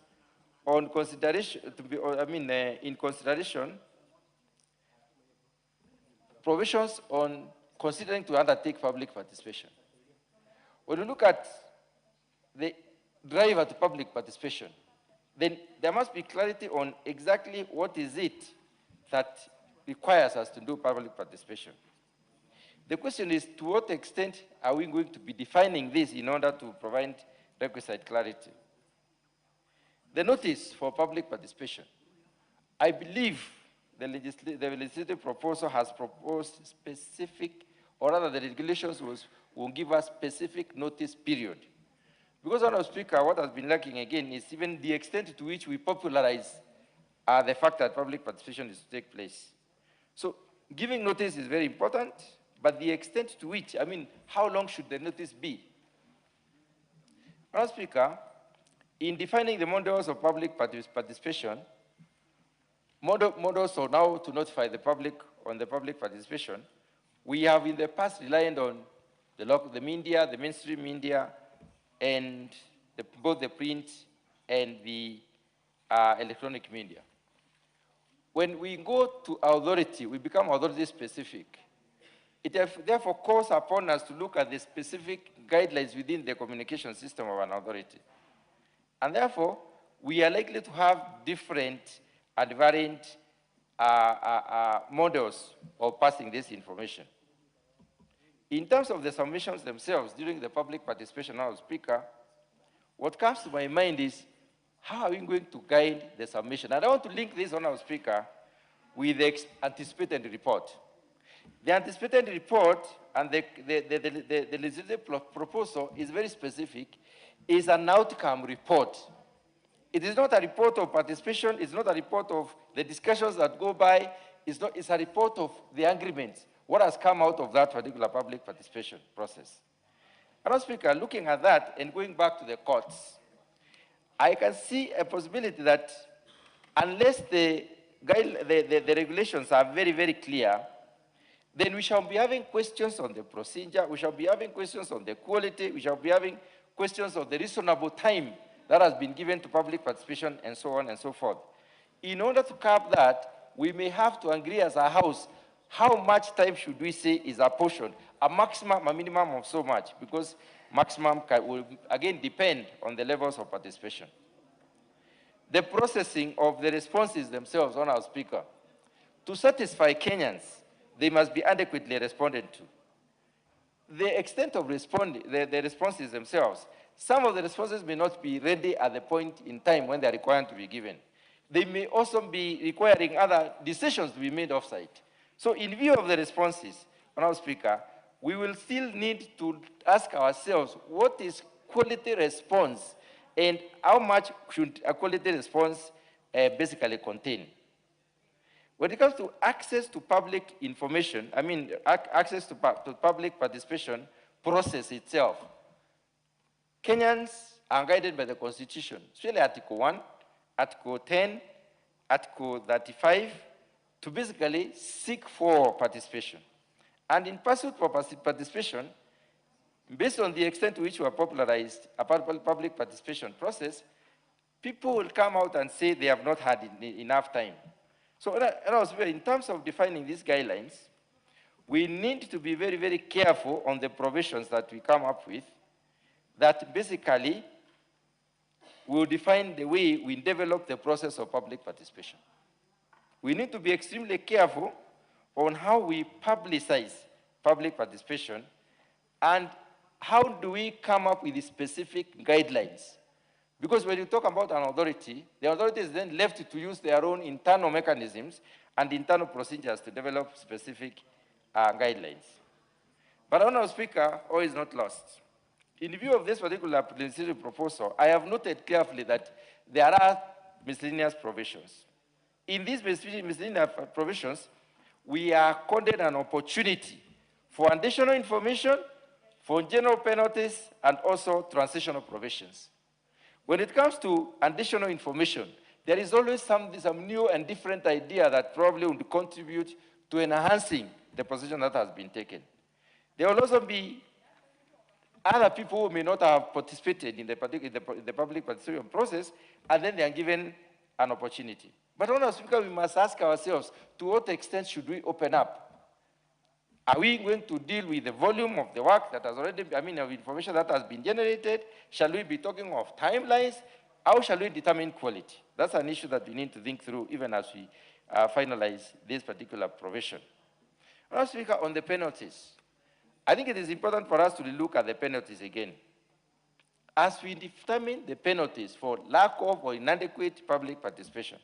on consideration, in consideration, provisions on considering to undertake public participation. When you look at the driver to public participation, then there must be clarity on exactly what is it that requires us to do public participation. The question is, to what extent are we going to be defining this in order to provide requisite clarity? The notice for public participation. I believe the legislative proposal has proposed specific, or rather the regulations will give us specific notice period. Because, Honourable Speaker, what has been lacking again is even the extent to which we popularize the fact that public participation is to take place. So giving notice is very important, but the extent to which, I mean, how long should the notice be? Honourable Speaker, in defining the models of public participation, models are now to notify the public on the public participation. We have in the past relied on the media, the mainstream media, and both the print and the electronic media. When we go to authority, we become authority specific. It therefore calls upon us to look at the specific guidelines within the communication system of an authority. And therefore, we are likely to have different and variant models of passing this information. In terms of the submissions themselves during the public participation, Honourable Speaker, what comes to my mind is, how are we going to guide the submission? And I want to link this, Honourable Speaker, with the anticipated report. The anticipated report and the legislative proposal is very specific, is an outcome report. It is not a report of participation, it's not a report of the discussions that go by, it's a report of the agreements, what has come out of that particular public participation process. Honourable Speaker, looking at that and going back to the courts, I can see a possibility that unless the regulations are very, very clear, then we shall be having questions on the procedure, we shall be having questions on the quality, we shall be having questions of the reasonable time that has been given to public participation, and so on and so forth. In order to curb that, we may have to agree as a house how much time should we say is apportioned, a maximum, a minimum of so much, because maximum will again depend on the levels of participation. The processing of the responses themselves, Honourable Speaker, to satisfy Kenyans, they must be adequately responded to. The extent of the responses themselves, some of the responses may not be ready at the point in time when they are required to be given. They may also be requiring other decisions to be made off-site. So in view of the responses, Honourable Speaker, we will still need to ask ourselves, what is quality response and how much should a quality response basically contain? When it comes to access to public information, I mean access to public participation process itself, Kenyans are guided by the Constitution, especially Article 1, Article 10, Article 35, to basically seek for participation. And in pursuit for participation, based on the extent to which we have popularized a public participation process, people will come out and say they have not had enough time. So in terms of defining these guidelines, we need to be very, very careful on the provisions that we come up with that basically will define the way we develop the process of public participation. We need to be extremely careful on how we publicize public participation and how do we come up with the specific guidelines. Because when you talk about an authority, the authority is then left to use their own internal mechanisms and internal procedures to develop specific guidelines. But Honourable Speaker, all is not lost. In view of this particular legislative proposal, I have noted carefully that there are miscellaneous provisions. In these miscellaneous provisions, we are accorded an opportunity for additional information, for general penalties, and also transitional provisions. When it comes to additional information, there is always some new and different idea that probably would contribute to enhancing the position that has been taken. There will also be other people who may not have participated in the public participation process, and then they are given an opportunity. But Honourable Speaker, we must ask ourselves, to what extent should we open up Are we going to deal with the volume of the work that has already, of information that has been generated? Shall we be talking of timelines? How shall we determine quality? That's an issue that we need to think through even as we finalize this particular provision. Madam Speaker, on the penalties, I think it is important for us to look at the penalties again. As we determine the penalties for lack of or inadequate public participation,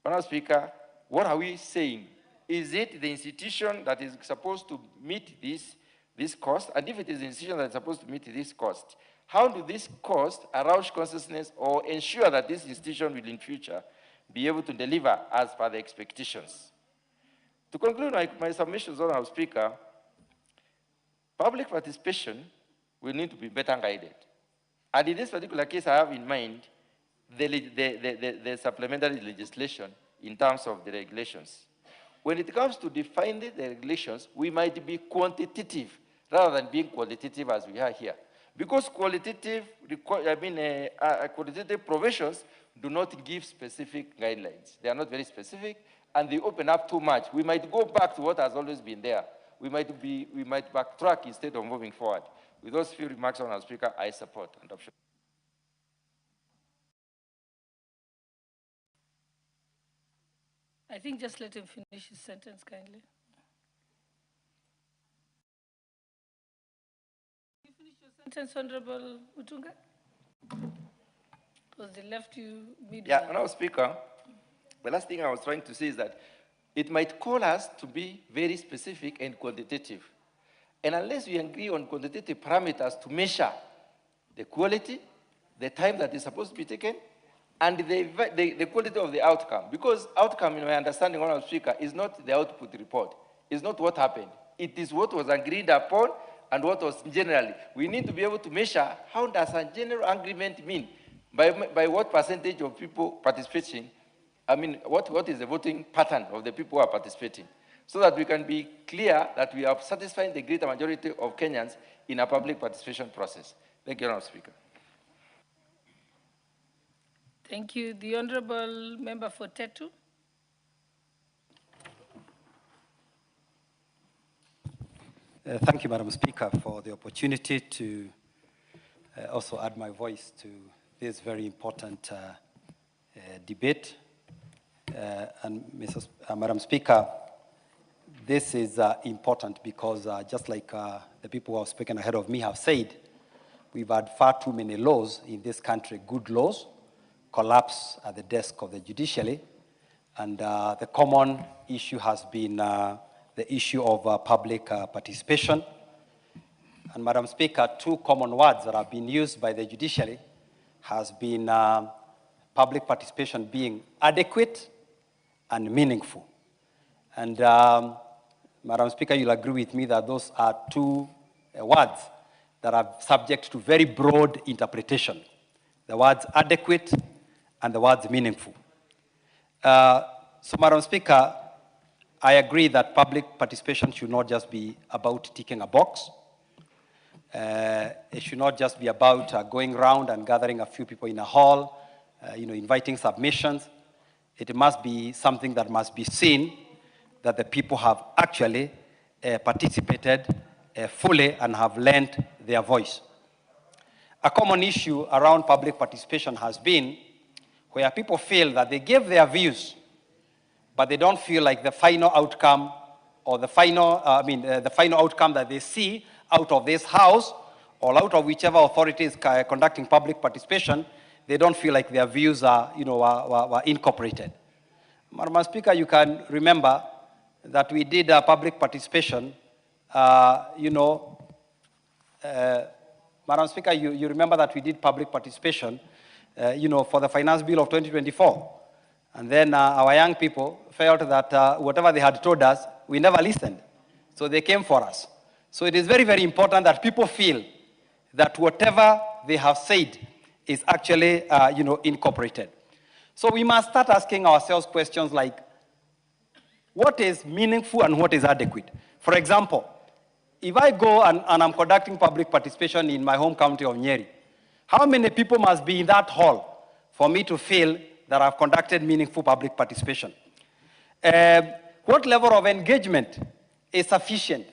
Madam Speaker, what are we saying? Is it the institution that is supposed to meet this cost? And if it is the institution that is supposed to meet this cost, how do this cost arouse consciousness or ensure that this institution will in future be able to deliver as per the expectations? To conclude my submissions, Honorable Speaker, public participation will need to be better guided. And in this particular case, I have in mind the supplementary legislation in terms of the regulations. When it comes to defining the regulations, we might be quantitative rather than being qualitative as we are here. Because qualitative provisions do not give specific guidelines. They are not very specific, and they open up too much. We might go back to what has always been there. We might backtrack instead of moving forward. With those few remarks, Honourable Speaker, I support adoption. I think just let him finish his sentence kindly. You finish your sentence, Honorable Mutunga? Because they left you midway. Yeah, Honourable Speaker, the last thing I was trying to say is that it might call us to be very specific and quantitative. And unless we agree on quantitative parameters to measure the quality, the time that is supposed to be taken, and the quality of the outcome. Because outcome, in my understanding, Honourable Speaker, is not the output report. It's not what happened. It is what was agreed upon and what was generally. We need to be able to measure how does a general agreement mean? By what percentage of people participating? What is the voting pattern of the people who are participating? So that we can be clear that we are satisfying the greater majority of Kenyans in a public participation process. Thank you, Honourable Speaker. Thank you. The Honourable Member for Tetu. Thank you, Madam Speaker, for the opportunity to also add my voice to this very important debate. Madam Speaker, this is important because just like the people who have spoken ahead of me have said, we've had far too many laws in this country, good laws, collapse at the desk of the judiciary, and the common issue has been the issue of public participation. And Madam Speaker, two common words that have been used by the judiciary has been public participation being adequate and meaningful. And Madam Speaker, you'll agree with me that those are two words that are subject to very broad interpretation. The words adequate and the words meaningful. So Madam Speaker, I agree that public participation should not just be about ticking a box. It should not just be about going around and gathering a few people in a hall, inviting submissions. It must be something that must be seen that the people have actually participated fully and have lent their voice. A common issue around public participation has been where people feel that they give their views, but they don't feel like the final outcome or the final outcome that they see out of this house or out of whichever authority is conducting public participation, they don't feel like their views are, were incorporated. Madam Speaker, you can remember that we did public participation, Madam Speaker, you remember that we did public participation, for the finance bill of 2024. And then our young people felt that whatever they had told us, we never listened. So they came for us. So it is very, very important that people feel that whatever they have said is actually, incorporated. So we must start asking ourselves questions like, what is meaningful and what is adequate? For example, if I go and I'm conducting public participation in my home county of Nyeri, how many people must be in that hall for me to feel that I've conducted meaningful public participation? What level of engagement is sufficient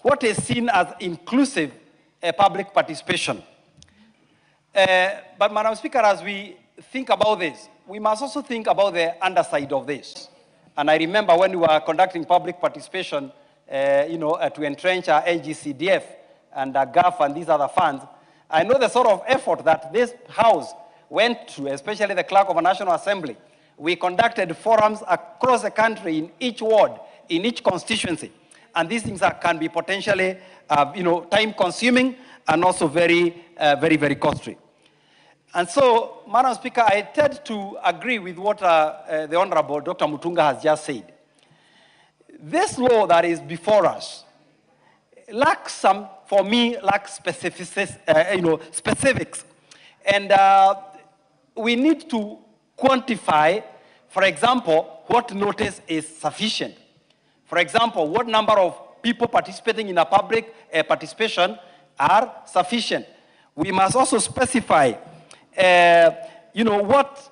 what is seen as inclusive public participation. But Madam Speaker, as we think about this, we must also think about the underside of this. And I remember when we were conducting public participation, to entrench our NGCDF and GAF and these other funds, I know the sort of effort that this House went through, especially the Clerk of a National Assembly. We conducted forums across the country in each ward, in each constituency. And these things can be potentially, time-consuming and also very, very costly. And so, Madam Speaker, I tend to agree with what the Honorable Dr. Mutunga has just said. This law that is before us lacks specifics. And we need to quantify, for example, what notice is sufficient. For example, what number of people participating in a public participation are sufficient. We must also specify, what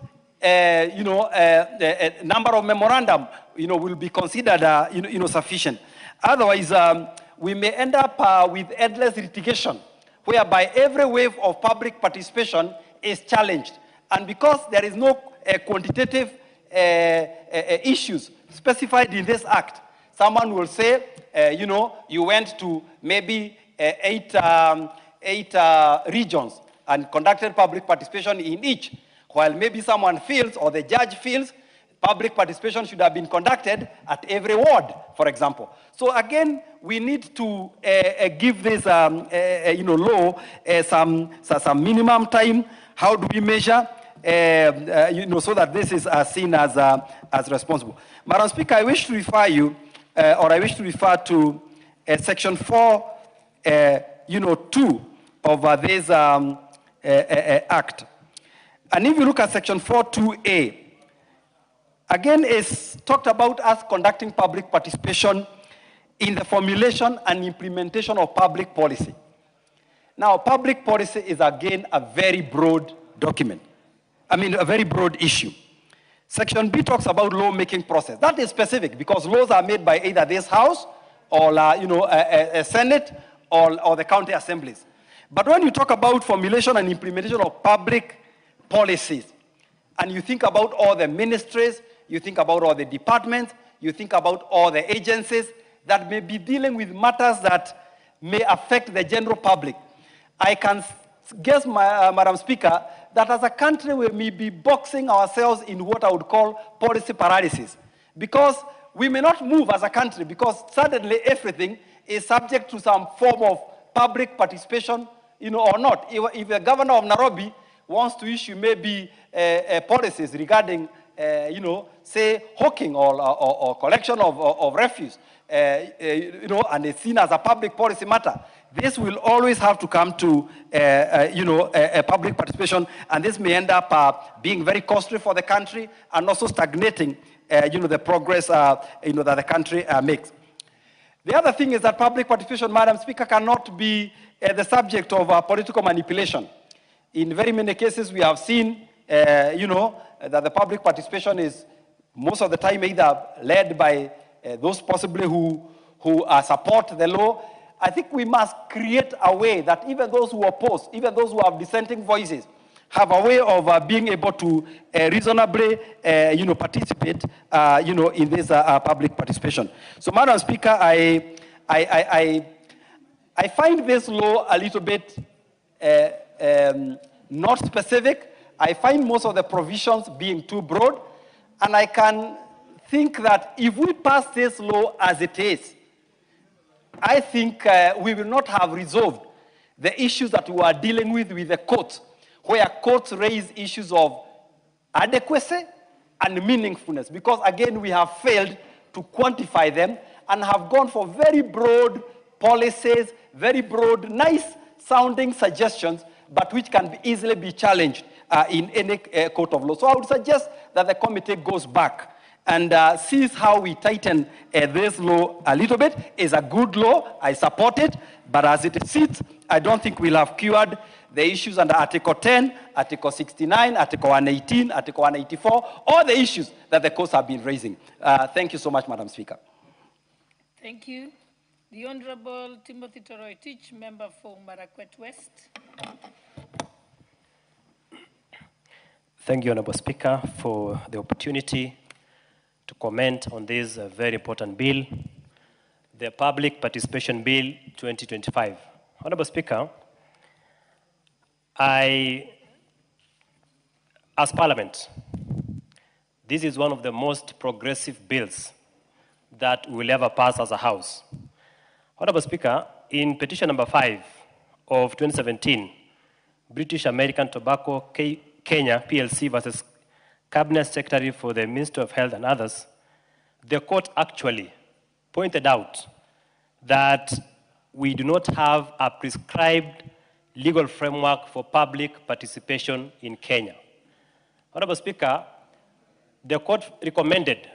number of memorandum, will be considered, sufficient. Otherwise, we may end up with endless litigation, whereby every wave of public participation is challenged. And because there is no quantitative issues specified in this act, someone will say, you went to maybe eight regions and conducted public participation in each, while maybe someone feels, or the judge feels, public participation should have been conducted at every ward, for example. So again, we need to give this, law some minimum time. How do we measure, so that this is seen as responsible? Madam Speaker, I wish to refer you, I wish to refer to Section 4, 2 of this Act. And if you look at Section 4.2a, again, it's talked about us conducting public participation in the formulation and implementation of public policy. Now, public policy is, again, a very broad document. A very broad issue. Section B talks about law-making process. That is specific because laws are made by either this House or, a Senate or the county assemblies. But when you talk about formulation and implementation of public policies, and you think about all the ministries, you think about all the departments, you think about all the agencies that may be dealing with matters that may affect the general public, I can guess, Madam Speaker, that as a country we may be boxing ourselves in what I would call policy paralysis. Because we may not move as a country because suddenly everything is subject to some form of public participation, or not. If the governor of Nairobi wants to issue maybe policies regarding, say, hawking or collection of refuse, and it's seen as a public policy matter, this will always have to come to, a public participation, and this may end up being very costly for the country and also stagnating, the progress, that the country makes. The other thing is that public participation, Madam Speaker, cannot be the subject of political manipulation. In very many cases, we have seen, that the public participation is most of the time either led by those possibly who support the law. I think we must create a way that even those who oppose, even those who have dissenting voices, have a way of being able to reasonably, participate, in this public participation. So, Madam Speaker, I find this law a little bit not specific. I find most of the provisions being too broad, and I can think that if we pass this law as it is, I think we will not have resolved the issues that we are dealing with the courts, where courts raise issues of adequacy and meaningfulness, because again, we have failed to quantify them and have gone for very broad policies, very broad, nice-sounding suggestions, but which can easily be challenged in any court of law. So I would suggest that the committee goes back and sees how we tighten this law a little bit. It's a good law, I support it, but as it sits, I don't think we'll have cured the issues under Article 10, Article 69, Article 118, Article 184, all the issues that the courts have been raising. Thank you so much, Madam Speaker. Thank you. The Honorable Timothy Toroitich, member for Marakwet West. Thank you, Honorable Speaker, for the opportunity to comment on this very important bill, the Public Participation Bill 2025. Honorable Speaker, as Parliament, this is one of the most progressive bills that will ever pass as a House. Honorable Speaker, in petition number 5 of 2017, British American Tobacco Kenya PLC versus Cabinet Secretary for the Ministry of Health and others, the court actually pointed out that we do not have a prescribed legal framework for public participation in Kenya. Honorable Speaker, the court recommended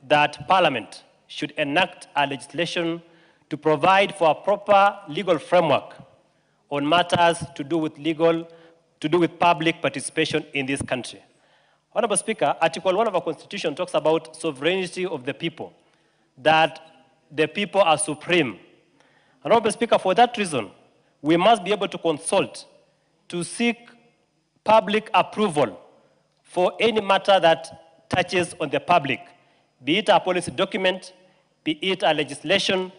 that Parliament should enact a legislation to provide for a proper legal framework on matters to do with public participation in this country. Honorable Speaker, Article 1 of our Constitution talks about sovereignty of the people, that the people are supreme. Honorable Speaker, for that reason, we must be able to consult to seek public approval for any matter that touches on the public, be it a policy document, be it a legislation,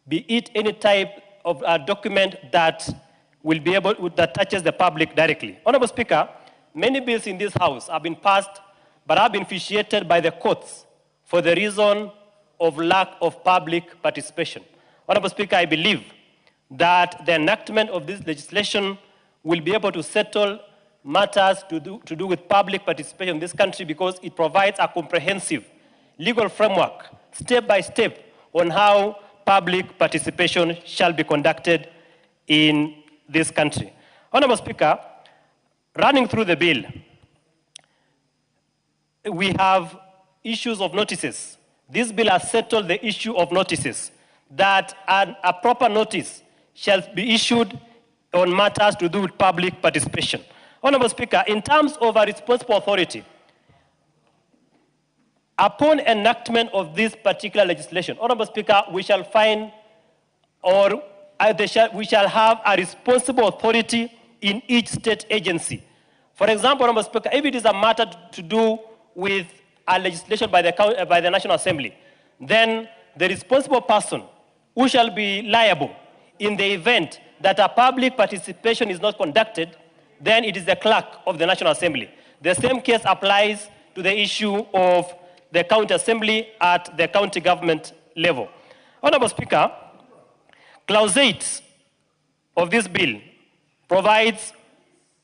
be it any type of a document that that touches the public directly. Honorable Speaker, many bills in this House have been passed but have been vitiated by the courts for the reason of lack of public participation. Honorable Speaker, I believe that the enactment of this legislation will be able to settle matters to do with public participation in this country because it provides a comprehensive legal framework, step by step, on how public participation shall be conducted in this country. Honorable Speaker, running through the bill, we have issues of notices. This bill has settled the issue of notices, that a proper notice shall be issued on matters to do with public participation. Honorable Speaker, in terms of a responsible authority, upon enactment of this particular legislation, Honorable Speaker, we shall find, or we shall have a responsible authority in each state agency. For example, Honorable Speaker, if it is a matter to do with a legislation by the National Assembly, then the responsible person who shall be liable in the event that a public participation is not conducted, then it is the clerk of the National Assembly. The same case applies to the issue of the county assembly at the county government level. Honorable Speaker, Clause 8 of this bill provides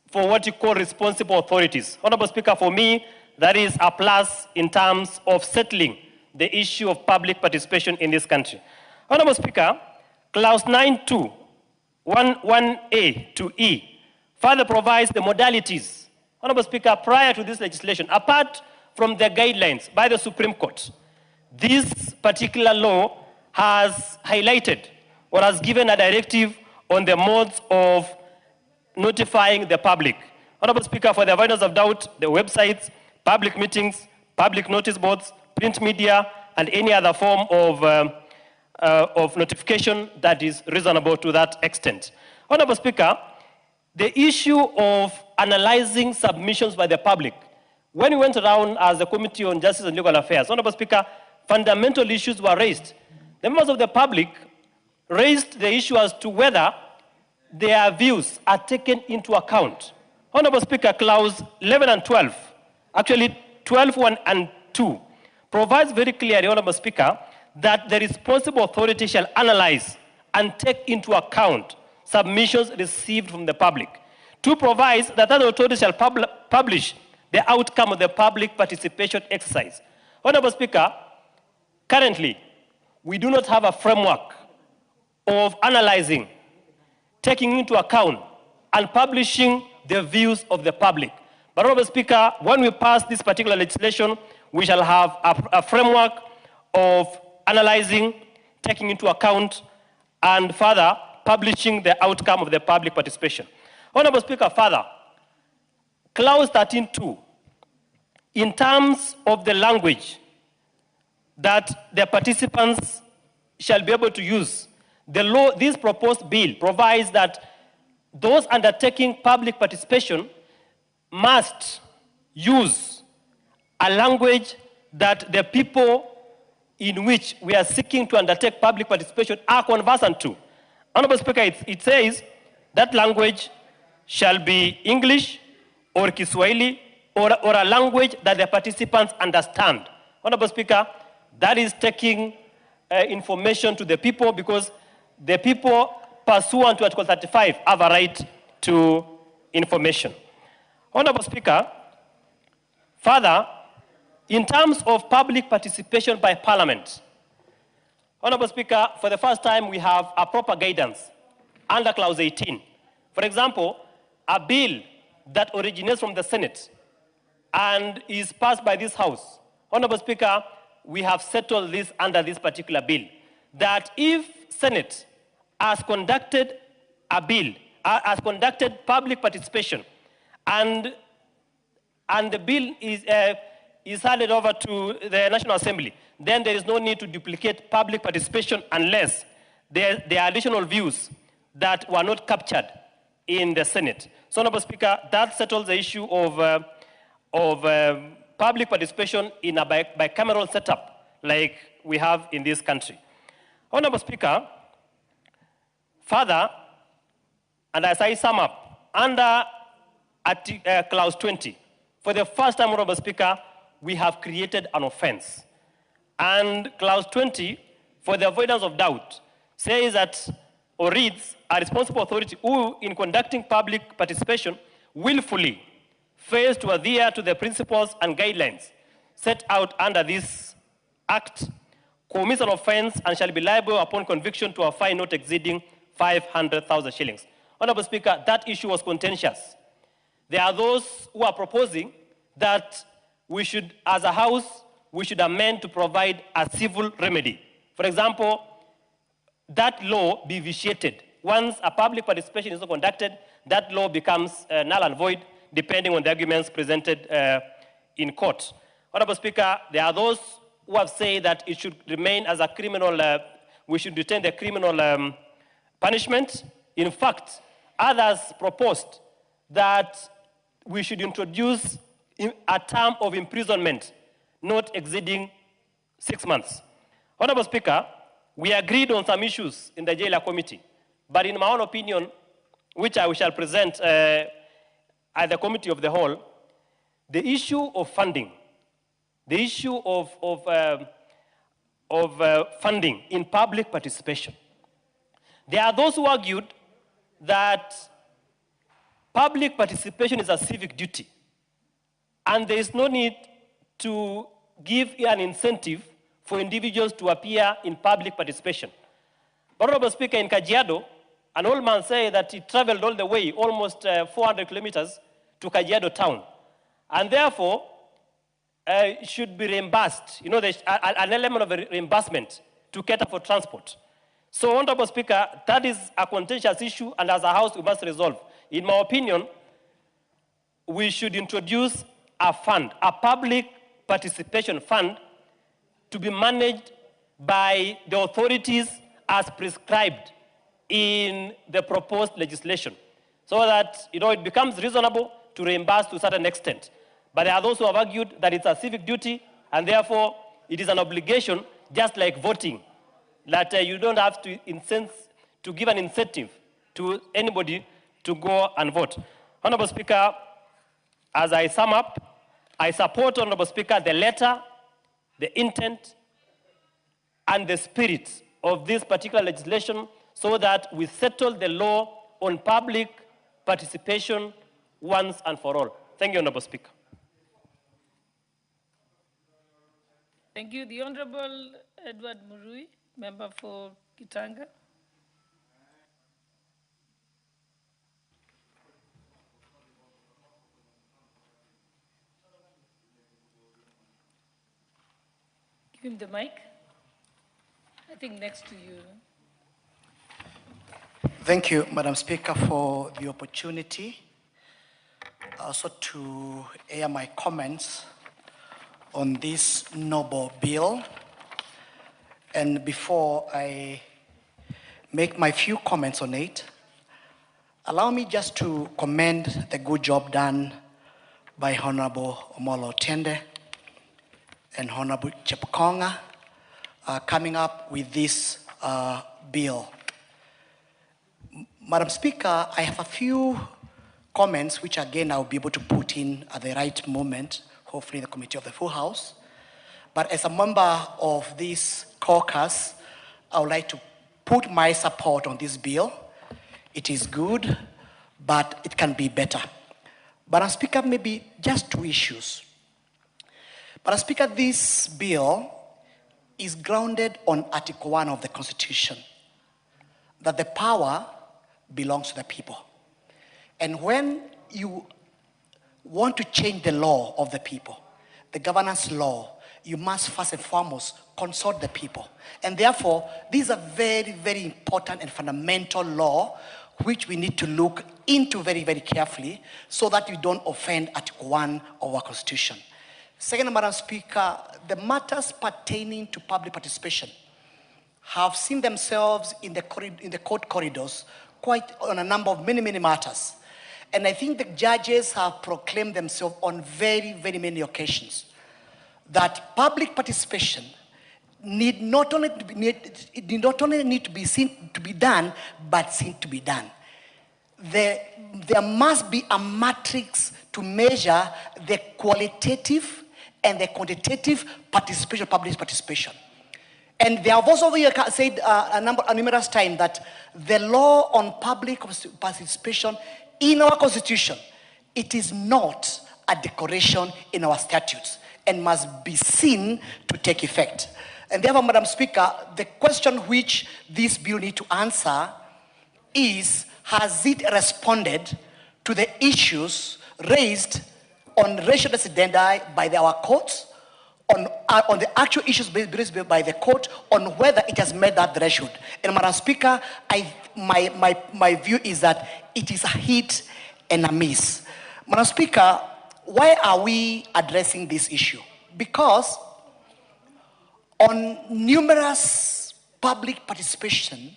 for what you call responsible authorities. Honorable Speaker, for me, that is a plus in terms of settling the issue of public participation in this country. Honorable Speaker, Clause 9.2, 1A to E, further provides the modalities. Honorable Speaker, prior to this legislation, apart from the guidelines by the Supreme Court, this particular law has highlighted or has given a directive on the modes of notifying the public. Honorable Speaker, for the avoidance of doubt, the websites, public meetings, public notice boards, print media, and any other form of notification that is reasonable to that extent. Honorable Speaker, the issue of analyzing submissions by the public. When we went around as the Committee on Justice and Legal Affairs, Honorable Speaker, fundamental issues were raised. The members of the public raised the issue as to whether their views are taken into account. Honorable Speaker, Clause 11 and 12, actually 12, 1 and 2, provides very clearly, Honorable Speaker, that the responsible authority shall analyze and take into account submissions received from the public. 2 provides that that authority shall publish the outcome of the public participation exercise. Honorable Speaker, currently, we do not have a framework of analyzing, taking into account, and publishing the views of the public. But, Honorable Speaker, when we pass this particular legislation, we shall have a framework of analyzing, taking into account, and further publishing the outcome of the public participation. Honorable Speaker, further, Clause 13.2, in terms of the language that the participants shall be able to use the law, this proposed bill provides that those undertaking public participation must use a language that the people in which we are seeking to undertake public participation are conversant to. Honorable Speaker, it says that language shall be English or Kiswahili or a language that the participants understand. Honorable Speaker, that is taking information to the people because the people pursuant to Article 35 have a right to information. Honorable Speaker, further, in terms of public participation by Parliament, Honorable Speaker, for the first time we have a proper guidance under Clause 18. For example, a bill that originates from the Senate and is passed by this House, Honorable Speaker, we have settled this under this particular bill, that if Senate has conducted a bill, has conducted public participation, and the bill is handed over to the National Assembly, then there is no need to duplicate public participation unless there are additional views that were not captured in the Senate. So, Honorable Speaker, that settles the issue of public participation in a bicameral setup like we have in this country. Honorable Speaker, further, and as I sum up, under Clause 20, for the first time, Honorable Speaker, we have created an offense. And Clause 20, for the avoidance of doubt, says that, or reads, a responsible authority who, in conducting public participation, willfully fails to adhere to the principles and guidelines set out under this Act, commits an offense and shall be liable upon conviction to a fine not exceeding 500,000 shillings. Honorable Speaker, that issue was contentious. There are those who are proposing that we should, as a House, we should amend to provide a civil remedy. For example, that law be vitiated. Once a public participation is not conducted, that law becomes null and void, depending on the arguments presented in court. Honorable Speaker, there are those who have said that it should remain as a criminal, we should retain the criminal punishment. In fact, others proposed that we should introduce a term of imprisonment not exceeding 6 months. Honorable Speaker, we agreed on some issues in the Jailer Committee, but in my own opinion, which I shall present at the Committee of the Whole, the issue of funding, the issue of funding in public participation. There are those who argued that public participation is a civic duty, and there is no need to give an incentive for individuals to appear in public participation. But, Honorable Speaker, in Kajiado, an old man said that he traveled all the way, almost 400 kilometers, to Kajiado town, and therefore should be reimbursed. You know, there's an element of reimbursement to cater for transport. So, Honorable Speaker, that is a contentious issue, and as a House, we must resolve. In my opinion, we should introduce a fund, a public participation fund, to be managed by the authorities as prescribed in the proposed legislation, so that, you know, it becomes reasonable to reimburse to a certain extent. But there are those who have argued that it's a civic duty, and therefore it is an obligation, just like voting, that you don't have to give an incentive to anybody to go and vote. Honorable Speaker, as I sum up, I support, Honorable Speaker, the letter, the intent, and the spirit of this particular legislation, so that we settle the law on public participation once and for all. Thank you, Honorable Speaker. Thank you. The Honorable Edward Murui, member for Kitanga. Give him the mic. I think next to you. Thank you, Madam Speaker, for the opportunity also to air my comments on this noble bill. And before I make my few comments on it. Allow me just to commend the good job done by Honorable Omolo Otiende and Honorable Chepkonga coming up with this bill. Madam Speaker, I have a few comments which again I'll be able to put in at the right moment, hopefully in the Committee of the Full House. But as a member of this caucus, I would like to put my support on this bill. It is good, but it can be better. Madam Speaker, maybe just two issues. Madam Speaker, this bill is grounded on Article 1 of the Constitution, that the power belongs to the people. And when you want to change the law of the people, the governance law, you must first and foremost consult the people. And therefore, these are very, very important and fundamental law which we need to look into very, very carefully so that we don't offend Article 1 of our Constitution. Second, Madam Speaker, the matters pertaining to public participation have seen themselves in the court corridors quite on a number of many, many matters. And I think the judges have proclaimed themselves on very, very many occasions that public participation need not only need to be seen to be done, but seen to be done. There must be a matrix to measure the qualitative and the quantitative participation, public participation. And they have also said numerous times that the law on public participation in our Constitution, it is not a decoration in our statutes and must be seen to take effect. And therefore, Madam Speaker, the question which this bill needs to answer is, has it responded to the issues raised on racial dissidenti by our courts, on the actual issues raised by the court, on whether it has met that threshold? And Madam Speaker, my view is that it is a hit and a miss. Madam Speaker, why are we addressing this issue? Because on numerous public participation,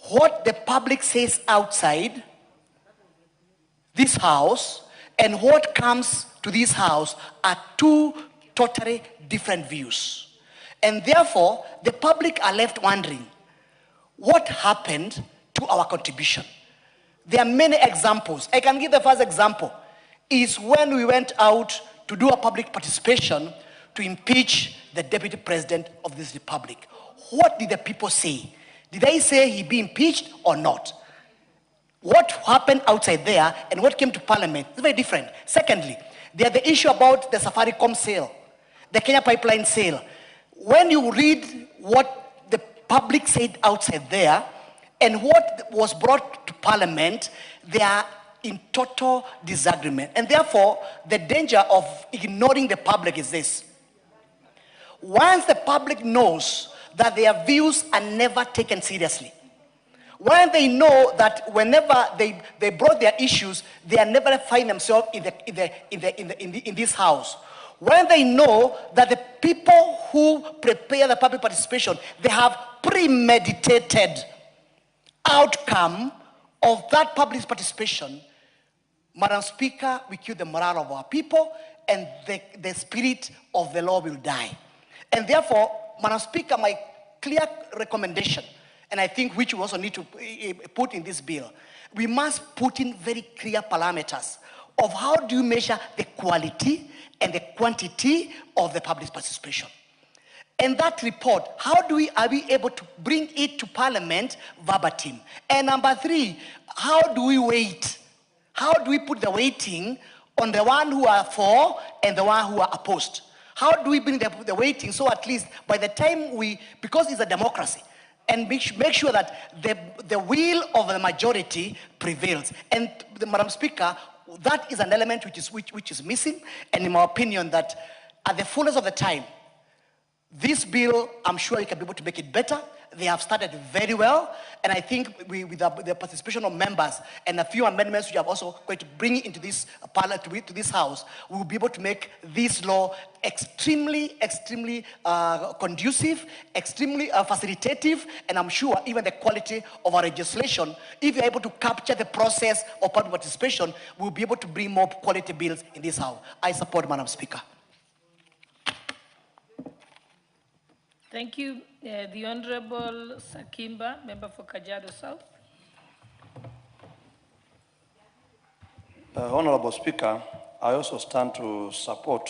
what the public says outside this house and what comes to this house are two totally different views. And therefore, the public are left wondering, what happened to our contribution? There are many examples. I can give the first example, is when we went out to do a public participation to impeach the Deputy President of this Republic. What did the people say? Did they say he be impeached or not? What happened outside there and what came to Parliament is very different. Secondly, there's the issue about the Safaricom sale, the Kenya pipeline sale. When you read what the public said outside there and what was brought to Parliament, they are in total disagreement. And therefore, the danger of ignoring the public is this. Once the public knows that their views are never taken seriously, when they know that whenever they brought their issues, they are never find themselves in this house, when they know that the people who prepare the public participation, they have premeditated outcome of that public participation, Madam Speaker, we kill the morale of our people and the spirit of the law will die. And therefore, Madam Speaker, my clear recommendation, and I think which we also need to put in this bill, we must put in very clear parameters of how do you measure the quality and the quantity of the public participation. And that report, how are we able to bring it to Parliament verbatim? And number three, how do we weight? How do we put the weighting on the one who are for and the one who are opposed? How do we bring the weighting so at least by the time because it's a democracy, and make sure that the will of the majority prevails. And Madam Speaker, that is an element which is missing, and in my opinion that at the fullness of the time, this bill, I'm sure you can be able to make it better, they have started very well. And I think with the participation of members and a few amendments we are also going to bring into this parliament, to this house, we will be able to make this law extremely conducive, extremely facilitative, and I'm sure even the quality of our legislation, if you're able to capture the process of public participation, we'll be able to bring more quality bills in this house. I support, Madam Speaker. Thank you. The Honorable Sakimba, member for Kajiado South. Honorable Speaker, I also stand to support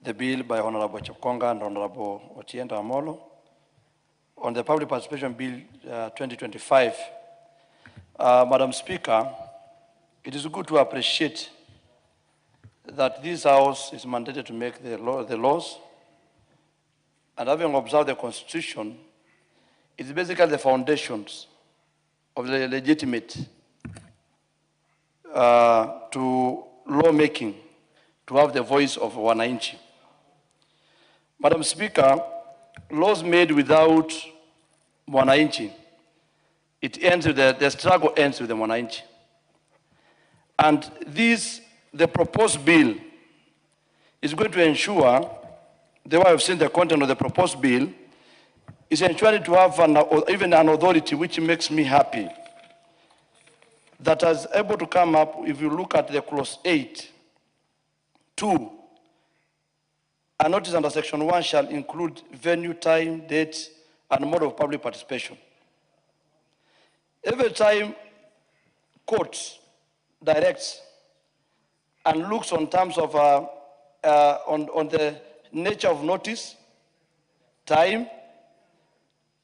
the bill by Honorable Chepkonga and Honorable Otienda Amolo on the Public Participation Bill 2025. Madam Speaker, it is good to appreciate that this House is mandated to make the laws, and having observed the Constitution, it's basically the foundations of the legitimate to lawmaking, to have the voice of wananchi. Madam Speaker, laws made without wananchi, it ends with the struggle ends with the wananchi. And the proposed bill is going to ensure, the way I've seen the content of the proposed bill, is ensuring to have even an authority, which makes me happy, that is able to come up, if you look at the clause 8, 2, a notice under section 1 shall include venue, time, date, and mode of public participation. Every time court directs and looks on terms of on the nature of notice, time,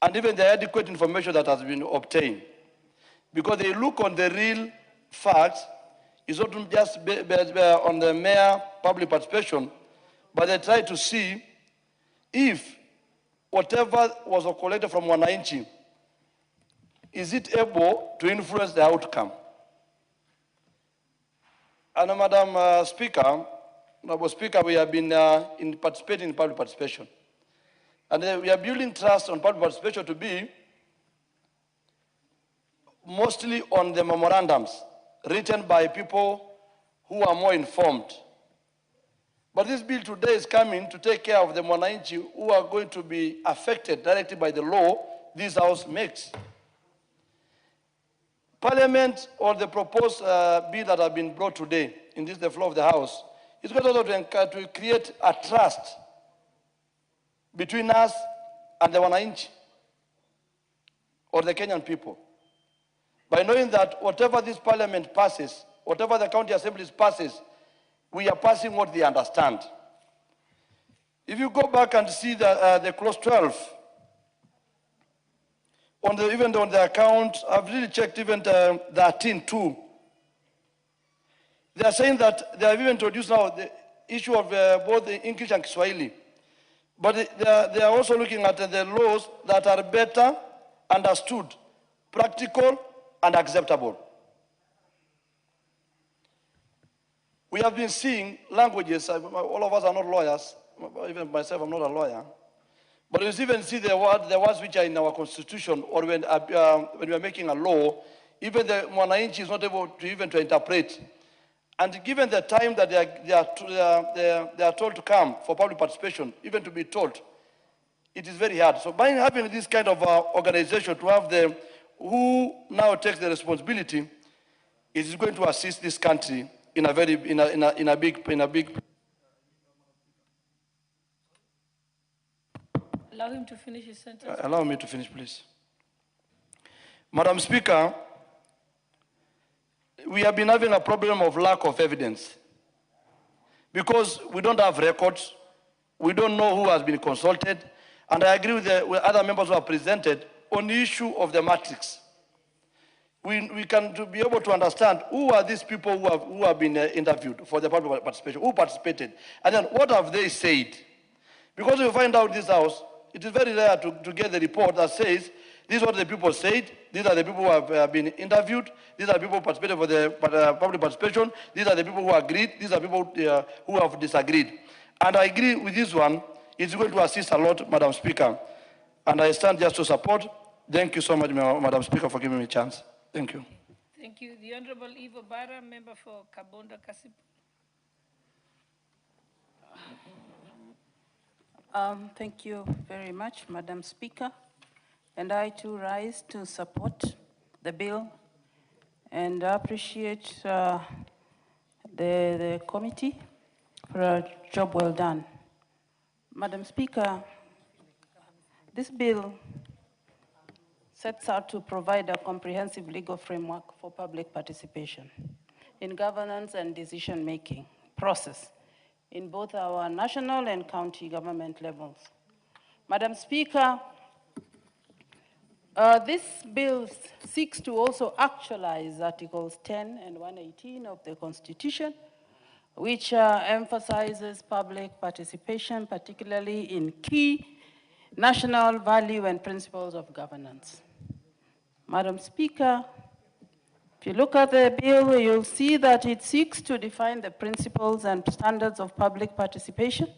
and even the adequate information that has been obtained. Because they look on the real facts, it's not just on the mere public participation, but they try to see if whatever was collected from wananchi, is it able to influence the outcome? And Madam Speaker, we have been participating in public participation. And we are building trust on public participation to be mostly on the memorandums written by people who are more informed. But this bill today is coming to take care of the wananchi who are going to be affected directly by the law this House makes. Parliament, or the proposed bill that have been brought today in the floor of the House, is going to create a trust between us and the wananchi, or the Kenyan people, by knowing that whatever this Parliament passes, whatever the county assemblies passes, we are passing what they understand. If you go back and see the clause 12, even on the account, I've really checked even the 13.2. They are saying that they have even introduced now the issue of both the English and Kiswahili. But they are also looking at the laws that are better understood, practical, and acceptable. We have been seeing languages, all of us are not lawyers, even myself, I'm not a lawyer. But we even see the words which are in our constitution, or when we are making a law, even the wananchi is not able to even to interpret. And given the time that they are told to come for public participation, even to be told, it is very hard. So by having this kind of organization to have who now takes the responsibility, it is going to assist this country in a big. Allow him to finish his sentence. Allow me to finish, please. Madam Speaker, we have been having a problem of lack of evidence because we don't have records. We don't know who has been consulted. And I agree with other members who have presented on the issue of the matrix. We can be able to understand who are these people who have been interviewed for the public participation, who participated, and then what have they said? Because we find out this House, it is very rare to get the report that says, this is what the people said, these are the people who have been interviewed, these are the people who participated for the public participation, these are the people who agreed, these are people who have disagreed. And I agree with this one, it's going to assist a lot, Madam Speaker. and I stand just to support. Thank you so much, Madam Speaker, for giving me a chance. Thank you. Thank you. The Honorable Ivo Barra, member for Kabonda Kasip. Thank you very much, Madam Speaker. And I too rise to support the bill and appreciate the committee for a job well done. Madam Speaker, this bill sets out to provide a comprehensive legal framework for public participation in governance and decision-making process in both our national and county government levels. Madam Speaker, this bill seeks to also actualize Articles 10 and 118 of the Constitution, which emphasizes public participation, particularly in key national value and principles of governance. Madam Speaker, if you look at the bill, you'll see that it seeks to define the principles and standards of public participation.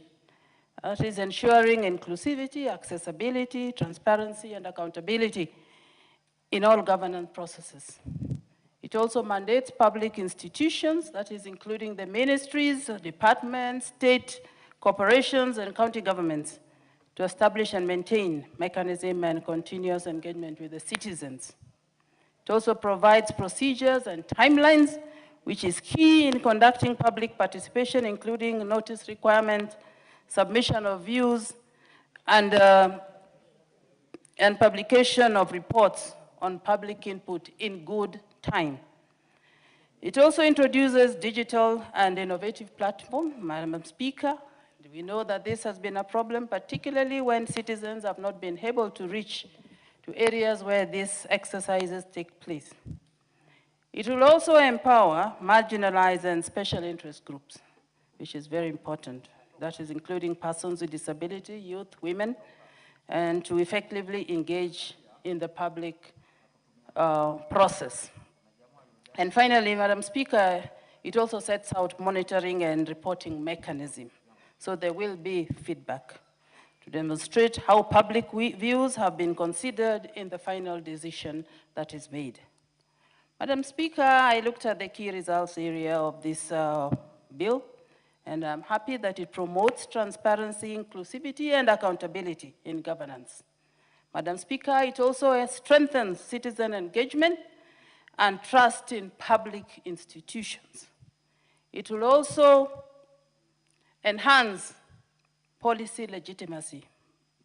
That is ensuring inclusivity, accessibility, transparency, and accountability in all governance processes. It also mandates public institutions, that is including the ministries, departments, state corporations, and county governments, to establish and maintain mechanism and continuous engagement with the citizens. It also provides procedures and timelines, which is key in conducting public participation, including notice requirement, submission of views, and publication of reports on public input in good time. It also introduces digital and innovative platform, Madam Speaker. We know that this has been a problem, particularly when citizens have not been able to reach to areas where these exercises take place. It will also empower marginalized and special interest groups, which is very important. That is including persons with disability, youth, women, and to effectively engage in the public process. And finally, Madam Speaker, it also sets out monitoring and reporting mechanism. So there will be feedback to demonstrate how public views have been considered in the final decision that is made. Madam Speaker, I looked at the key results area of this bill, and I'm happy that it promotes transparency, inclusivity, and accountability in governance. Madam Speaker, it also strengthens citizen engagement and trust in public institutions. It will also enhance policy legitimacy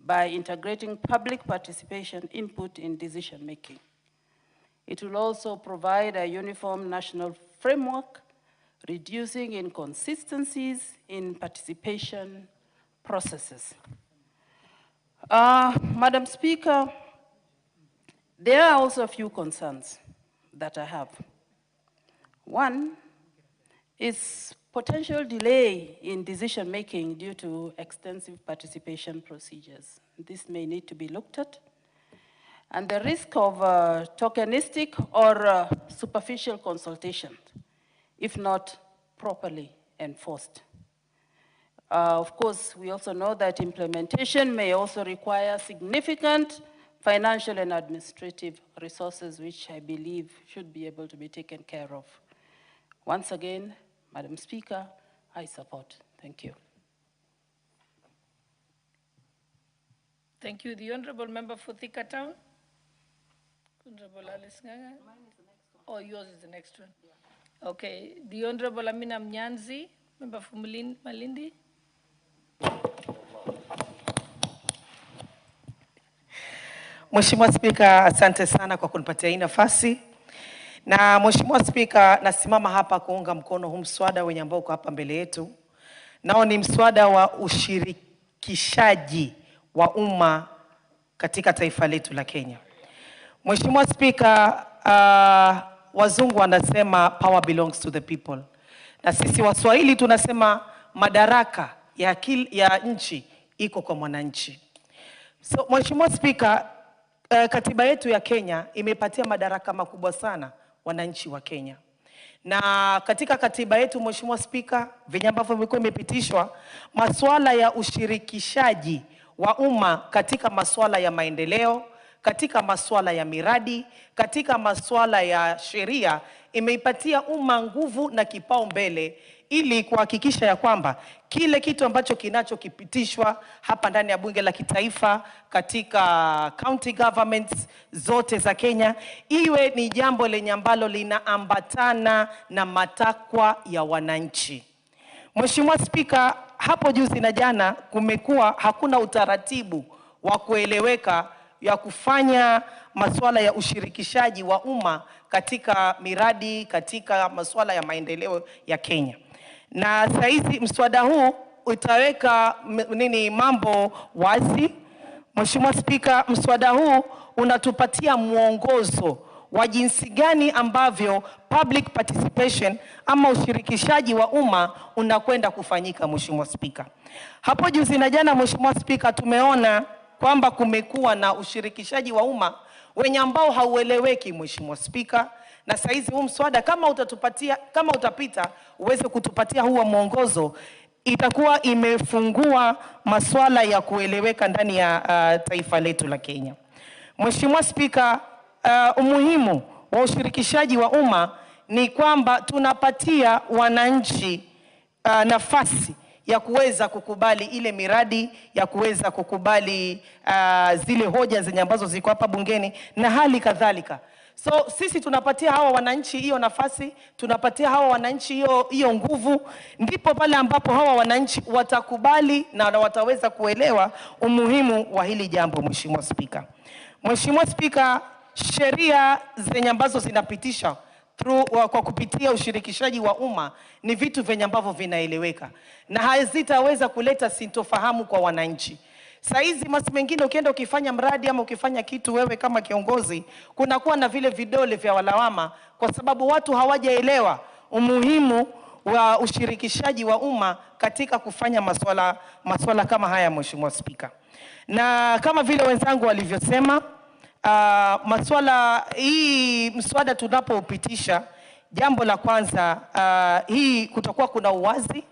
by integrating public participation input in decision-making. It will also provide a uniform national framework, reducing inconsistencies in participation processes. Madam Speaker, there are also a few concerns that I have. One is potential delay in decision-making due to extensive participation procedures. This may need to be looked at. And the risk of tokenistic or superficial consultation, if not properly enforced. Of course, we also know that implementation may also require significant financial and administrative resources, which I believe should be able to be taken care of. Once again, Madam Speaker, I support. Thank you. Thank you. The Honorable Member for Thika Town. Honorable Alice Nganga. Mine is the next one. Oh, yours is the next one. Yeah. Okay. The Honorable Amina Mnyanzi, Member for Malindi. Mheshimiwa Spika, asante sana kwa kunipatia hii nafasi. Na Mheshimiwa Spika, nasimama hapa kuunga mkono huu mswada wenye ambao uko hapa mbele yetu. Nao ni mswada wa ushirikishaji wa umma katika taifa letu la Kenya. Mheshimiwa Spika, wazungu wanasema power belongs to the people. Na sisi Waswahili tunasema madaraka ya nchi iko kwa mwananchi. So Mheshimiwa Spika, katiba yetu ya Kenya imepatia madaraka makubwa sana wananchi wa Kenya. Na katika katiba yetu Mheshimiwa Spika, venye ambavyo imekuwa imepitishwa, masuala ya ushirikishaji wa umma katika masuala ya maendeleo, katika masuala ya miradi, katika masuala ya sheria imeipatia umma nguvu na kipaumbele ili kuhakikisha ya kwamba kile kitu ambacho kinachokipitishwa hapa ndani ya bunge la kitaifa katika county governments zote za Kenya iwe ni jambo lenye ambalo linaambatana na matakwa ya wananchi. Mheshimiwa Spika, hapo juzi na jana kumekuwa hakuna utaratibu wa kueleweka ya kufanya masuala ya ushirikishaji wa umma katika miradi, katika masuala ya maendeleo ya Kenya. Na saizi mswada huu utaweka mambo wazi. Mheshimiwa Spika, mswada huu unatupatia mwongozo wa jinsi gani ambavyo public participation ama ushirikishaji wa umma unakwenda kufanyika. Mheshimiwa Spika, hapo juzi na jana Mheshimiwa Spika, tumeona kwamba kumekuwa na ushirikishaji wa umma wenye ambao haueleweki Mheshimiwa Spika, na saizi huu mswada kama utapita uweze kutupatia huo mwongozo, itakuwa imefungua masuala ya kueleweka ndani ya taifa letu la Kenya. Mheshimiwa Spika, umuhimu wa ushirikishaji wa umma ni kwamba tunapatia wananchi nafasi ya kuweza kukubali ile miradi, ya kuweza kukubali zile hoja zenye ambazo ziko hapa bungeni na hali kadhalika. So sisi tunapatia hawa wananchi hiyo nafasi, tunapatia hawa wananchi hiyo nguvu, ndipo pale ambapo hawa wananchi watakubali na wataweza kuelewa umuhimu wa hili jambo. Mheshimiwa Spika, Mheshimiwa Spika, sheria zenye ambazo zinapitisha kwa kupitia ushirikishaji wa umma ni vitu venye ambavyo vinaeleweka na hazitaweza kuleta sintofahamu kwa wananchi. Saizi masi mengine ukienda ukifanya mradi ama ukifanya kitu wewe kama kiongozi, kunakuwa na vile vidole vya walawama kwa sababu watu hawajaelewa umuhimu wa ushirikishaji wa umma katika kufanya masuala kama haya. Mheshimiwa Spika, na kama vile wenzangu walivyosema, hii mswada tunapoupitisha, jambo la kwanza, hii kutakuwa kuna uwazi,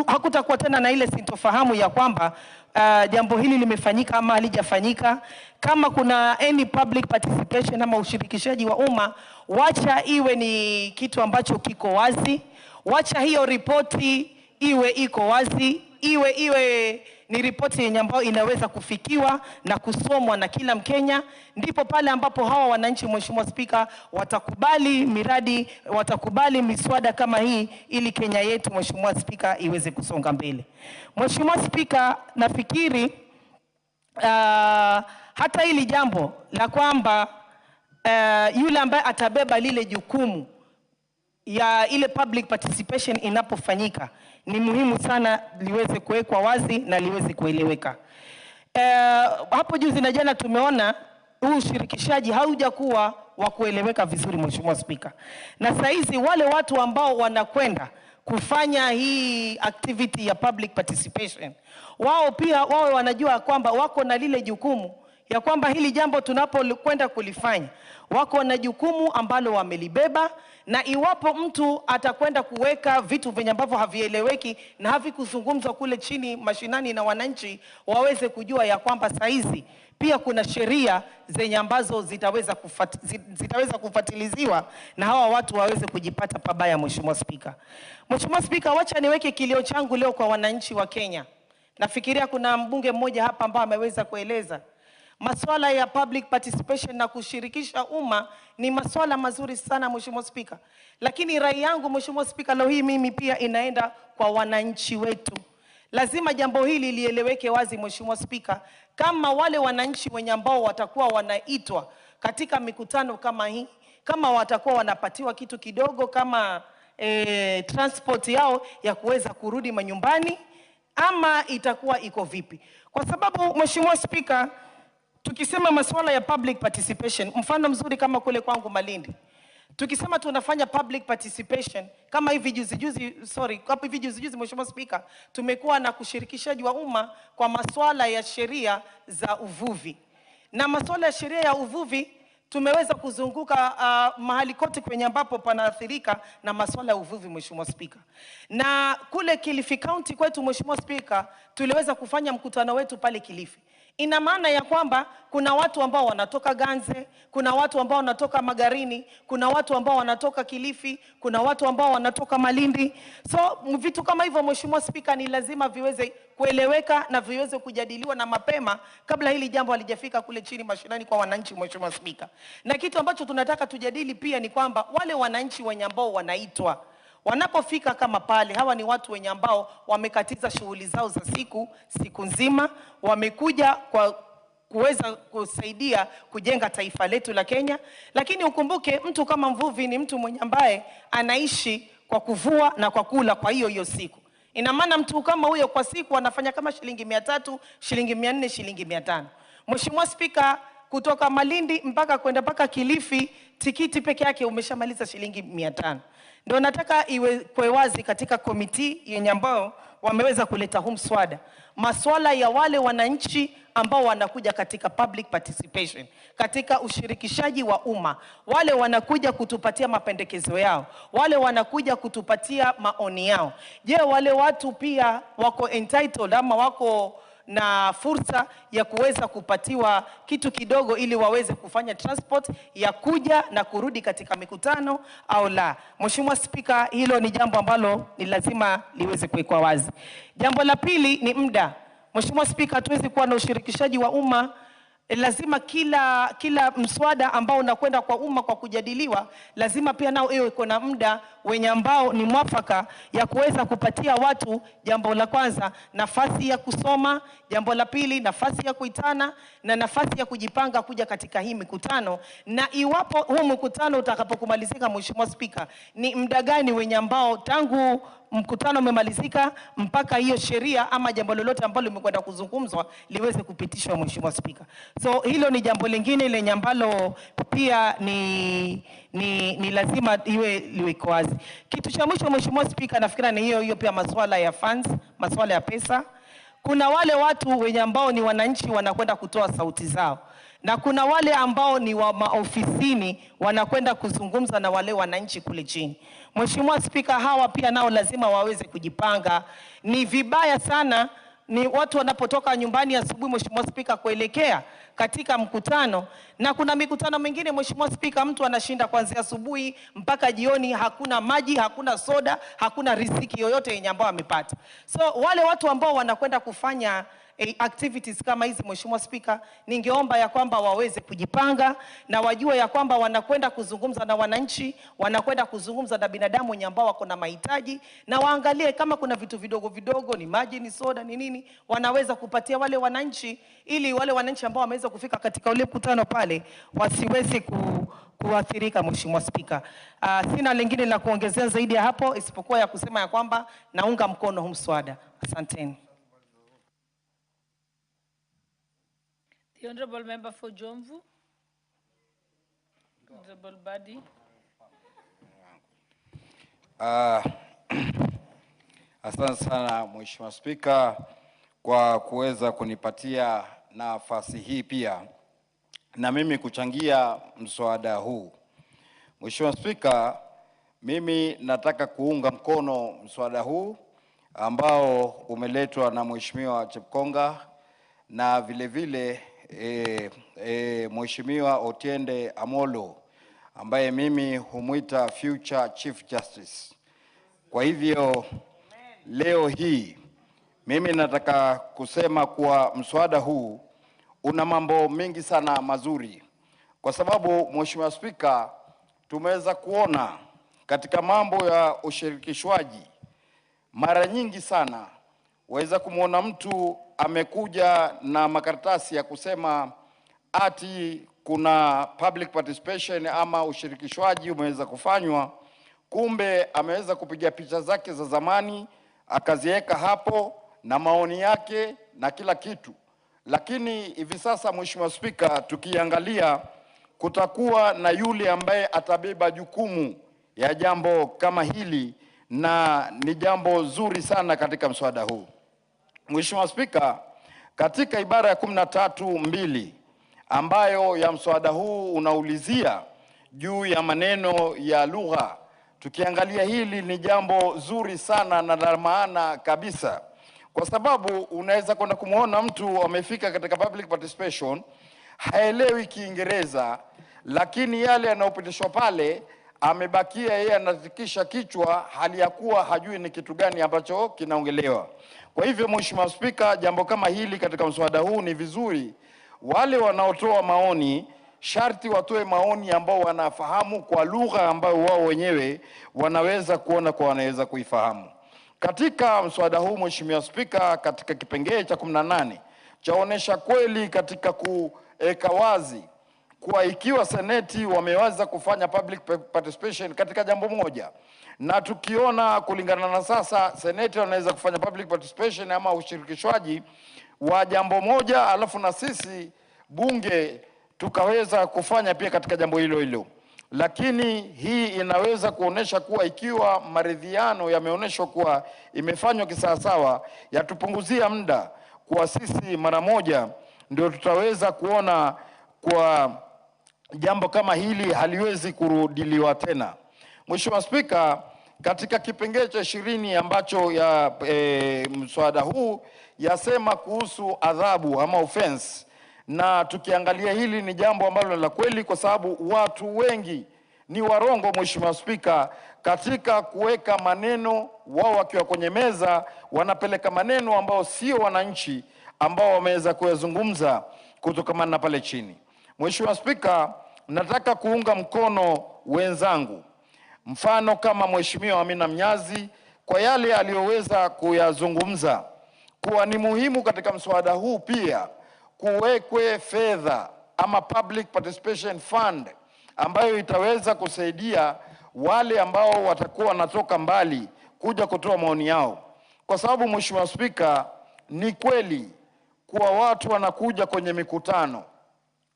hakutakuwa tena na ile sintofahamu ya kwamba jambo hili limefanyika ama halijafanyika. Kama kuna any public participation ama ushirikishaji wa umma, wacha iwe ni kitu ambacho kiko wazi, wacha hiyo ripoti iwe iko wazi, iwe ni ripoti yenye ambayo inaweza kufikiwa na kusomwa na kila Mkenya. Ndipo pale ambapo hawa wananchi, Mheshimiwa Spika, watakubali miradi, watakubali miswada kama hii ili Kenya yetu, Mheshimiwa Spika, iweze kusonga mbele. Mheshimiwa Spika, nafikiri hata hili jambo la kwamba yule ambaye atabeba lile jukumu ya ile public participation inapofanyika ni muhimu sana liweze kuwekwa wazi na liweze kueleweka. Hapo juzi na jana tumeona huu ushirikishaji haujakuwa wa kueleweka vizuri, Mheshimiwa Spika. Na saizi wale watu ambao wanakwenda kufanya hii activity ya public participation, wao pia wanajua kwamba wako na lile jukumu ya kwamba hili jambo tunapokwenda kulifanya, wako na jukumu ambalo wamelibeba, na iwapo mtu atakwenda kuweka vitu venye ambavyo havieleweki na havikuzungumzwa kule chini mashinani na wananchi waweze kujua ya kwamba saizi pia kuna sheria zenye ambazo zitaweza kufuatiliziwa na hawa watu waweze kujipata pabaya. Mheshimiwa Spika, Mheshimiwa Spika, wacha niweke kilio changu leo kwa wananchi wa Kenya. Nafikiria kuna mbunge mmoja hapa ambao ameweza kueleza masuala ya public participation na kushirikisha umma ni masuala mazuri sana, Mheshimiwa Spika. Lakini rai yangu, Mheshimiwa Spika, leo hii mimi pia inaenda kwa wananchi wetu. Lazima jambo hili lieleweke wazi, Mheshimiwa Spika. Kama wale wananchi wenye ambao watakuwa wanaitwa katika mikutano kama hii, kama watakuwa wanapatiwa kitu kidogo kama transport yao ya kuweza kurudi manyumbani, ama itakuwa iko vipi? Kwa sababu Mheshimiwa Spika, tukisema masuala ya public participation, mfano mzuri kama kule kwangu Malindi, tukisema tunafanya public participation kama hivi juzi Mheshimiwa Spika, tumekuwa na kushirikishaji wa umma kwa masuala ya sheria za uvuvi. Na masuala ya sheria ya uvuvi tumeweza kuzunguka mahali kote kwenye ambapo panaathirika na masuala ya uvuvi, Mheshimiwa Spika. Na kule Kilifi County kwetu, Mheshimiwa Spika, tuliweza kufanya mkutano wetu pale Kilifi. Ina maana ya kwamba kuna watu ambao wanatoka Ganze, kuna watu ambao wanatoka Magarini, kuna watu ambao wanatoka Kilifi, kuna watu ambao wanatoka Malindi. So vitu kama hivyo, Mheshimiwa Spika, ni lazima viweze kueleweka na viweze kujadiliwa na mapema kabla hili jambo halijafika kule chini mashinani kwa wananchi, Mheshimiwa Spika. Na kitu ambacho tunataka tujadili pia ni kwamba wale wananchi wenye ambao wanaitwa wanapofika kama pale, hawa ni watu wenye ambao wamekatiza shughuli zao za siku nzima, wamekuja kwa kuweza kusaidia kujenga taifa letu la Kenya. Lakini ukumbuke, mtu kama mvuvi ni mtu mwenye ambaye anaishi kwa kuvua na kwa kula kwa hiyo siku. Ina maana mtu kama huyo kwa siku anafanya kama shilingi 300, shilingi 400, shilingi 500. Mheshimiwa Spika, kutoka Malindi mpaka Kilifi, tikiti peke yake umeshamaliza shilingi 500. Ndio nataka iwe kwa wazi katika komiti yenye ambao wameweza kuleta huu mswada, masuala ya wale wananchi ambao wanakuja katika public participation, katika ushirikishaji wa umma, wale wanakuja kutupatia mapendekezo yao, wale wanakuja kutupatia maoni yao. Je, wale watu pia wako entitled ama wako na fursa ya kuweza kupatiwa kitu kidogo ili waweze kufanya transport ya kuja na kurudi katika mikutano au la? Mheshimiwa Spika, hilo ni jambo ambalo ni lazima liweze kuwekwa wazi. Jambo la pili ni muda. Mheshimiwa Spika, hatuwezi kuwa na ushirikishaji wa umma. Lazima kila mswada ambao unakwenda kwa umma kwa kujadiliwa, lazima pia nao iwe kuna muda wenye ambao ni mwafaka ya kuweza kupatia watu, jambo la kwanza, nafasi ya kusoma, jambo la pili, nafasi ya kuitana, na nafasi ya kujipanga kuja katika hii mikutano. Na iwapo huu mkutano utakapokumalizika, Mheshimiwa Spika, ni muda gani wenye ambao tangu mkutano umemalizika mpaka hiyo sheria ama jambo lolote ambalo limekwenda kuzungumzwa liweze kupitishwa, Mheshimiwa Spika. So hilo ni jambo lingine lenye ambalo pia ni lazima liwe wazi. Kitu cha mwisho, Mheshimiwa Spika, nafikiri ni hiyo pia masuala ya funds, masuala ya pesa. Kuna wale watu wenye ambao ni wananchi wanakwenda kutoa sauti zao, na kuna wale ambao ni wa maofisini wanakwenda kuzungumza na wale wananchi kule chini. Mheshimiwa Spika, hawa pia nao lazima waweze kujipanga. Ni vibaya sana ni watu wanapotoka nyumbani asubuhi, Mheshimiwa Spika, kuelekea katika mkutano, na kuna mikutano mingine, Mheshimiwa Spika, mtu anashinda kuanzia asubuhi mpaka jioni, hakuna maji, hakuna soda, hakuna riziki yoyote yenye ambao amepata. So wale watu ambao wanakwenda kufanya activities kama hizi, Mheshimiwa Spika, ningeomba ya kwamba waweze kujipanga na wajue ya kwamba wanakwenda kuzungumza na wananchi, wanakwenda kuzungumza na binadamu wenye ambao wako na mahitaji, na waangalie kama kuna vitu vidogo vidogo, ni maji, ni soda, ni nini, wanaweza kupatia wale wananchi, ili wale wananchi ambao wameweza kufika katika ule mkutano pale wasiweze kuathirika, Mheshimiwa Spika. Sina lingine la kuongezea zaidi ya hapo isipokuwa ya kusema ya kwamba naunga mkono huu mswada. Asanteni. The Honorable Member for Jomvu. Honorable Badi. Asante sana Mheshimiwa Spika kwa kuweza kunipatia nafasi hii pia na mimi kuchangia mswada huu. Mheshimiwa Spika, mimi nataka kuunga mkono mswada huu ambao umeletwa na Mheshimiwa Chepkonga na vile vile Mheshimiwa Otiende Amolo ambaye mimi humuita future Chief Justice. Kwa hivyo leo hii mimi nataka kusema kuwa mswada huu una mambo mengi sana mazuri, kwa sababu Mheshimiwa Spika, tumeweza kuona katika mambo ya ushirikishwaji mara nyingi sana waweza kumuona mtu amekuja na makaratasi ya kusema ati kuna public participation ama ushirikishwaji umeweza kufanywa, kumbe ameweza kupiga picha zake za zamani akaziweka hapo na maoni yake na kila kitu. Lakini hivi sasa Mheshimiwa Spika, tukiangalia kutakuwa na yule ambaye atabeba jukumu ya jambo kama hili, na ni jambo zuri sana katika mswada huu. Mheshimiwa Spika, katika ibara ya 13(2) ambayo ya mswada huu unaulizia juu ya maneno ya lugha. Tukiangalia hili ni jambo zuri sana na la maana kabisa, kwa sababu unaweza kwenda kumuona mtu amefika katika public participation haelewi Kiingereza, lakini yale yanayopitishwa pale amebakia yeye anatikisha kichwa hali ya kuwa hajui ni kitu gani ambacho kinaongelewa. Kwa hivyo Mheshimiwa Spika, jambo kama hili katika mswada huu ni vizuri wale wanaotoa maoni sharti watoe maoni ambao wanafahamu kwa lugha ambayo wao wenyewe wanaweza kuona kwa wanaweza kuifahamu. Katika mswada huu Mheshimiwa Spika, katika kipengele cha 18 chaonesha kweli katika kuweka wazi kwa ikiwa seneti wameweza kufanya public participation katika jambo moja, na tukiona kulingana na sasa seneti wanaweza kufanya public participation ama ushirikishwaji wa jambo moja, alafu na sisi bunge tukaweza kufanya pia katika jambo hilo hilo. Lakini hii inaweza kuonesha kuwa ikiwa maridhiano yameoneshwa kuwa imefanywa kisawasawa, yatupunguzia muda kwa sisi mara moja, ndio tutaweza kuona kwa jambo kama hili haliwezi kurudiliwa tena. Mheshimiwa Spika, katika kipengele cha 20 ambacho ya mswada huu yasema kuhusu adhabu ama offense, na tukiangalia hili ni jambo ambalo la kweli, kwa sababu watu wengi ni warongo Mheshimiwa Spika, katika kuweka maneno wao wakiwa kwenye meza wanapeleka maneno ambao sio wananchi ambao wameweza kuyazungumza kutokana na pale chini. Mheshimiwa Spika, nataka kuunga mkono wenzangu, mfano kama Mheshimiwa Amina Mnyazi kwa yale aliyoweza kuyazungumza, kuwa ni muhimu katika mswada huu pia kuwekwe fedha ama public participation fund ambayo itaweza kusaidia wale ambao watakuwa wanatoka mbali kuja kutoa maoni yao. Kwa sababu Mheshimiwa Spika, ni kweli kuwa watu wanakuja kwenye mikutano,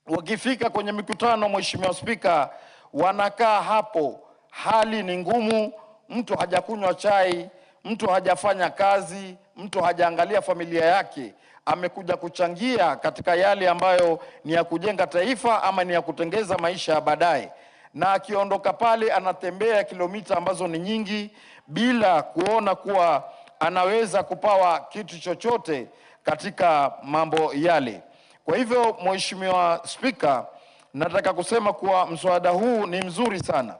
wakifika kwenye mikutano Mheshimiwa Spika, wanakaa hapo, hali ni ngumu, mtu hajakunywa chai, mtu hajafanya kazi, mtu hajaangalia familia yake, amekuja kuchangia katika yale ambayo ni ya kujenga taifa ama ni ya kutengeza maisha ya baadaye, na akiondoka pale anatembea kilomita ambazo ni nyingi bila kuona kuwa anaweza kupawa kitu chochote katika mambo yale. Kwa hivyo Mheshimiwa Spika, nataka kusema kuwa mswada huu ni mzuri sana,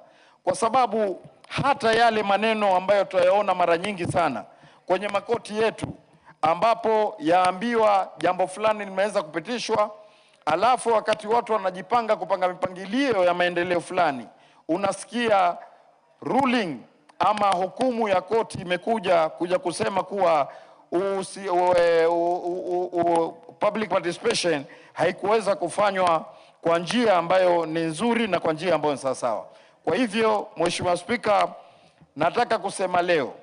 kwa sababu hata yale maneno ambayo tunayaona mara nyingi sana kwenye makoti yetu, ambapo yaambiwa jambo fulani limeweza kupitishwa, alafu wakati watu wanajipanga kupanga mipangilio ya maendeleo fulani, unasikia ruling ama hukumu ya koti imekuja kusema kuwa public participation haikuweza kufanywa kwa njia ambayo ni nzuri na kwa njia ambayo ni sawasawa. Kwa hivyo Mheshimiwa Spika, nataka kusema leo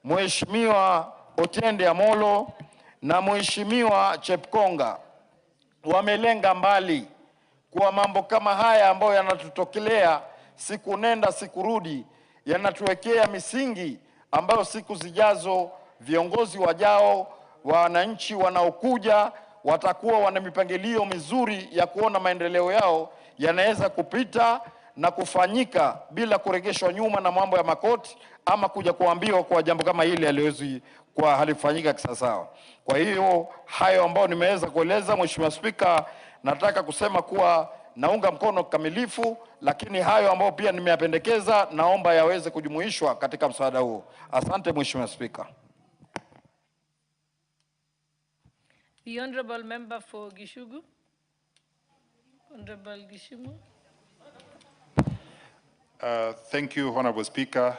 Mheshimiwa Otiende Amolo na Mheshimiwa Chepkonga wamelenga mbali kwa mambo kama haya ambayo yanatutokelea siku nenda siku rudi, yanatuwekea misingi ambayo siku zijazo viongozi wajao, wananchi wanaokuja watakuwa wana mipangilio mizuri ya kuona maendeleo yao yanaweza kupita na kufanyika bila kuregeshwa nyuma na mambo ya makoti ama kuja kuambiwa kwa jambo kama hili haliwezi kwa halifanyika kisawasawa. Kwa hiyo hayo ambayo nimeweza kueleza Mheshimiwa Spika, nataka kusema kuwa naunga mkono kamilifu, lakini hayo ambayo pia nimeyapendekeza naomba yaweze kujumuishwa katika mswada huo. Asante Mheshimiwa Spika. The Honorable Member for Gishugu. Honorable Gishugu. Thank you, Honorable Speaker,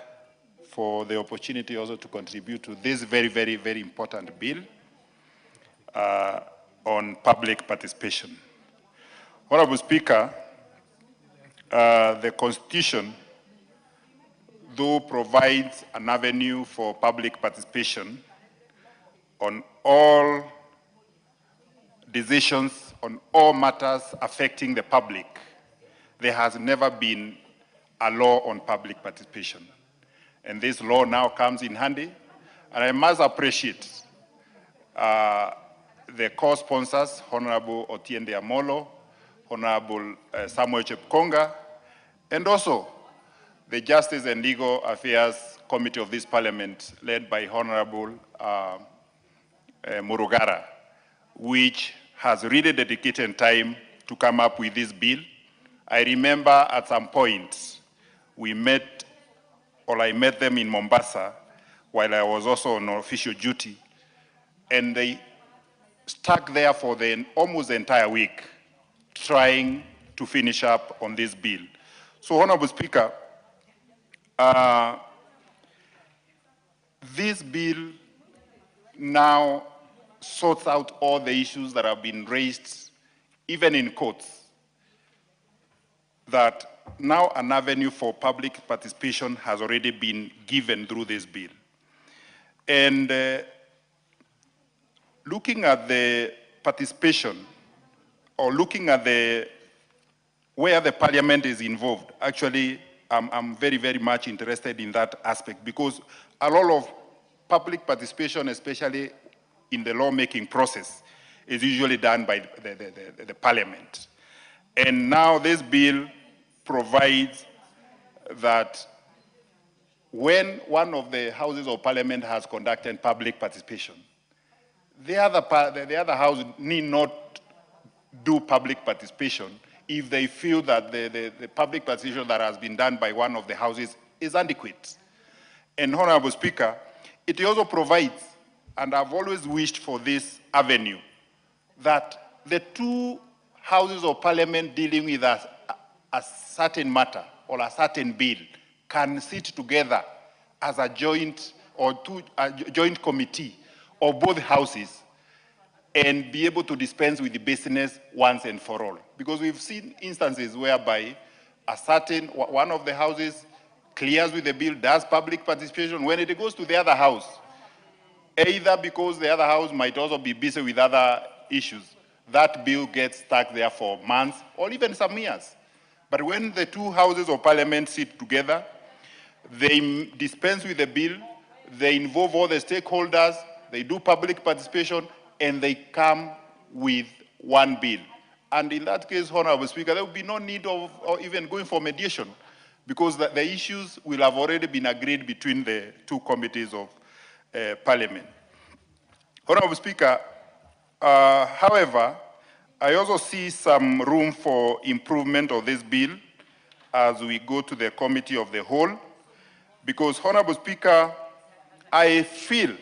for the opportunity also to contribute to this very, very, very important bill on public participation. Honorable Speaker, the Constitution, though provides an avenue for public participation on all decisions, on all matters affecting the public, there has never been a law on public participation. And this law now comes in handy. And I must appreciate the co-sponsors, Honorable Otiende Amolo, Honorable Samuel Chepkonga, and also the Justice and Legal Affairs Committee of this Parliament, led by Honorable Murugara, which has really dedicated time to come up with this bill. I remember at some point I met them in Mombasa while I was also on official duty, and they stuck there for almost the entire week trying to finish up on this bill. So, Honorable Speaker, this bill now sorts out all the issues that have been raised, even in courts, that now an avenue for public participation has already been given through this bill. And looking at the participation, or looking at where the Parliament is involved, actually, I'm very, very much interested in that aspect, because a lot of public participation, especially in the lawmaking process, is usually done by the Parliament. And now this bill provides that when one of the houses of Parliament has conducted public participation, the other house need not do public participation if they feel that the public participation that has been done by one of the houses is adequate. And Honorable Speaker, it also provides, and I've always wished for this avenue, that the two houses of Parliament dealing with a certain matter or a certain bill can sit together as a joint joint committee of both houses and be able to dispense with the business once and for all. Because we've seen instances whereby one of the houses clears with the bill, does public participation. When it goes to the other house, either because the other house might also be busy with other issues, that bill gets stuck there for months or even some years. But when the two houses of Parliament sit together, they dispense with the bill, they involve all the stakeholders, they do public participation, and they come with one bill. And in that case, Honorable Speaker, there will be no need of even going for mediation, because the issues will have already been agreed between the two committees of Parliament. Honorable Speaker, however, I also see some room for improvement of this bill as we go to the committee of the whole, because, Honorable Speaker, I feel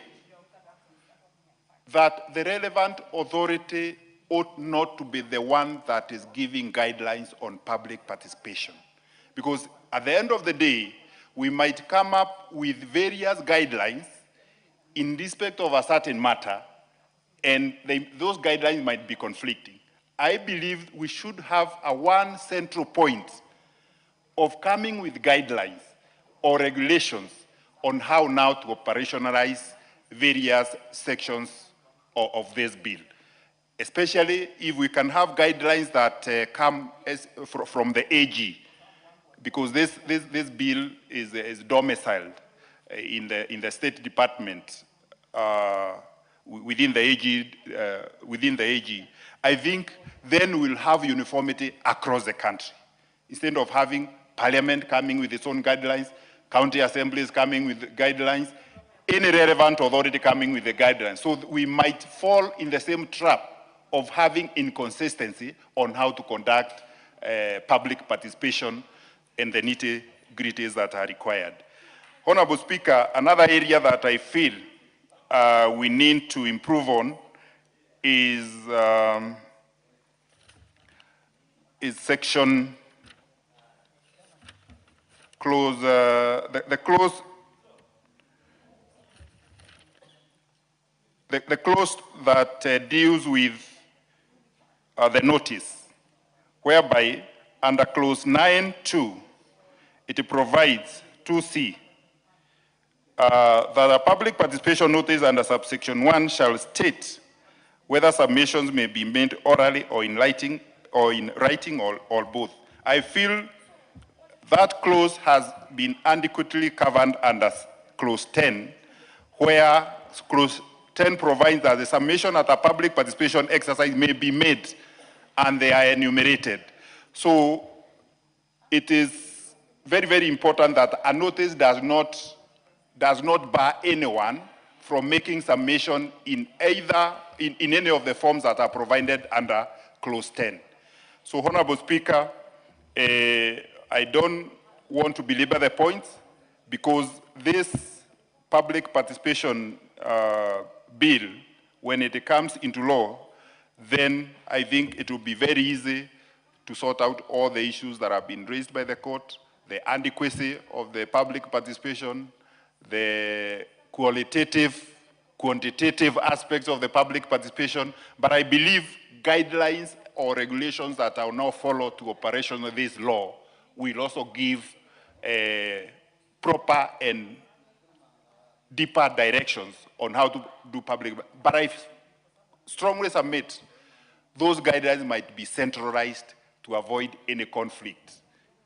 that the relevant authority ought not to be the one that is giving guidelines on public participation. Because at the end of the day, we might come up with various guidelines in respect of a certain matter, and those guidelines might be conflicting. I believe we should have one central point of coming with guidelines or regulations on how now to operationalize various sections of this bill, especially if we can have guidelines that come from the AG, because this bill is domiciled in the State Department within the AG. I think then we'll have uniformity across the country, instead of having Parliament coming with its own guidelines, county assemblies coming with guidelines, any relevant authority coming with the guidelines. So we might fall in the same trap of having inconsistency on how to conduct public participation and the nitty-gritties that are required. Honorable Speaker, another area that I feel we need to improve on is section clause, the clause that deals with the notice, whereby under clause 9.2, it provides 2C, that a public participation notice under subsection 1 shall state whether submissions may be made orally or in writing or both. I feel that clause has been adequately covered under clause 10, where clause 10 provides that the submission at a public participation exercise may be made and they are enumerated. So it is very, very important that a notice does not bar anyone from making submission in any of the forms that are provided under Clause 10. So, Honorable Speaker, I don't want to belabor the points because this public participation bill, when it comes into law, then I think it will be very easy to sort out all the issues that have been raised by the court, the adequacy of the public participation, the qualitative, quantitative aspects of the public participation, but I believe guidelines or regulations that are now followed to operation of this law will also give proper and deeper directions on how to do public. But I strongly submit those guidelines might be centralized to avoid any conflict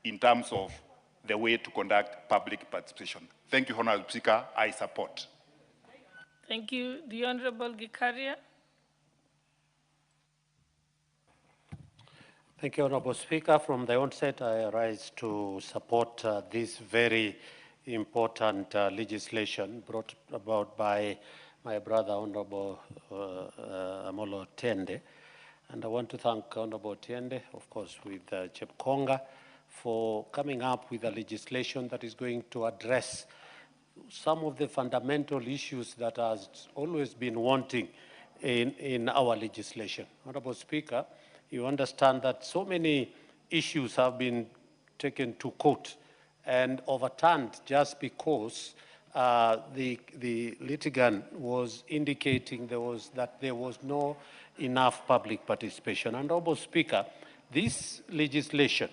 in terms of the way to conduct public participation. Thank you, Honorable Speaker. I support. Thank you. The Honorable Gikaria. Thank you, Honorable Speaker. From the onset, I rise to support this very important legislation brought about by my brother, Honorable Amolo Tiende. And I want to thank Honorable Tiende, of course, with Chepkonga, for coming up with a legislation that is going to address some of the fundamental issues that has always been wanting in our legislation. Honorable Speaker, you understand that so many issues have been taken to court and overturned just because the litigant was indicating that there was no enough public participation. And Honorable Speaker, this legislation,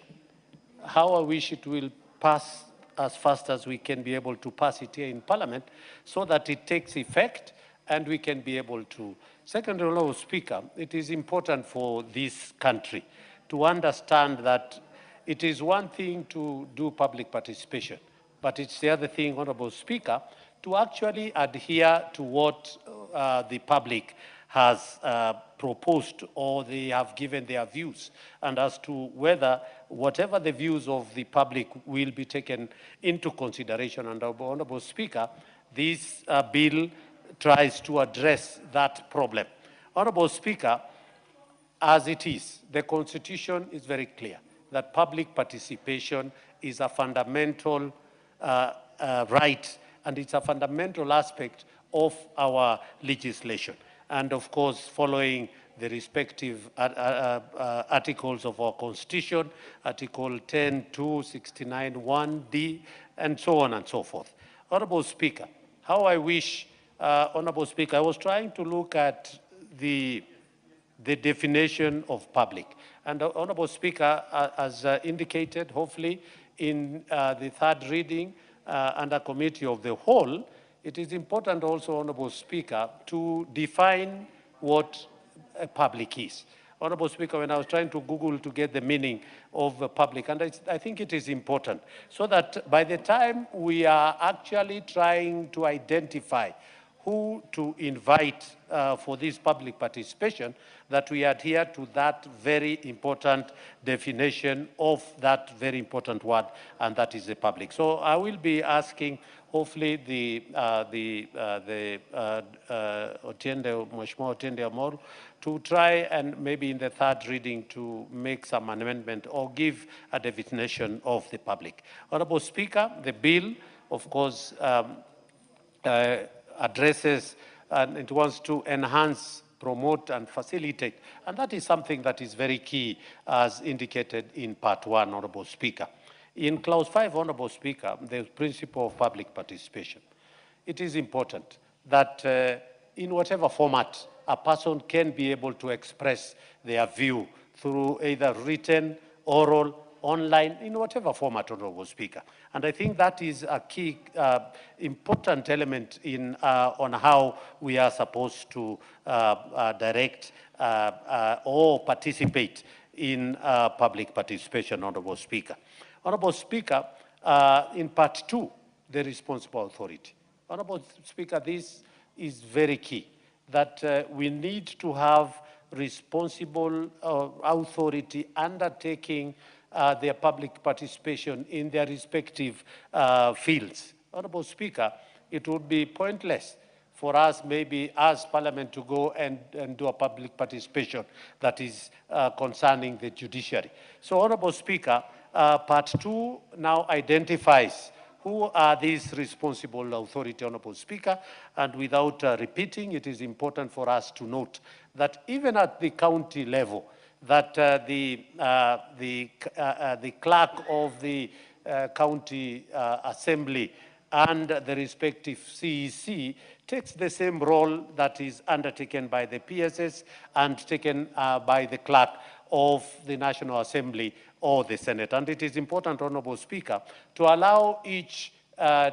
how I wish it will pass as fast as we can be able to pass it here in Parliament so that it takes effect and we can be able to. Secondly, Honorable Speaker, it is important for this country to understand that it is one thing to do public participation, but it's the other thing, Honorable Speaker, to actually adhere to what the public has proposed or they have given their views, and as to whether whatever the views of the public will be taken into consideration. And Honorable Speaker, this bill tries to address that problem. Honorable Speaker, as it is, the Constitution is very clear that public participation is a fundamental right, and it's a fundamental aspect of our legislation. And of course, following the respective articles of our Constitution, Article 10(2), 69(1)(d), and so on and so forth. Honorable Speaker, how I wish, Honorable Speaker, I was trying to look at the definition of public. And Honorable Speaker, as indicated, hopefully, in the third reading under committee of the whole, it is important also, Honorable Speaker, to define what a public is. Honorable Speaker, when I was trying to Google to get the meaning of public, and I think it is important, so that by the time we are actually trying to identify who to invite for this public participation, that we adhere to that very important definition of that very important word, and that is the public. So I will be asking, hopefully, Mheshimiwa Otiende Amolo to try and maybe in the third reading to make some amendment or give a definition of the public. Honorable Speaker, the bill, of course, addresses and it wants to enhance, promote, and facilitate. And that is something that is very key, as indicated in Part 1, Honorable Speaker. In Clause 5, Honorable Speaker, the principle of public participation. It is important that in whatever format a person can be able to express their view through either written, oral, online, in whatever format, Honorable Speaker. And I think that is a key, important element in, on how we are supposed to direct or participate in public participation, Honorable Speaker. Honorable Speaker, in Part 2, the responsible authority. Honorable Speaker, this is very key, that we need to have responsible authority undertaking their public participation in their respective fields. Honorable Speaker, it would be pointless for us, maybe as Parliament, to go and do a public participation that is concerning the judiciary. So, Honorable Speaker, Part 2 now identifies who are these responsible authority, Honorable Speaker, and without repeating, it is important for us to note that even at the county level, that the clerk of the county assembly and the respective CEC takes the same role that is undertaken by the PSS and taken by the clerk of the National Assembly or the Senate. And it is important, Honorable Speaker, to allow each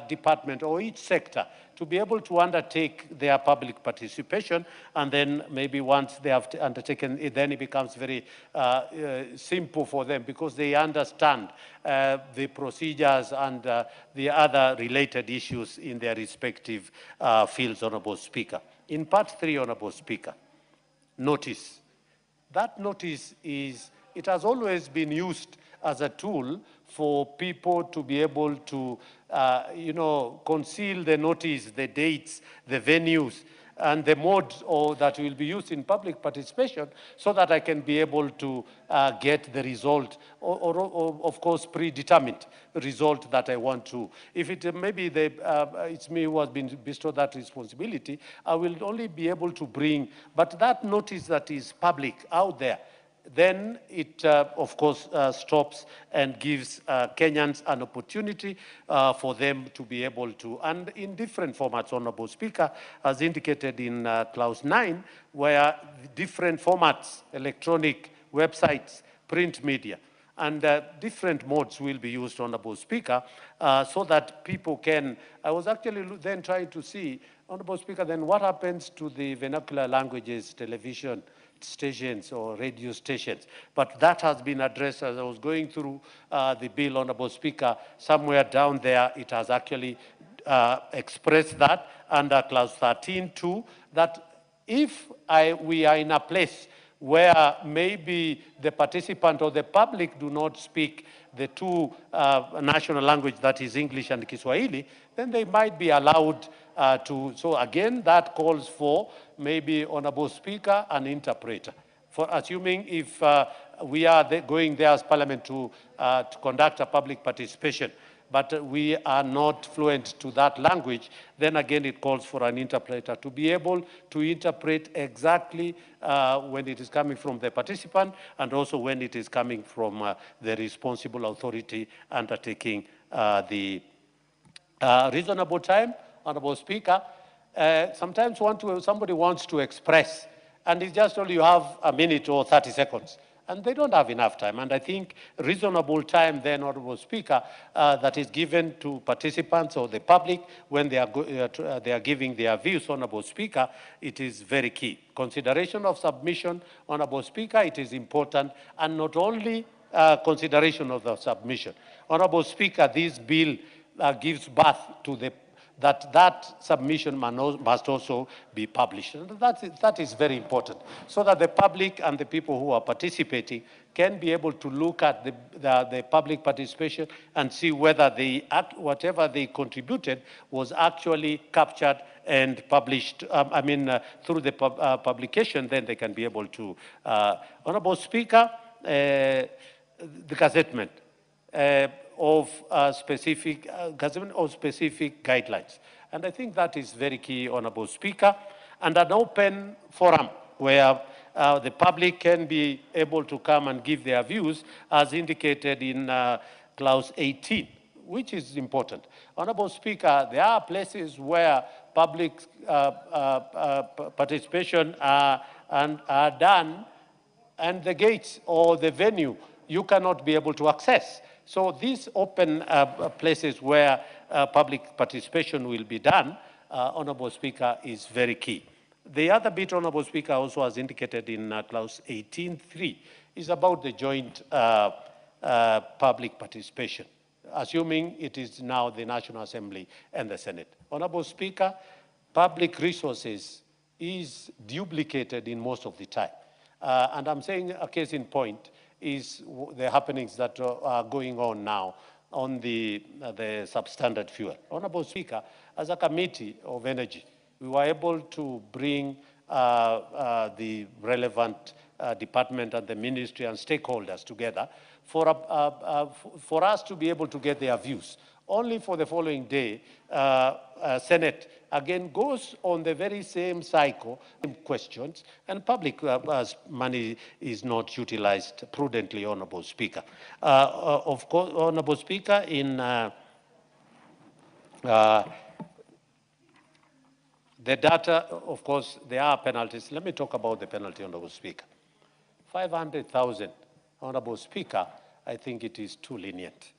department or each sector to be able to undertake their public participation, and then maybe once they have undertaken it, then it becomes very simple for them because they understand the procedures and the other related issues in their respective fields, Honorable Speaker. In Part 3, Honorable Speaker, notice. That notice it has always been used as a tool for people to be able to, conceal the notice, the dates, the venues, and the mode that will be used in public participation so that I can be able to get the result, or of course, predetermined result that I want to. If it maybe it's me who has been bestowed that responsibility, I will only be able to bring, but that notice that is public out there, then it, of course, stops and gives Kenyans an opportunity for them to be able to, and in different formats, Honorable Speaker, as indicated in Clause 9, where different formats, electronic websites, print media, and different modes will be used, Honorable Speaker, so that people can, I was actually then trying to see, Honorable Speaker, then what happens to the vernacular languages, television stations or radio stations? But that has been addressed as I was going through the bill, Honorable Speaker. Somewhere down there, it has actually expressed that under Clause 13.2, that if we are in a place where maybe the participant or the public do not speak the two national language, that is English and Kiswahili, then they might be allowed to. So again, that calls for maybe, Honorable Speaker, an interpreter. For assuming if we are going there as Parliament to conduct a public participation, but we are not fluent to that language, then again it calls for an interpreter to be able to interpret exactly when it is coming from the participant and also when it is coming from the responsible authority undertaking the reasonable time, Honorable Speaker. Sometimes somebody wants to express, and it's just only you have a minute or 30 seconds. And they don't have enough time. And I think reasonable time then, Honorable Speaker, that is given to participants or the public when they are giving their views, Honorable Speaker, it is very key. Consideration of submission, Honorable Speaker, it is important, and not only consideration of the submission. Honorable Speaker, this bill gives birth to that submission must also be published. And that is very important, so that the public and the people who are participating can be able to look at the public participation and see whether whatever they contributed was actually captured and published, through the publication, then they can be able to. Honorable Speaker, the gazettement of specific guidelines. And I think that is very key, Honorable Speaker, and an open forum where the public can be able to come and give their views as indicated in Clause 18, which is important. Honorable Speaker, there are places where public participation are done, and the gates or the venue you cannot be able to access. So these open places where public participation will be done, Honorable Speaker, is very key. The other bit, Honorable Speaker, also as indicated in Clause 18.3, is about the joint public participation, assuming it is now the National Assembly and the Senate. Honorable Speaker, public resources is duplicated in most of the time. And I'm saying a case in point is the happenings that are going on now on the substandard fuel. Honorable Speaker, as a committee of energy, we were able to bring the relevant department and the ministry and stakeholders together for us to be able to get their views. Only for the following day, Senate again goes on the very same cycle, questions, and public money is not utilized prudently, Honorable Speaker. Of course, Honorable Speaker, in the data, of course, there are penalties. Let me talk about the penalty, Honorable Speaker. 500,000, Honorable Speaker, I think it is too lenient.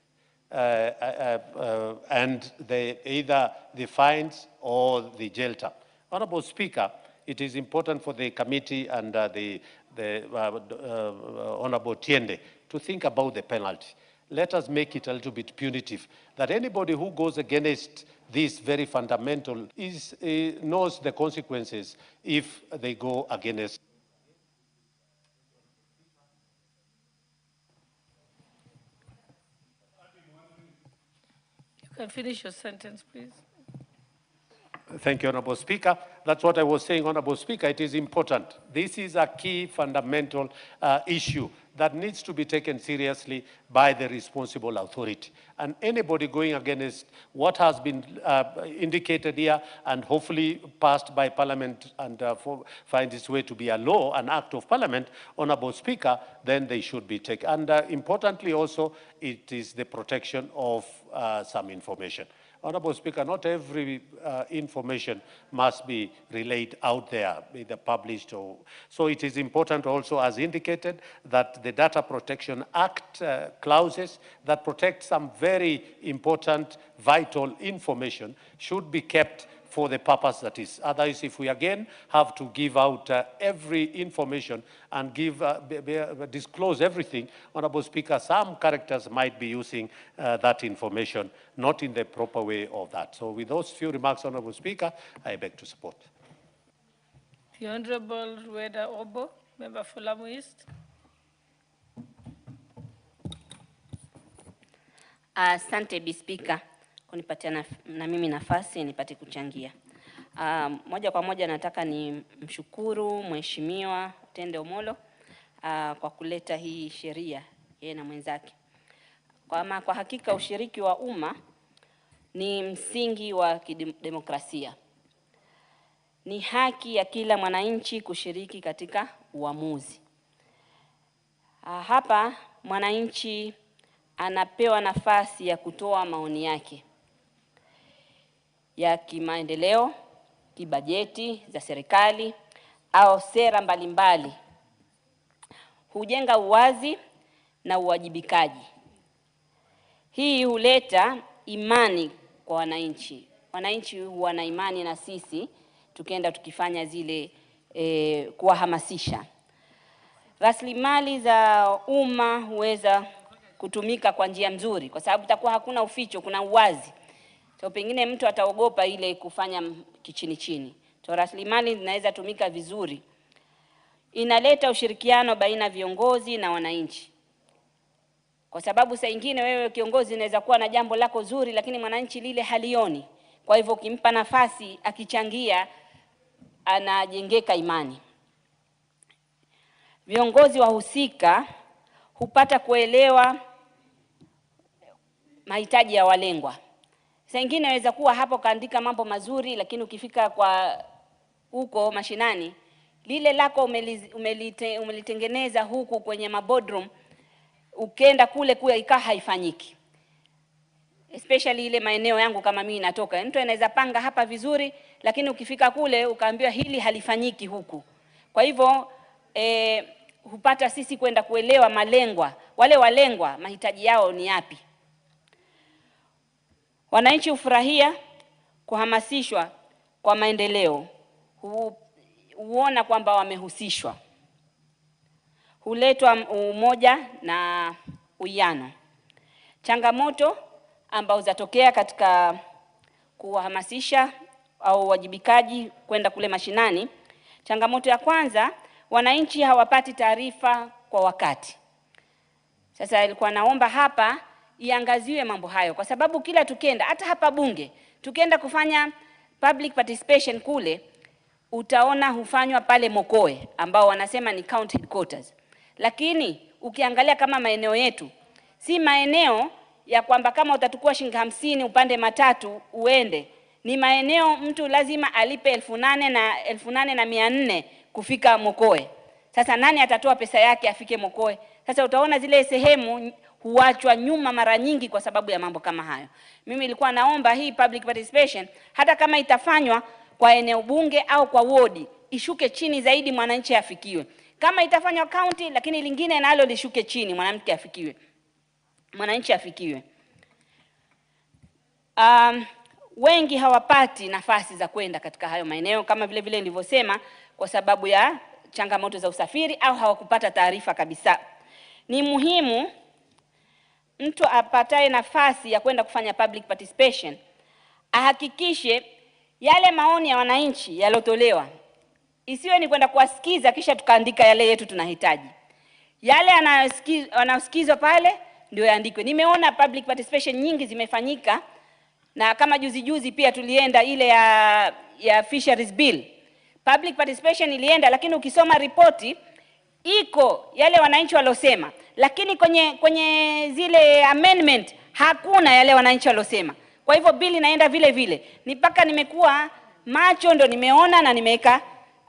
And either the fines or the jail term. Honorable Speaker, it is important for the committee and Honorable Tiende to think about the penalty. Let us make it a little bit punitive, that anybody who goes against this very fundamental knows the consequences if they go against. You can finish your sentence, please. Thank you, Honorable Speaker. That's what I was saying, Honorable Speaker. It is important. This is a key fundamental issue that needs to be taken seriously by the responsible authority. And anybody going against what has been indicated here and hopefully passed by Parliament and find its way to be a law, an act of Parliament, Honorable Speaker, then they should be taken. And importantly also, it is the protection of some information. Honorable Speaker, not every information must be relayed out there, either published or... So it is important also, as indicated, that the Data Protection Act clauses that protect some very important, vital information should be kept for the purpose that is. Otherwise, if we again have to give out every information and disclose everything, Honorable Speaker, some characters might be using that information not in the proper way of that. So with those few remarks, Honorable Speaker, I beg to support. The Honorable Rueda Obo, member for Lamu East. Asante Bi Speaker kunipatia na mimi nafasi nipate kuchangia. Moja kwa moja nataka ni mshukuru Mheshimiwa Tende Omolo kwa kuleta hii sheria yeye na mwenzake. Kwa hakika ushiriki wa umma ni msingi wa kidemokrasia. Ni haki ya kila mwananchi kushiriki katika uamuzi. Hapa mwananchi anapewa nafasi ya kutoa maoni yake ya kimaendeleo, kibajeti za serikali au sera mbalimbali. Hujenga uwazi na uwajibikaji. Hii huleta imani kwa wananchi. Wananchi huwa na imani na sisi tukienda tukifanya zile kuwahamasisha. Rasilimali za umma huweza kutumika kwa njia nzuri kwa sababu takuwa hakuna uficho, kuna uwazi. So pengine mtu ataogopa ile kufanya kichini chini. So rasilimali zinaweza tumika vizuri. Inaleta ushirikiano baina viongozi na wananchi. Kwa sababu saa nyingine wewe kiongozi unaweza kuwa na jambo lako zuri lakini mwananchi lile halioni. Kwa hivyo ukimpa nafasi akichangia anajengeka imani. Viongozi wahusika hupata kuelewa mahitaji ya walengwa. Saa nyingine inaweza kuwa hapo kaandika mambo mazuri lakini ukifika kwa huko mashinani lile lako umelitengeneza huku kwenye maboardroom ukenda kule ikaa haifanyiki. Especially ile maeneo yangu kama mimi natoka. Mtu anaweza panga hapa vizuri lakini ukifika kule ukaambiwa hili halifanyiki huku. Kwa hivyo hupata sisi kwenda kuelewa malengwa. Wale walengwa mahitaji yao ni yapi? Wananchi hufurahia kuhamasishwa kwa maendeleo. Huona kwamba wamehusishwa. Huletwa umoja na uwiano. Changamoto ambazo zatokea katika kuhamasisha au wajibikaji kwenda kule mashinani. Changamoto ya kwanza, wananchi hawapati taarifa kwa wakati. Sasa ilikuwa naomba hapa iangaziwe mambo hayo, kwa sababu kila tukienda, hata hapa bunge, tukienda kufanya public participation kule, utaona hufanywa pale Mokoe, ambao wanasema ni county headquarters. Lakini ukiangalia kama maeneo yetu, si maeneo ya kwamba kama utatukua shilingi 50 upande matatu uende. Ni maeneo mtu lazima alipe 8,400 kufika Mokoe. Sasa nani atatoa pesa yake afike Mokoe? Sasa utaona zile sehemu huachwa nyuma mara nyingi kwa sababu ya mambo kama hayo. Mimi nilikuwa naomba hii public participation, hata kama itafanywa kwa eneo bunge au kwa wodi, ishuke chini zaidi, mwananchi afikiwe. Kama itafanywa county, lakini lingine nalo lishuke chini, mwanamke afikiwe, mwananchi afikiwe. Wengi hawapati nafasi za kwenda katika hayo maeneo, kama vile nilivyosema, kwa sababu ya changamoto za usafiri au hawakupata taarifa kabisa. Ni muhimu mtu apataye nafasi ya kwenda kufanya public participation ahakikishe yale maoni ya wananchi yalotolewa, isiwe ni kwenda kuwasikiza kisha tukaandika yale yetu tunahitaji. Yale anayosikizwa pale ndio yaandikwe. Nimeona public participation nyingi zimefanyika, na kama juzi pia tulienda ile ya fisheries bill. Public participation ilienda, lakini ukisoma ripoti iko yale wananchi walosema, lakini kwenye zile amendment hakuna yale wananchi walosema. Kwa hivyo bill inaenda vile vile. Ni mpaka nimekuwa macho ndo nimeona na nimeweka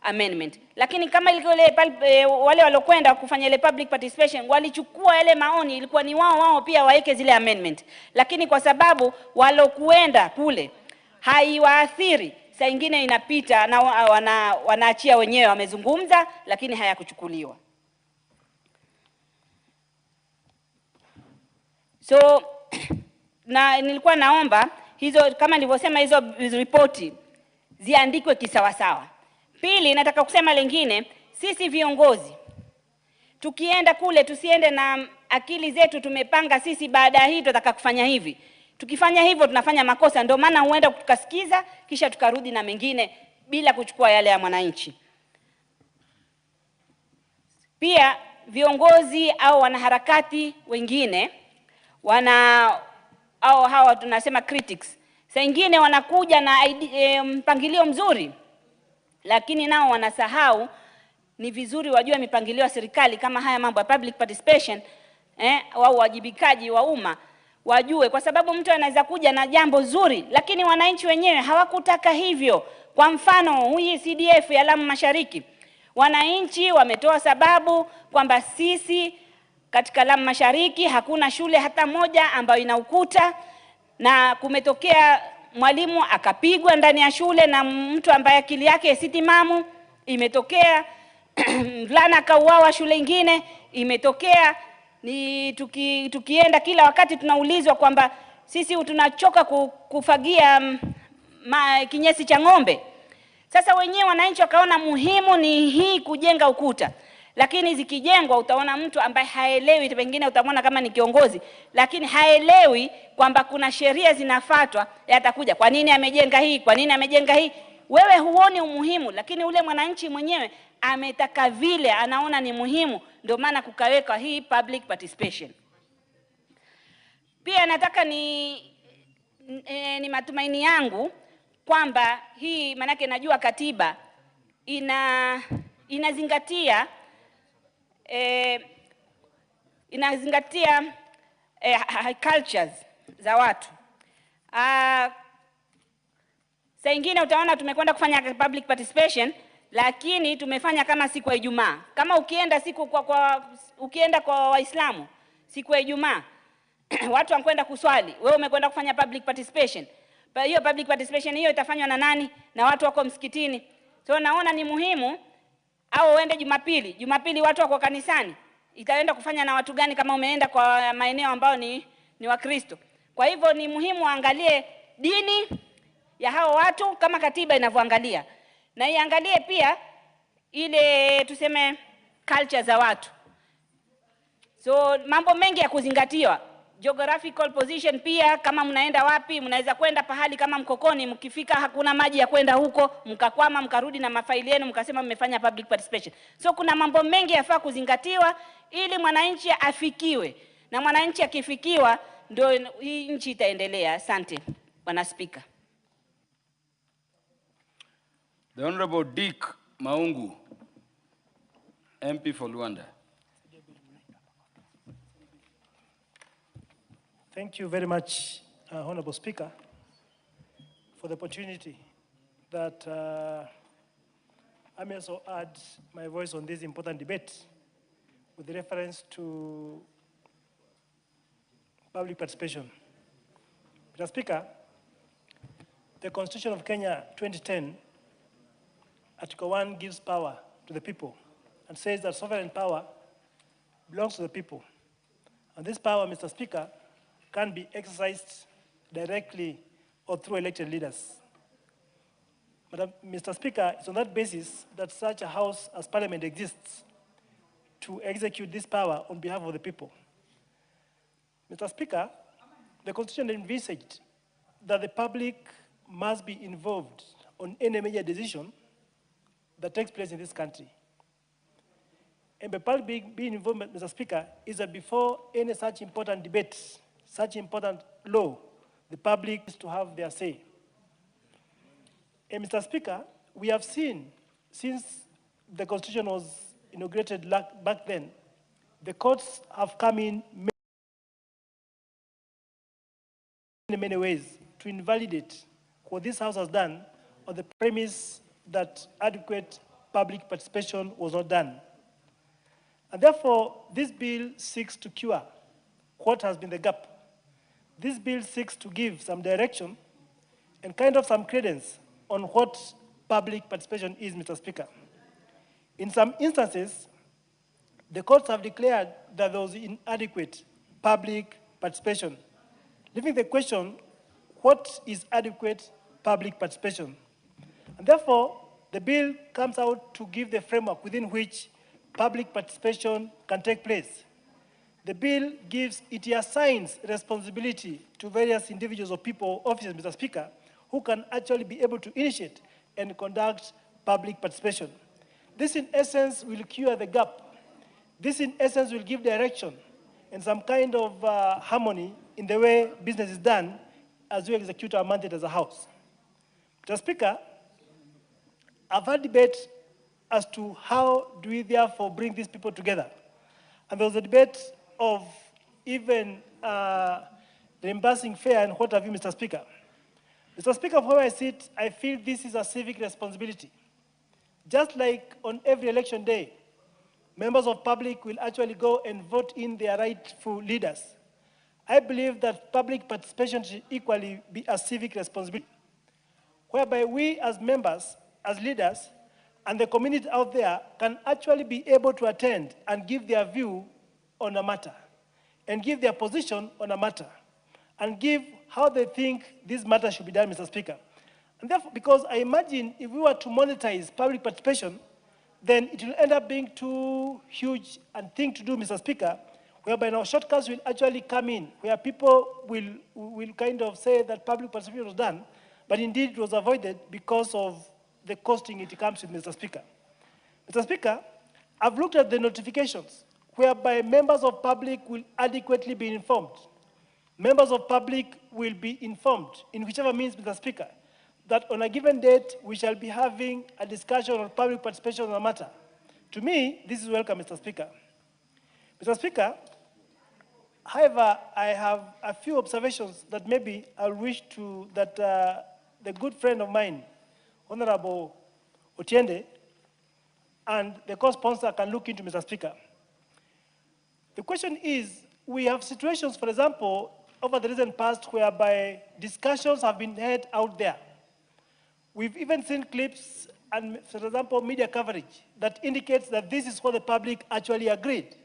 amendment. Lakini kama wale walokwenda kufanya ile public participation walichukua yale maoni, ilikuwa ni wao pia waeke zile amendment. Lakini kwa sababu walokuenda kule haiwaathiri, saa nyingine inapita na wanaachia wenyewe wamezungumza, lakini hayakuchukuliwa. So na nilikuwa naomba hizo, kama nilivyosema, hizo ripoti ziandikwe kisawasawa. Pili, nataka kusema lingine, sisi viongozi tukienda kule tusiende na akili zetu tumepanga sisi baada ya hii tutataka kufanya hivi. Tukifanya hivyo tunafanya makosa, ndio maana huenda tukasikiza kisha tukarudi na mengine bila kuchukua yale ya mwananchi. Pia viongozi au wanaharakati wengine au hawa tunasema critics, saa nyingine wanakuja na mpangilio mzuri, lakini nao wanasahau ni vizuri wajue mipangilio ya serikali kama haya mambo ya public participation au wajibikaji wa umma wajue, kwa sababu mtu anaweza kuja na jambo zuri lakini wananchi wenyewe hawakutaka hivyo. Kwa mfano hii CDF ya Lamu Mashariki, wananchi wametoa sababu kwamba sisi katika Lamu Mashariki hakuna shule hata moja ambayo ina ukuta, na kumetokea mwalimu akapigwa ndani ya shule na mtu ambaye akili yake si timamu. Imetokea mvulana akauawa shule nyingine. Imetokea ni tukienda kila wakati tunaulizwa kwamba sisi tunachoka kufagia kinyesi cha ng'ombe. Sasa wenyewe wananchi wakaona muhimu ni hii kujenga ukuta, lakini zikijengwa utaona mtu ambaye haelewi, pengine utamwona kama ni kiongozi lakini haelewi kwamba kuna sheria zinafuatwa, yatakuja kwa nini amejenga hii, kwa nini amejenga hii. Wewe huoni umuhimu, lakini ule mwananchi mwenyewe ametaka vile, anaona ni muhimu, ndio maana kukaweka hii public participation. Pia nataka ni matumaini yangu kwamba hii, manake najua katiba inazingatia cultures za watu. Saa nyingine utaona tumekwenda kufanya public participation lakini tumefanya kama siku ya Ijumaa. Kama ukienda ukienda kwa Waislamu siku ya Ijumaa watu wanakwenda kuswali, wewe umekwenda kufanya public participation. Hiyo public participation hiyo itafanywa na nani? Na watu wako msikitini. So naona ni muhimu, au uende Jumapili watu wako kanisani, itaenda kufanya na watu gani kama umeenda kwa maeneo ambao ni Wakristo. Kwa hivyo ni muhimu angalie dini ya hao watu kama katiba inavyoangalia, na iangalie pia ile tuseme culture za watu. So mambo mengi ya kuzingatiwa. geographical position pia, kama mnaenda wapi, mnaweza kwenda pahali kama Mkokoni, mkifika hakuna maji ya kwenda huko, mkakwama, mkarudi na mafaili yenu, mkasema mmefanya public participation. So kuna mambo mengi yafaa kuzingatiwa ili mwananchi afikiwe, na mwananchi akifikiwa ndio hii nchi itaendelea. Asante Bwana Speaker. The Honorable Dick Maungu, MP for Luanda. Thank you very much, Honorable Speaker, for the opportunity that I may also add my voice on this important debate with reference to public participation. Mr. Speaker, the Constitution of Kenya 2010, Article 1 gives power to the people and says that sovereign power belongs to the people. And this power, Mr. Speaker, can be exercised directly or through elected leaders. Mr. Speaker, it's on that basis that such a house as Parliament exists to execute this power on behalf of the people. Mr. Speaker, the Constitution envisaged that the public must be involved on any major decision that takes place in this country. And the public being involved, Mr. Speaker, is that before any such important debate, such important law, the public is to have their say. And Mr. Speaker, we have seen, since the Constitution was inaugurated back then, the courts have come in many ways to invalidate what this House has done on the premise that adequate public participation was not done. And therefore, this bill seeks to cure what has been the gap. This bill seeks to give some direction and kind of some credence on what public participation is, Mr. Speaker. In some instances, the courts have declared that there was inadequate public participation, leaving the question, what is adequate public participation? And therefore, the bill comes out to give the framework within which public participation can take place. The bill it assigns responsibility to various individuals or people, officers, Mr. Speaker, who can actually be able to initiate and conduct public participation. This, in essence, will cure the gap. This, in essence, will give direction and some kind of harmony in the way business is done as we execute our mandate as a House. Mr. Speaker, I've had debate as to how do we therefore bring these people together. And there was a debate of even reimbursing fare and what have you, Mr. Speaker. Mr. Speaker, from where I sit, I feel this is a civic responsibility. Just like on every election day, members of public will actually go and vote in their rightful leaders. I believe that public participation should equally be a civic responsibility, whereby we as members, as leaders, and the community out there can actually be able to attend and give their view on a matter, and give their position on a matter, and give how they think this matter should be done, Mr. Speaker. And therefore, because I imagine if we were to monetize public participation, then it will end up being too huge a thing to do, Mr. Speaker, whereby now shortcuts will actually come in, where people will kind of say that public participation was done, but indeed it was avoided because of the costing it comes with, Mr. Speaker. Mr. Speaker, I've looked at the notifications whereby members of public will adequately be informed. Members of public will be informed in whichever means, Mr. Speaker, that on a given date we shall be having a discussion on public participation on a matter. To me, this is welcome, Mr. Speaker. Mr. Speaker, however, I have a few observations that maybe I'll wish to, that the good friend of mine, Honorable Otiende, and the co-sponsor can look into, Mr. Speaker. The question is, we have situations, for example, over the recent past whereby discussions have been held out there. We've even seen clips and, for example, media coverage that indicates that this is what the public actually agreed.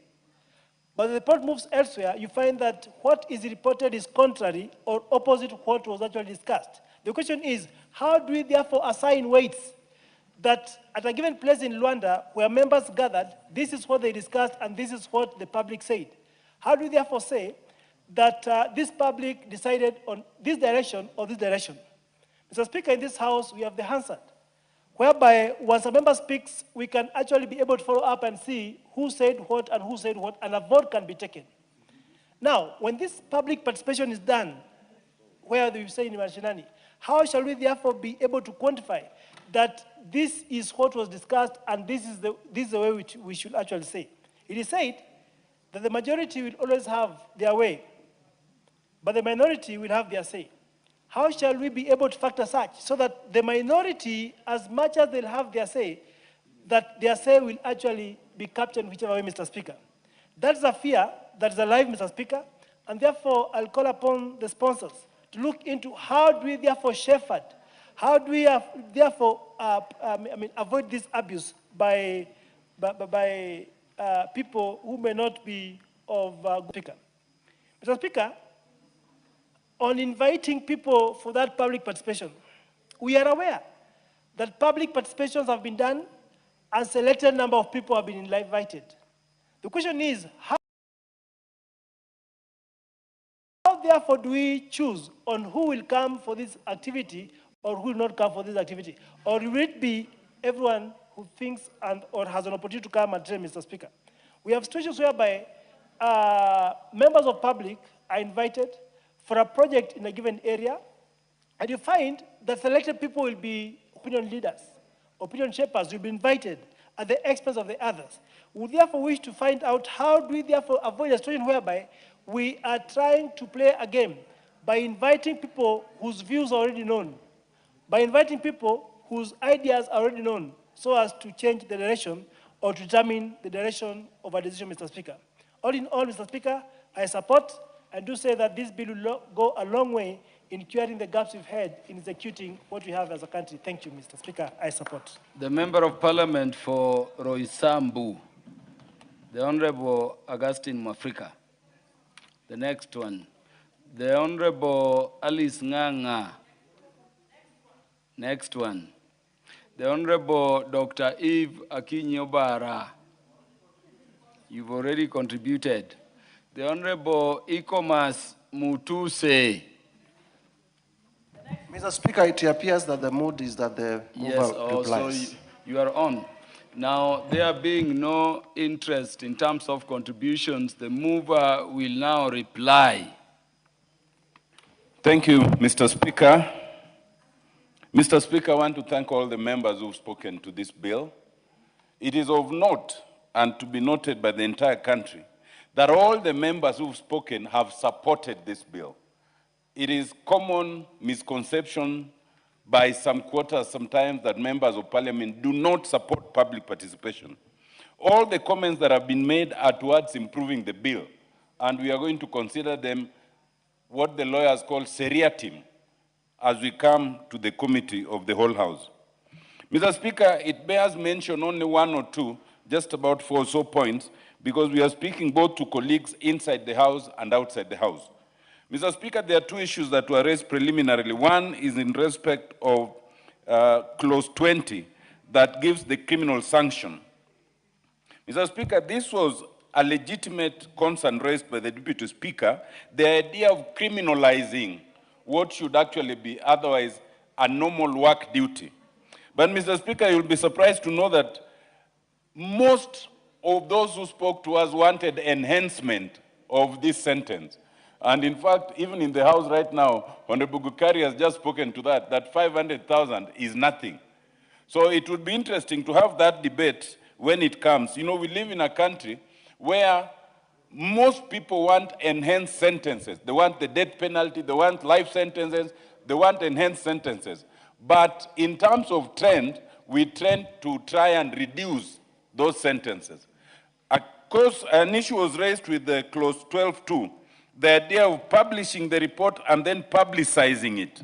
But the report moves elsewhere, you find that what is reported is contrary or opposite what was actually discussed. The question is, how do we therefore assign weights that at a given place in Luanda where members gathered, this is what they discussed and this is what the public said? How do we therefore say that this public decided on this direction or this direction. Mr. Speaker, in this House, we have the Hansard, whereby once a member speaks, we can actually be able to follow up and see who said what, and a vote can be taken. Now, when this public participation is done, where we say in Mashinani, how shall we therefore be able to quantify that this is what was discussed and this is the way which we should actually say? It is said that the majority will always have their way, but the minority will have their say. How shall we be able to factor such so that the minority, as much as they'll have their say, that their say will actually be captured in whichever way, Mr. Speaker? That's a fear that is alive, Mr. Speaker, and therefore I'll call upon the sponsors to look into how do we therefore shepherd, how do we therefore avoid this abuse by people who may not be of good speaker. Mr. Speaker, on inviting people for that public participation, we are aware that public participations have been done and selected number of people have been invited. The question is, how therefore do we choose on who will come for this activity or who will not come for this activity? Or will it be everyone who thinks or has an opportunity to come and train, Mr. Speaker? We have situations whereby members of public are invited for a project in a given area, and you find that selected people will be opinion leaders, opinion shapers will be invited at the expense of the others. We therefore wish to find out how do we therefore avoid a situation whereby we are trying to play a game by inviting people whose views are already known, by inviting people whose ideas are already known, so as to change the direction or to determine the direction of a decision, Mr. Speaker. All in all, Mr. Speaker, I support and do say that this bill will go a long way in curing the gaps we've had in executing what we have as a country. Thank you, Mr. Speaker. I support. The Member of Parliament for Roysambu, the Honorable Augustine Mwafrika. The next one, the Honorable Alice Nganga. Next one, the Honorable Dr. Eve Akinyobara. You've already contributed. The Honorable Ikomas Mutuse. Mr. Speaker, it appears that the mood is that the mover replies. So you are on. Now, there being no interest in terms of contributions, the mover will now reply. Thank you, Mr. Speaker. Mr. Speaker, I want to thank all the members who've spoken to this bill. It is of note and to be noted by the entire country that all the members who've spoken have supported this bill. It is common misconception by some quarters sometimes that members of parliament do not support public participation. All the comments that have been made are towards improving the bill, and we are going to consider them what the lawyers call seriatim as we come to the committee of the whole house. Mr. Speaker, it bears mention only one or two, just about 4 or so points, because we are speaking both to colleagues inside the house and outside the house. Mr. Speaker, there are 2 issues that were raised preliminarily. One is in respect of clause 20 that gives the criminal sanction. Mr. Speaker, this was a legitimate concern raised by the Deputy Speaker, the idea of criminalizing what should actually be otherwise a normal work duty. But Mr. Speaker, you'll be surprised to know that most of those who spoke to us wanted enhancement of this sentence. And in fact, even in the House right now, Honorable Gukari has just spoken to that 500,000 is nothing. So it would be interesting to have that debate when it comes. You know, we live in a country where most people want enhanced sentences. They want the death penalty, they want life sentences, they want enhanced sentences. But in terms of trend, we trend to try and reduce those sentences. Of course, an issue was raised with the clause 12.2, the idea of publishing the report and then publicizing it.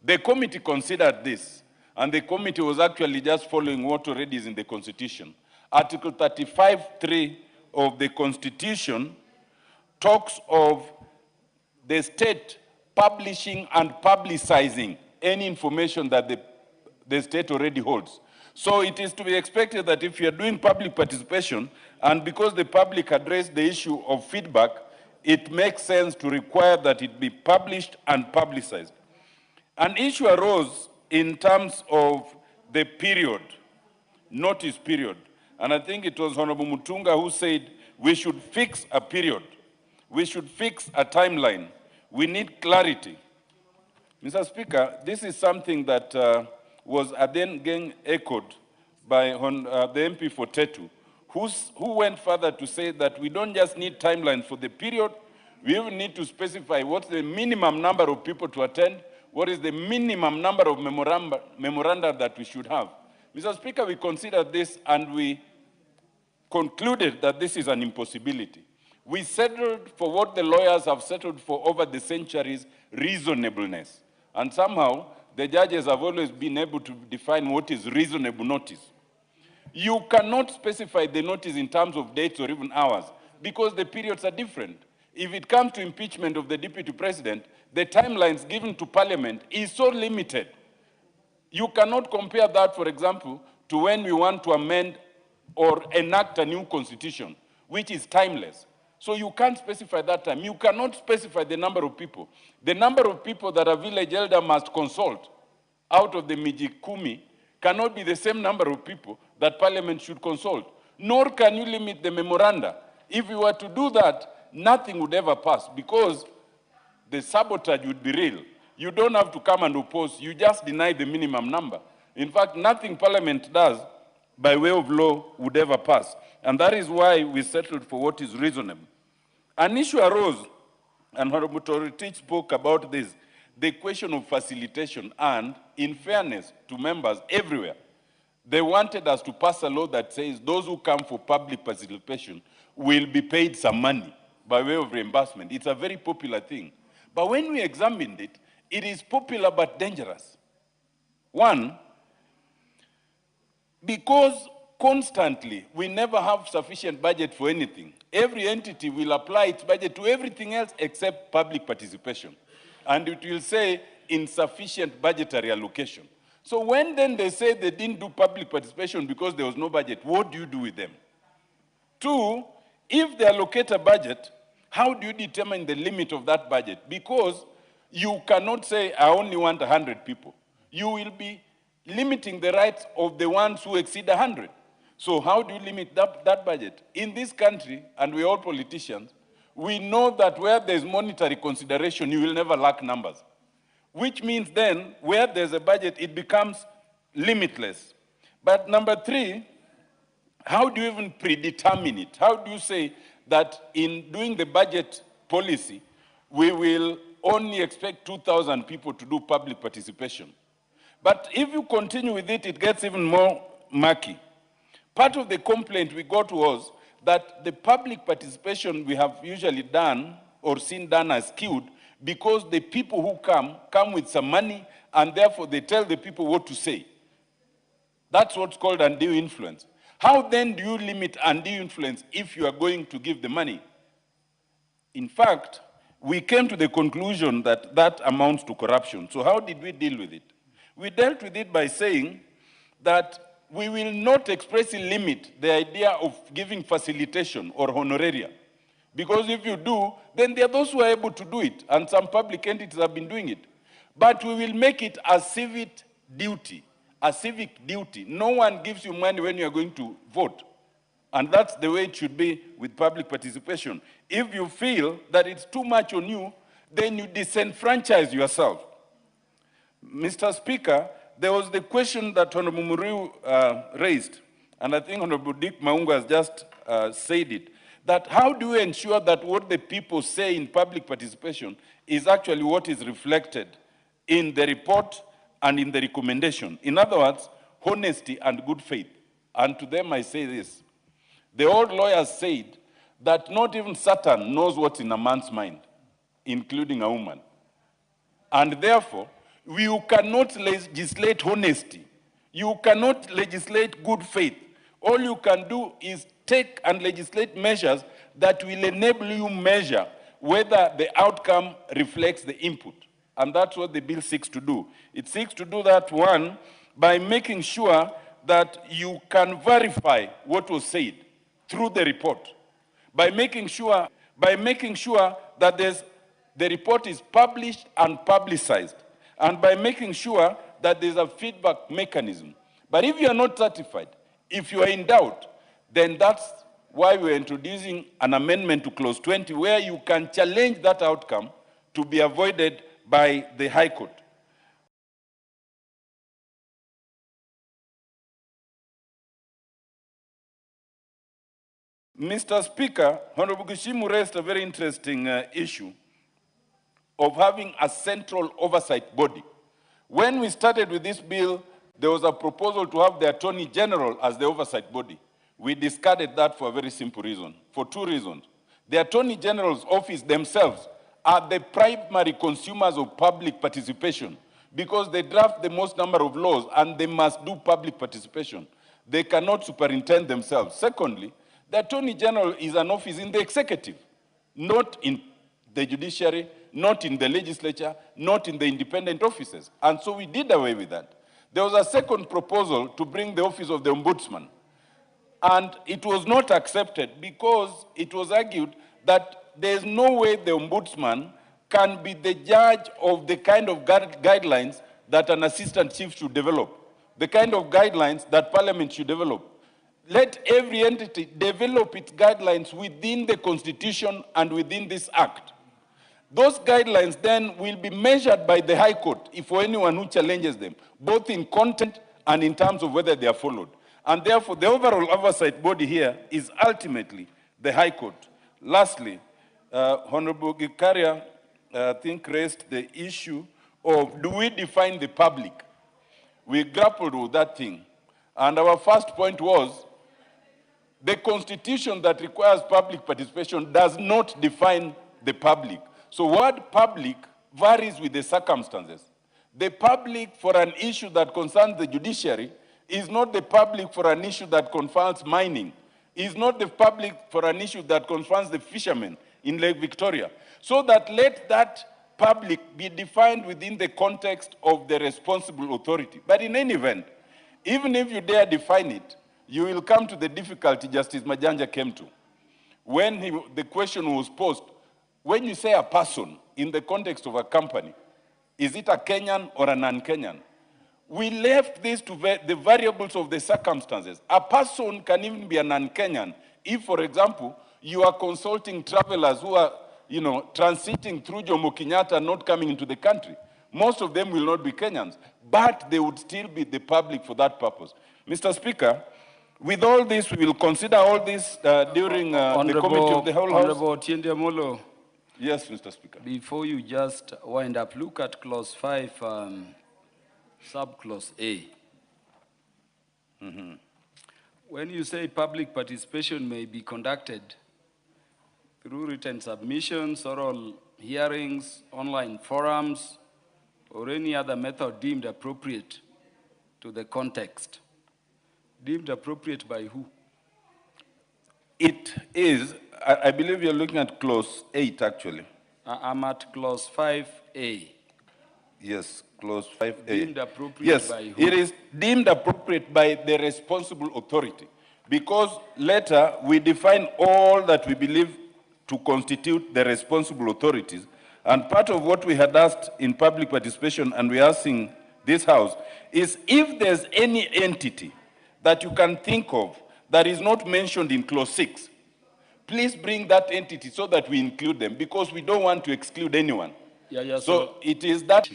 The committee considered this, and the committee was actually just following what already is in the Constitution. Article 35.3 of the Constitution talks of the state publishing and publicizing any information that the state already holds. So it is to be expected that if you are doing public participation, and because the public addressed the issue of feedback, it makes sense to require that it be published and publicized. An issue arose in terms of the period, notice period. And I think it was Honorable Mutunga who said we should fix a period. We should fix a timeline. We need clarity. Mr. Speaker, this is something that was then again echoed by the MP for Tetu, who went further to say that we don't just need timelines for the period, we even need to specify what's the minimum number of people to attend, what is the minimum number of memoranda that we should have. Mr. Speaker, we considered this and we concluded that this is an impossibility. We settled for what the lawyers have settled for over the centuries, reasonableness. And somehow, the judges have always been able to define what is reasonable notice. You cannot specify the notice in terms of dates or even hours because the periods are different. If it comes to impeachment of the deputy president, the timelines given to parliament is so limited. You cannot compare that, for example, to when we want to amend or enact a new constitution, which is timeless. So you can't specify that time. You cannot specify the number of people. The number of people that a village elder must consult out of the Mijikumi cannot be the same number of people that parliament should consult. Nor can you limit the memoranda. If you were to do that, nothing would ever pass because the sabotage would be real. You don't have to come and oppose, you just deny the minimum number. In fact, nothing parliament does by way of law would ever pass. And that is why we settled for what is reasonable. An issue arose, and Honorable Torotich spoke about this, the question of facilitation, and in fairness to members everywhere, they wanted us to pass a law that says those who come for public participation will be paid some money by way of reimbursement. It's a very popular thing. But when we examined it, it is popular but dangerous. One, because constantly we never have sufficient budget for anything. Every entity will apply its budget to everything else except public participation. And it will say insufficient budgetary allocation. So when then they say they didn't do public participation because there was no budget, what do you do with them? Two, if they allocate a budget, how do you determine the limit of that budget? Because you cannot say, I only want 100 people. You will be limiting the rights of the ones who exceed 100. So how do you limit that budget? In this country, and we're all politicians, we know that where there's monetary consideration, you will never lack numbers. Which means then, where there's a budget, it becomes limitless. But number three, how do you even predetermine it? How do you say that in doing the budget policy, we will only expect 2,000 people to do public participation? But if you continue with it, it gets even more murky. Part of the complaint we got was that the public participation we have usually done or seen done as skewed because the people who come with some money and therefore they tell the people what to say. That's what's called undue influence. How then do you limit undue influence if you are going to give the money? In fact, we came to the conclusion that that amounts to corruption. So how did we deal with it? We dealt with it by saying that we will not expressly limit the idea of giving facilitation or honoraria. Because if you do, then there are those who are able to do it, and some public entities have been doing it. But we will make it a civic duty, a civic duty. No one gives you money when you are going to vote. And that's the way it should be with public participation. If you feel that it's too much on you, then you disenfranchise yourself. Mr. Speaker, there was the question that Honorable Muriu raised, and I think Honorable Dick Maunga has just said it, that how do you ensure that what the people say in public participation is actually what is reflected in the report and in the recommendation? In other words, honesty and good faith. And to them I say this, the old lawyers said that not even Satan knows what's in a man's mind, including a woman. And therefore, you cannot legislate honesty. You cannot legislate good faith. All you can do is take and legislate measures that will enable you measure whether the outcome reflects the input. And that's what the bill seeks to do. It seeks to do that, one, by making sure that you can verify what was said through the report. By making sure, by making sure that the report is published and publicized, and by making sure that there's a feedback mechanism. But if you are not certified, if you are in doubt, then that's why we're introducing an amendment to clause 20 where you can challenge that outcome to be avoided by the High Court. Mr. Speaker, Honorable Gishimu raised a very interesting issue of having a central oversight body. When we started with this bill, there was a proposal to have the Attorney General as the oversight body. We discarded that for a very simple reason, for two reasons. The Attorney General's office themselves are the primary consumers of public participation because they draft the most number of laws and they must do public participation. They cannot superintend themselves. Secondly, the Attorney General is an office in the executive, not in the judiciary, not in the legislature, not in the independent offices. And so we did away with that. There was a second proposal to bring the office of the Ombudsman. And it was not accepted because it was argued that there is no way the Ombudsman can be the judge of the kind of guidelines that an assistant chief should develop, the kind of guidelines that Parliament should develop. Let every entity develop its guidelines within the Constitution and within this Act. Those guidelines then will be measured by the High Court if for anyone who challenges them, both in content and in terms of whether they are followed. And therefore, the overall oversight body here is ultimately the High Court. Lastly, Honorable Gikaria, I think, raised the issue of, do we define the public? We grappled with that thing. And our first point was, the Constitution that requires public participation does not define the public. So word public varies with the circumstances. The public for an issue that concerns the judiciary is not the public for an issue that concerns mining, is not the public for an issue that concerns the fishermen in Lake Victoria. So that let that public be defined within the context of the responsible authority. But in any event, even if you dare define it, you will come to the difficulty Justice Majanja came to. When the question was posed, when you say a person in the context of a company, is it a Kenyan or a non-Kenyan? We left this to the variables of the circumstances. A person can even be a non-Kenyan if, for example, you are consulting travelers who are, transiting through Jomo Kenyatta, not coming into the country. Most of them will not be Kenyans, but they would still be the public for that purpose. Mr. Speaker, with all this, we will consider all this during the committee of the whole House. Honorable Tiende Amolo. Yes, Mr. Speaker. Before you just wind up, look at clause 5, subclause A. When you say public participation may be conducted through written submissions, oral hearings, online forums, or any other method deemed appropriate to the context. Deemed appropriate by who? It is, I believe you're looking at clause 8, actually. I'm at clause 5A. Yes, clause 5A. Deemed appropriate by who? It is deemed appropriate by the responsible authority, because later we define all that we believe to constitute the responsible authorities. And part of what we had asked in public participation, and we're asking this House, is if there's any entity that you can think of that is not mentioned in clause 6, please bring that entity so that we include them, because we don't want to exclude anyone. So it is that.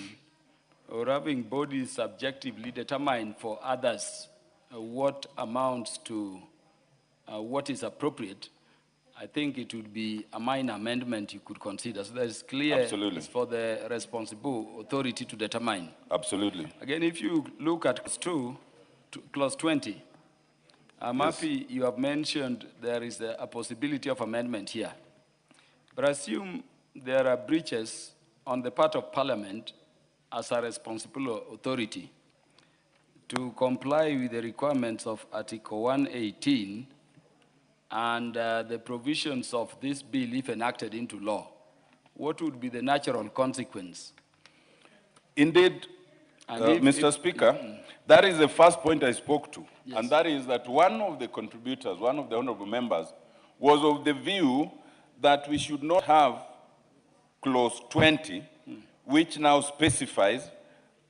Or having bodies subjectively determine for others what amounts to what is appropriate, I think it would be a minor amendment you could consider. So that is clear. Absolutely. It's for the responsible authority to determine. Absolutely. Again, if you look at clause 20, I'm happy you have mentioned there is a possibility of amendment here. But assume there are breaches on the part of Parliament as a responsible authority to comply with the requirements of Article 118 and the provisions of this bill if enacted into law. What would be the natural consequence? Indeed, Mr. Speaker, that is the first point I spoke to. And that is that one of the contributors, one of the honorable members, was of the view that we should not have clause 20, which now specifies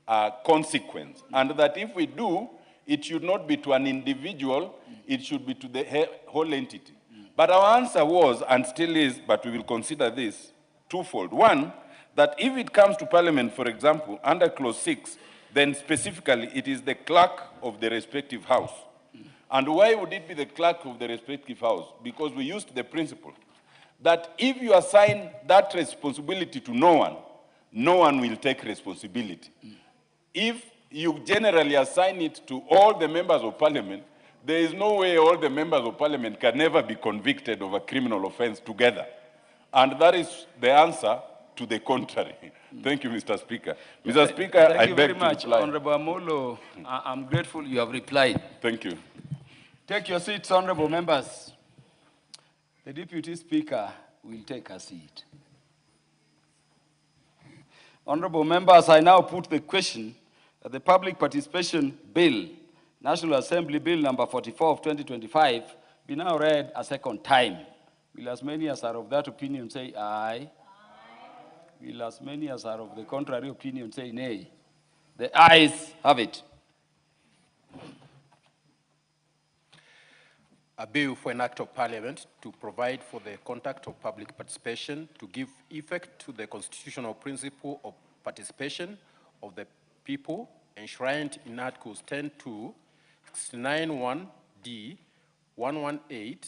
a consequence, and that if we do, it should not be to an individual, it should be to the whole entity. But our answer was, and still is, but we will consider this, twofold. One, that if it comes to Parliament, for example, under clause 6, then specifically it is the clerk of the respective house. And why would it be the clerk of the respective house? Because we used the principle that if you assign that responsibility to no one will take responsibility. If you generally assign it to all the members of Parliament, there is no way all the members of Parliament can never be convicted of a criminal offense together. And that is the answer to the contrary. Thank you, Mr. Speaker. Mr. Speaker, I beg to reply. Thank you very much, Honorable Amolo. I'm grateful you have replied. Thank you. Take your seats, honorable members. The Deputy Speaker will take a seat. Honorable members, I now put the question that the Public Participation Bill, National Assembly Bill number 44 of 2025, be now read a second time. Will as many as are of that opinion say aye? Will as many as are of the contrary opinion say nay? The ayes have it. A bill for an act of parliament to provide for the conduct of public participation, to give effect to the constitutional principle of participation of the people enshrined in Articles 10.2, 69.1d, 118,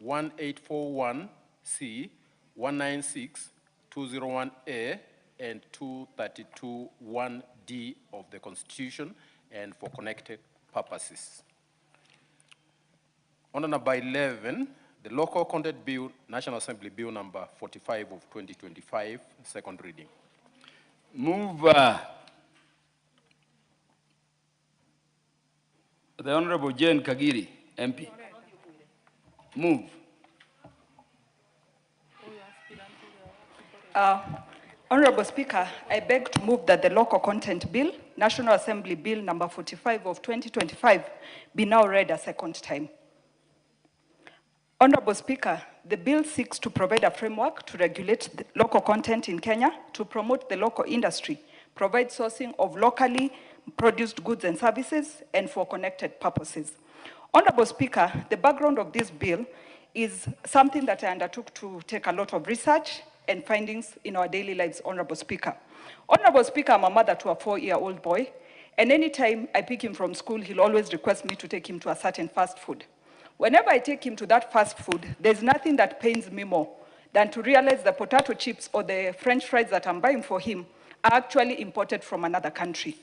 1841c, 196, 201a, and 232.1d of the Constitution, and for connected purposes. Order number 11, the Local Content Bill, National Assembly Bill number 45 of 2025, second reading. Move the Honorable Jane Kagiri, MP. Move. Honorable Speaker, I beg to move that the Local Content Bill, National Assembly Bill number 45 of 2025, be now read a second time. Honorable Speaker, the bill seeks to provide a framework to regulate the local content in Kenya, to promote the local industry, provide sourcing of locally produced goods and services, and for connected purposes. Honorable Speaker, the background of this bill is something that I undertook to take a lot of research and findings in our daily lives, Honorable Speaker. Honorable Speaker, I'm a mother to a 4-year-old boy, and anytime I pick him from school, he'll always request me to take him to a certain fast food. Whenever I take him to that fast food, there's nothing that pains me more than to realize the potato chips or the French fries that I'm buying for him are actually imported from another country.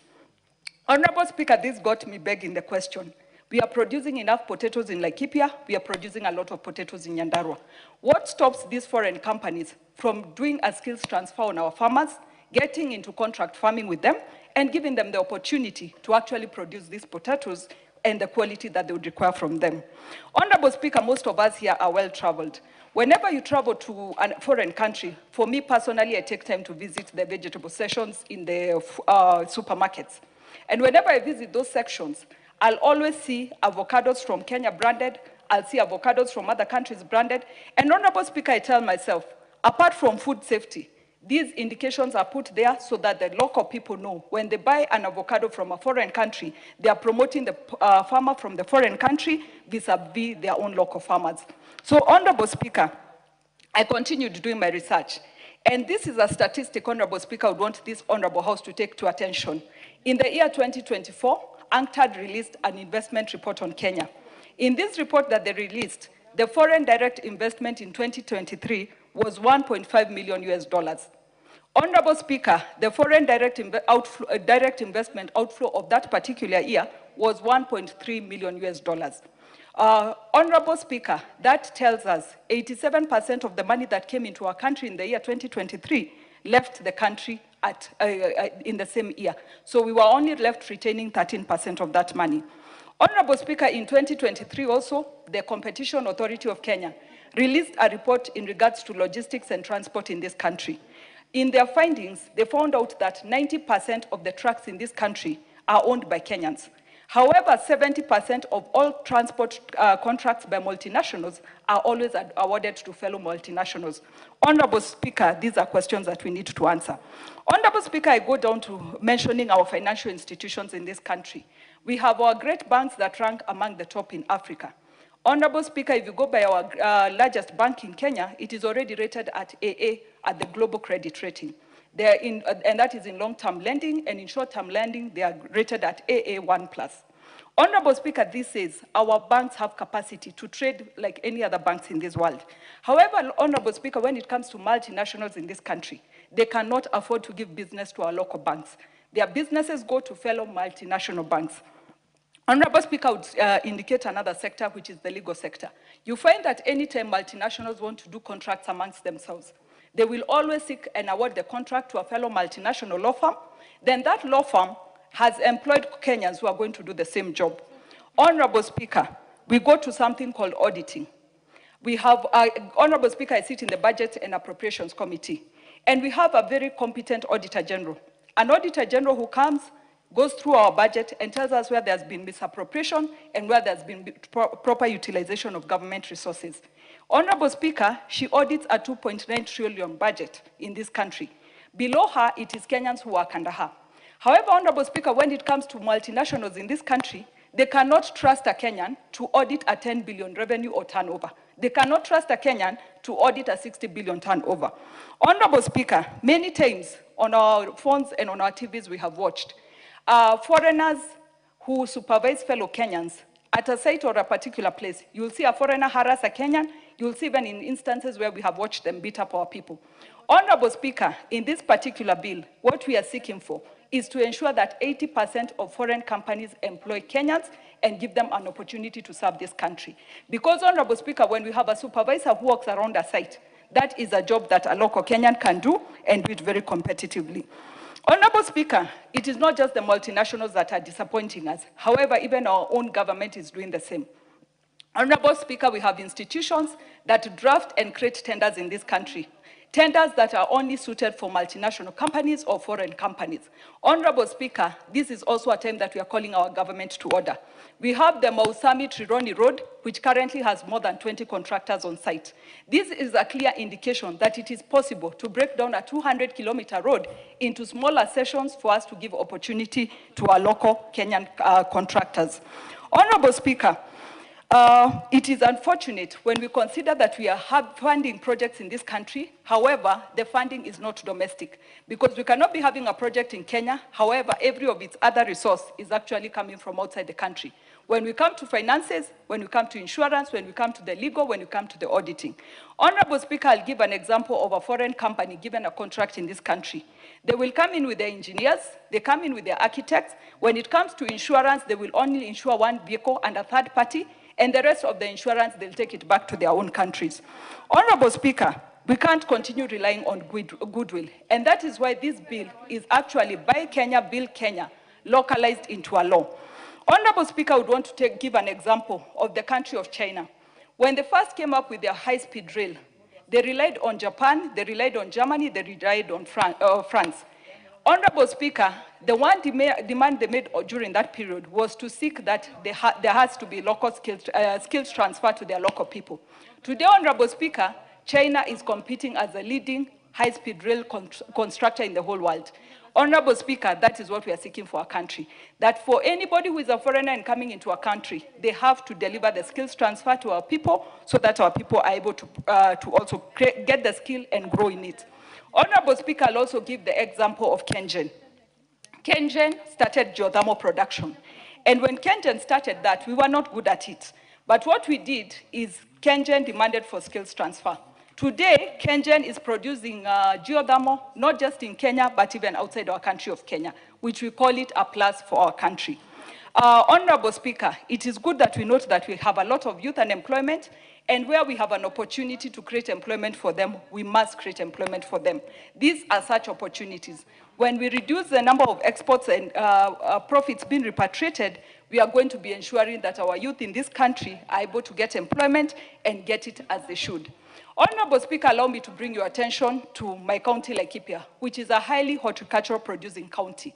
Honorable Speaker, this got me begging the question. We are producing enough potatoes in Laikipia, we are producing a lot of potatoes in Nyandarua. What stops these foreign companies from doing a skills transfer on our farmers, getting into contract farming with them, and giving them the opportunity to actually produce these potatoes and the quality that they would require from them? Honorable Speaker, most of us here are well-traveled. Whenever you travel to a foreign country, for me personally, I take time to visit the vegetable sections in the supermarkets. And whenever I visit those sections, I'll always see avocados from Kenya branded, I'll see avocados from other countries branded. And Honorable Speaker, I tell myself, apart from food safety, these indications are put there so that the local people know when they buy an avocado from a foreign country, they are promoting the farmer from the foreign country vis-a-vis their own local farmers. So, Honorable Speaker, I continued doing my research. And this is a statistic, Honorable Speaker, I would want this Honorable House to take to attention. In the year 2024, UNCTAD released an investment report on Kenya. In this report that they released, the foreign direct investment in 2023 was $1.5 million. Honorable Speaker, the foreign direct investment outflow of that particular year was $1.3 million. Honorable Speaker, that tells us 87% of the money that came into our country in the year 2023 left the country in the same year. So we were only left retaining 13% of that money. Honorable Speaker, in 2023 also, the Competition Authority of Kenya released a report in regards to logistics and transport in this country. In their findings, they found out that 90% of the trucks in this country are owned by Kenyans. However, 70% of all transport contracts by multinationals are always awarded to fellow multinationals. Honorable Speaker, these are questions that we need to answer. Honorable Speaker, I go down to mentioning our financial institutions in this country. We have our great banks that rank among the top in Africa. Honorable Speaker, if you go by our largest bank in Kenya, it is already rated at AA at the global credit rating. They are in, and that is in long-term lending, and in short-term lending, they are rated at AA1+. Honorable Speaker, this says our banks have capacity to trade like any other banks in this world. However, Honorable Speaker, when it comes to multinationals in this country, they cannot afford to give business to our local banks. Their businesses go to fellow multinational banks. Honorable Speaker would indicate another sector, which is the legal sector. You find that anytime multinationals want to do contracts amongst themselves, they will always seek and award the contract to a fellow multinational law firm. Then that law firm has employed Kenyans who are going to do the same job. Honorable Speaker, we go to something called auditing. We have, Honorable Speaker, I sit in the Budget and Appropriations Committee, and we have a very competent Auditor General. An Auditor General who comes, goes through our budget and tells us where there's been misappropriation and where there's been proper utilization of government resources. Honorable Speaker, she audits a 2.9 trillion budget in this country. Below her, it is Kenyans who work under her. However, Honorable Speaker, when it comes to multinationals in this country, they cannot trust a Kenyan to audit a 10 billion revenue or turnover. They cannot trust a Kenyan to audit a 60 billion turnover. Honorable Speaker, many times on our phones and on our TVs we have watched foreigners who supervise fellow Kenyans at a site or a particular place. You'll see a foreigner harass a Kenyan. You'll see even in instances where we have watched them beat up our people. Honorable Speaker, in this particular bill, what we are seeking for is to ensure that 80% of foreign companies employ Kenyans and give them an opportunity to serve this country. Because, Honorable Speaker, when we have a supervisor who works around a site, that is a job that a local Kenyan can do and do it very competitively. Honorable Speaker, it is not just the multinationals that are disappointing us. However, even our own government is doing the same. Honorable Speaker, we have institutions that draft and create tenders in this country. Tenders that are only suited for multinational companies or foreign companies. Honorable Speaker, this is also a time that we are calling our government to order. We have the Mausami Trironi Road, which currently has more than 20 contractors on site. This is a clear indication that it is possible to break down a 200-kilometer road into smaller sections for us to give opportunity to our local Kenyan contractors. Honorable Speaker, it is unfortunate when we consider that we are funding projects in this country. However, the funding is not domestic, because we cannot be having a project in Kenya. However, every of its other resource is actually coming from outside the country. When we come to finances, when we come to insurance, when we come to the legal, when we come to the auditing. Honorable Speaker, I'll give an example of a foreign company given a contract in this country. They will come in with their engineers, they come in with their architects. When it comes to insurance, they will only insure one vehicle and a third party, and the rest of the insurance, they'll take it back to their own countries. Honorable Speaker, we can't continue relying on goodwill, and that is why this bill is actually Buy Kenya, Build Kenya, localized into a law. Honorable Speaker, I would want to give an example of the country of China. When they first came up with their high-speed rail, they relied on Japan, they relied on Germany, they relied on France. Honorable Speaker, the one demand they made during that period was to seek that there has to be local skills transfer to their local people. Today, Honorable Speaker, China is competing as a leading high-speed rail constructor in the whole world. Honorable Speaker, that is what we are seeking for our country. That for anybody who is a foreigner and coming into our country, they have to deliver the skills transfer to our people so that our people are able to also get the skill and grow in it. Honorable Speaker, I'll also give the example of Kenyan. Kenyan started geothermal production. And when Kenyan started that, we were not good at it. But what we did is Kenyan demanded for skills transfer. Today, Kenyan is producing geothermal, not just in Kenya, but even outside our country of Kenya, which we call it a plus for our country. Honorable Speaker, it is good that we note that we have a lot of youth unemployment, and where we have an opportunity to create employment for them, we must create employment for them. These are such opportunities. When we reduce the number of exports and profits being repatriated, we are going to be ensuring that our youth in this country are able to get employment and get it as they should. Honorable Speaker, allow me to bring your attention to my county, Laikipia, which is a highly horticultural producing county.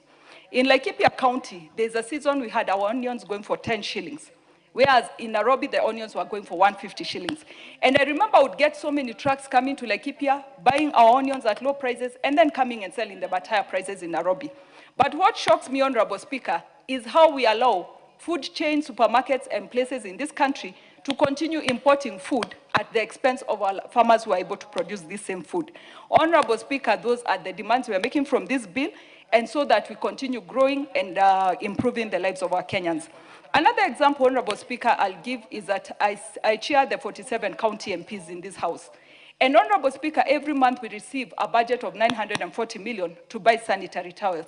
In Laikipia County, there's a season we had our onions going for 10 shillings. Whereas in Nairobi, the onions were going for 150 shillings. And I remember I would get so many trucks coming to Laikipia, buying our onions at low prices, and then coming and selling them at higher prices in Nairobi. But what shocks me, Honorable Speaker, is how we allow food chains, supermarkets, and places in this country to continue importing food at the expense of our farmers who are able to produce this same food. Honorable Speaker, those are the demands we are making from this bill, and so that we continue growing and improving the lives of our Kenyans. Another example, Honorable Speaker, I'll give is that I chair the 47 county MPs in this House. And Honorable Speaker, every month we receive a budget of 940 million to buy sanitary towels.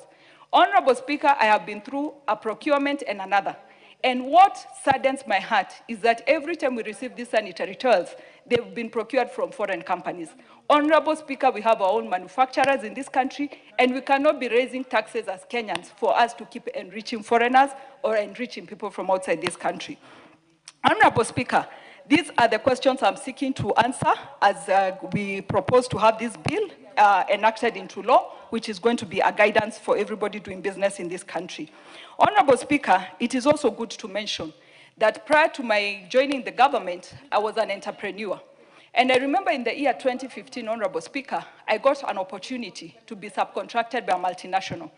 Honorable Speaker, I have been through a procurement and another. And what saddens my heart is that every time we receive these sanitary towels, they've been procured from foreign companies. Honorable Speaker, we have our own manufacturers in this country, and we cannot be raising taxes as Kenyans for us to keep enriching foreigners or enriching people from outside this country. Honorable Speaker, these are the questions I'm seeking to answer as we propose to have this bill enacted into law, which is going to be a guidance for everybody doing business in this country. Honorable Speaker, it is also good to mention that prior to my joining the government, I was an entrepreneur. And I remember in the year 2015, Honorable Speaker, I got an opportunity to be subcontracted by a multinational.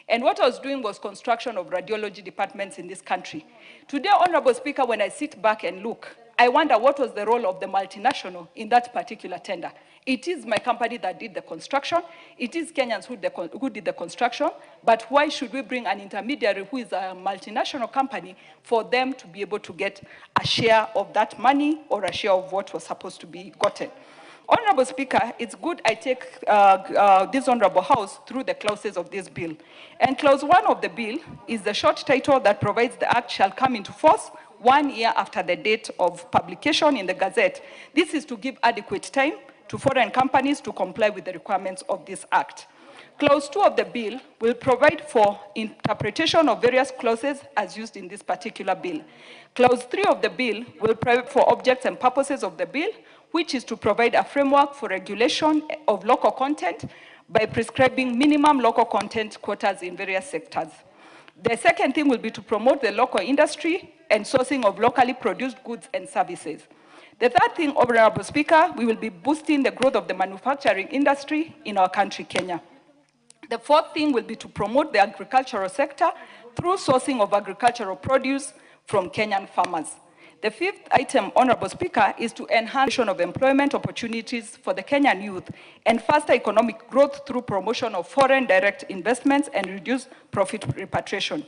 And what I was doing was construction of radiology departments in this country. Today, Honorable Speaker, when I sit back and look, I wonder what was the role of the multinational in that particular tender. It is my company that did the construction. It is Kenyans who did the construction. But why should we bring an intermediary who is a multinational company for them to be able to get a share of that money or a share of what was supposed to be gotten? Honorable Speaker, it's good I take this Honorable House through the clauses of this bill. And clause 1 of the bill is the short title that provides the act shall come into force 1 year after the date of publication in the Gazette. This is to give adequate time to foreign companies to comply with the requirements of this act. Clause 2 of the bill will provide for interpretation of various clauses as used in this particular bill. Clause 3 of the bill will provide for objects and purposes of the bill, which is to provide a framework for regulation of local content by prescribing minimum local content quotas in various sectors. The second thing will be to promote the local industry and sourcing of locally produced goods and services. The third thing, Honorable Speaker, we will be boosting the growth of the manufacturing industry in our country, Kenya. The fourth thing will be to promote the agricultural sector through sourcing of agricultural produce from Kenyan farmers. The fifth item, Honorable Speaker, is to enhance of employment opportunities for the Kenyan youth and faster economic growth through promotion of foreign direct investments and reduce profit repatriation.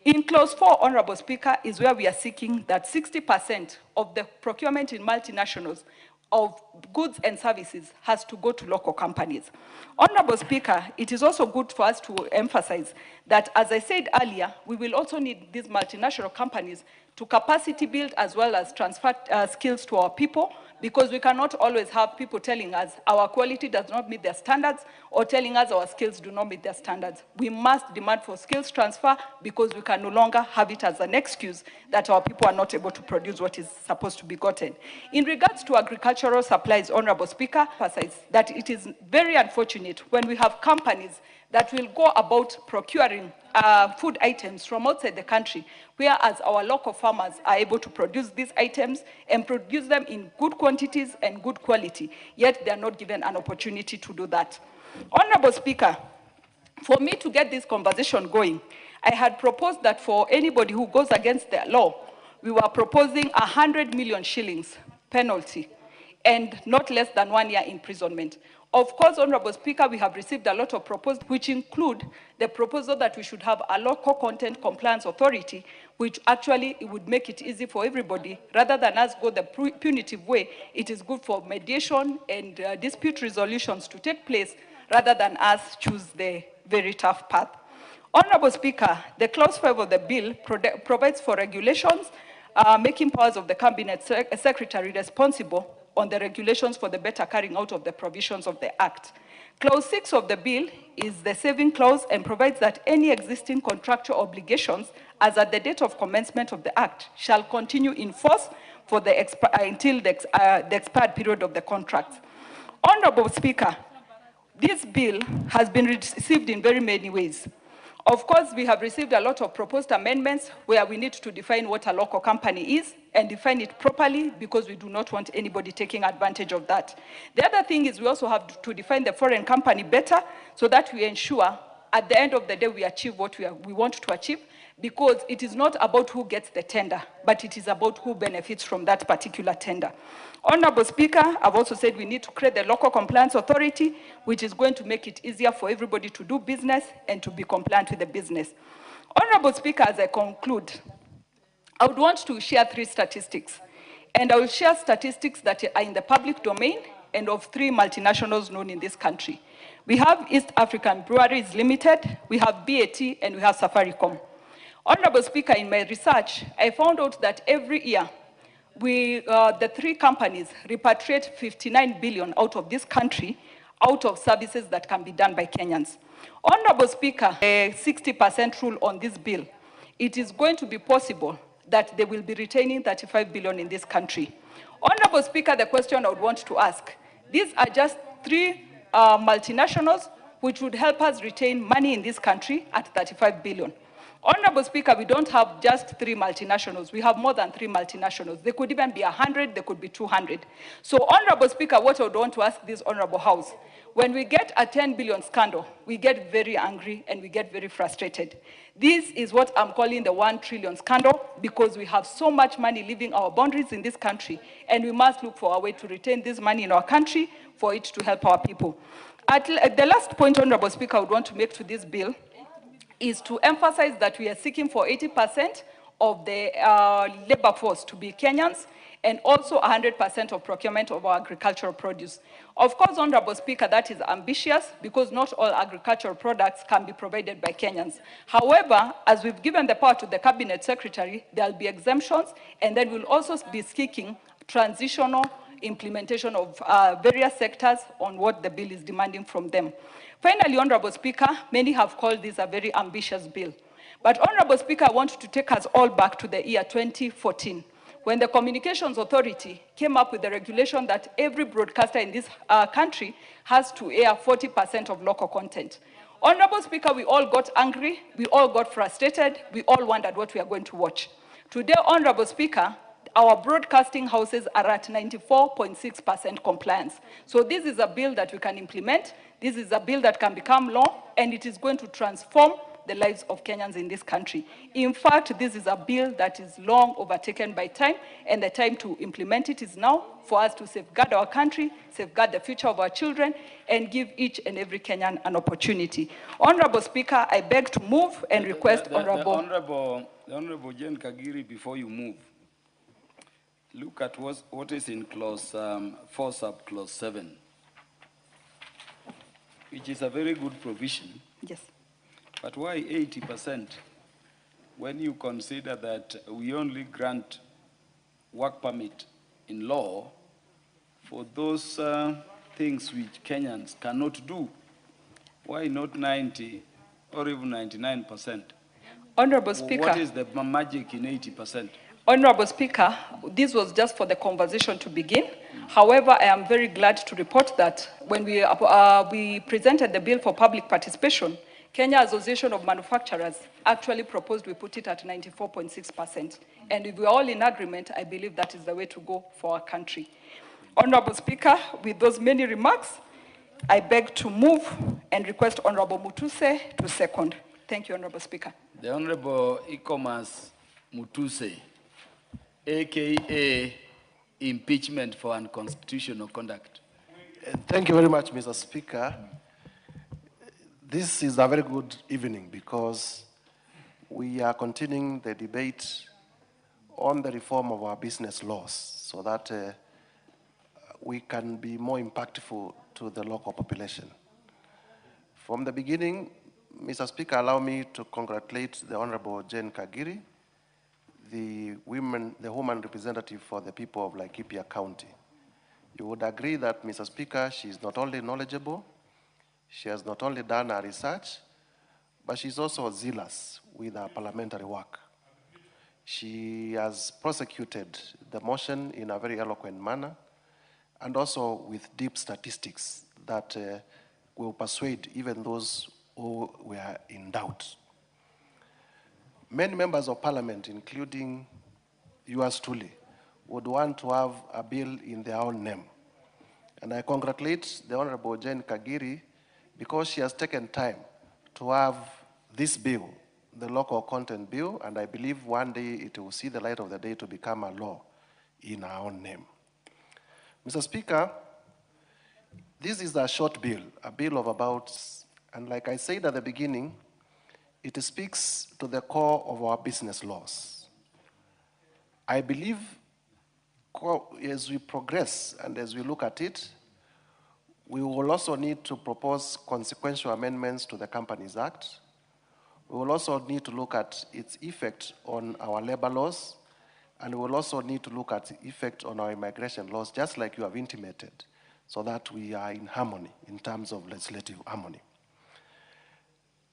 In clause 4, Honorable Speaker, is where we are seeking that 60% of the procurement in multinationals of goods and services has to go to local companies. Honorable Speaker, it is also good for us to emphasize that, as I said earlier, we will also need these multinational companies to capacity build as well as transfer skills to our people, because we cannot always have people telling us our quality does not meet their standards or telling us our skills do not meet their standards. We must demand for skills transfer, because we can no longer have it as an excuse that our people are not able to produce what is supposed to be gotten. In regards to agricultural supplies, Honorable Speaker, emphasize that it is very unfortunate when we have companies that will go about procuring food items from outside the country, whereas our local farmers are able to produce these items and produce them in good quantities and good quality, yet they are not given an opportunity to do that. Honorable Speaker, for me to get this conversation going, I had proposed that for anybody who goes against the law, we were proposing 100 million shillings penalty and not less than 1 year imprisonment. Of course, Honorable Speaker, we have received a lot of proposals, which include the proposal that we should have a local content compliance authority, which actually it would make it easy for everybody. Rather than us go the punitive way, it is good for mediation and dispute resolutions to take place, rather than us choose the very tough path. Honorable Speaker, the clause 5 of the bill provides for regulations, making powers of the Cabinet Secretary responsible on the regulations for the better carrying out of the provisions of the Act. Clause 6 of the bill is the saving clause and provides that any existing contractual obligations as at the date of commencement of the Act shall continue in force for the until the expired period of the contract. Honorable Speaker, this bill has been received in very many ways. Of course, we have received a lot of proposed amendments where we need to define what a local company is and define it properly, because we do not want anybody taking advantage of that. The other thing is we also have to define the foreign company better so that we ensure at the end of the day we achieve what we want to achieve, because it is not about who gets the tender, but it is about who benefits from that particular tender. Honorable Speaker, I've also said we need to create the local compliance authority, which is going to make it easier for everybody to do business and to be compliant with the business. Honorable Speaker, as I conclude, I would want to share 3 statistics. And I will share statistics that are in the public domain and of 3 multinationals known in this country. We have East African Breweries Limited, we have BAT, and we have Safaricom. Honorable Speaker, in my research, I found out that every year, the 3 companies repatriate 59 billion out of this country, out of services that can be done by Kenyans. Honorable Speaker, a 60% rule on this bill, it is going to be possible that they will be retaining 35 billion in this country. Honorable Speaker, the question I would want to ask, these are just 3 multinationals which would help us retain money in this country at 35 billion. Honorable Speaker, we don't have just 3 multinationals. We have more than 3 multinationals. They could even be 100, they could be 200. So, Honorable Speaker, what I would want to ask this Honorable House, when we get a 10 billion scandal, we get very angry and we get very frustrated. This is what I'm calling the 1 trillion scandal, because we have so much money leaving our boundaries in this country, and we must look for a way to retain this money in our country for it to help our people. The last point, Honorable Speaker, I would want to make to this bill is to emphasize that we are seeking for 80% of the labor force to be Kenyans, and also 100% of procurement of our agricultural produce. Of course, Honorable Speaker, that is ambitious, because not all agricultural products can be provided by Kenyans. However, as we've given the power to the Cabinet Secretary, there will be exemptions, and then we'll also be seeking transitional implementation of various sectors on what the bill is demanding from them. Finally, Honorable Speaker, many have called this a very ambitious bill. But Honorable Speaker, I want to take us all back to the year 2014, when the Communications Authority came up with the regulation that every broadcaster in this country has to air 40% of local content. Honorable Speaker, we all got angry, we all got frustrated, we all wondered what we are going to watch. Today, Honorable Speaker, our broadcasting houses are at 94.6% compliance. So this is a bill that we can implement. This is a bill that can become law, and it is going to transform the lives of Kenyans in this country. In fact, this is a bill that is long overtaken by time, and the time to implement it is now for us to safeguard our country, safeguard the future of our children, and give each and every Kenyan an opportunity. Honorable Speaker, I beg to move and request The Honorable Jane Kagiri, before you move, look at what is in clause 4 sub clause 7, which is a very good provision. Yes. But why 80% when you consider that we only grant work permit in law for those things which Kenyans cannot do? Why not 90 or even 99%? Honorable Speaker. What is the magic in 80%? Honorable Speaker, this was just for the conversation to begin. However, I am very glad to report that when we presented the bill for public participation, Kenya Association of Manufacturers actually proposed we put it at 94.6%. And if we're all in agreement, I believe that is the way to go for our country. Honorable Speaker, with those many remarks, I beg to move and request Honorable Mutuse to second. Thank you, Honorable Speaker. The Honorable Ikomas Mutuse, AKA impeachment for unconstitutional conduct. Thank you very much, Mr. Speaker. This is a very good evening because we are continuing the debate on the reform of our business laws so that we can be more impactful to the local population. From the beginning, Mr. Speaker, allow me to congratulate the Honorable Jane Kagiri, the woman representative for the people of Laikipia County. You would agree that, Mr. Speaker, she is not only knowledgeable, she has not only done her research, but she's also zealous with her parliamentary work. She has prosecuted the motion in a very eloquent manner, and also with deep statistics that will persuade even those who were in doubt. many members of parliament, including yours truly, would want to have a bill in their own name. And I congratulate the Honorable Jane Kagiri because she has taken time to have this bill, the local content bill, and I believe one day it will see the light of the day to become a law in our own name. Mr. Speaker, this is a short bill, a bill of about, and like I said at the beginning, it speaks to the core of our business laws. I believe as we progress and as we look at it, we will also need to propose consequential amendments to the Companies Act. We will also need to look at its effect on our labor laws, and we will also need to look at the effect on our immigration laws, just like you have intimated, so that we are in harmony in terms of legislative harmony.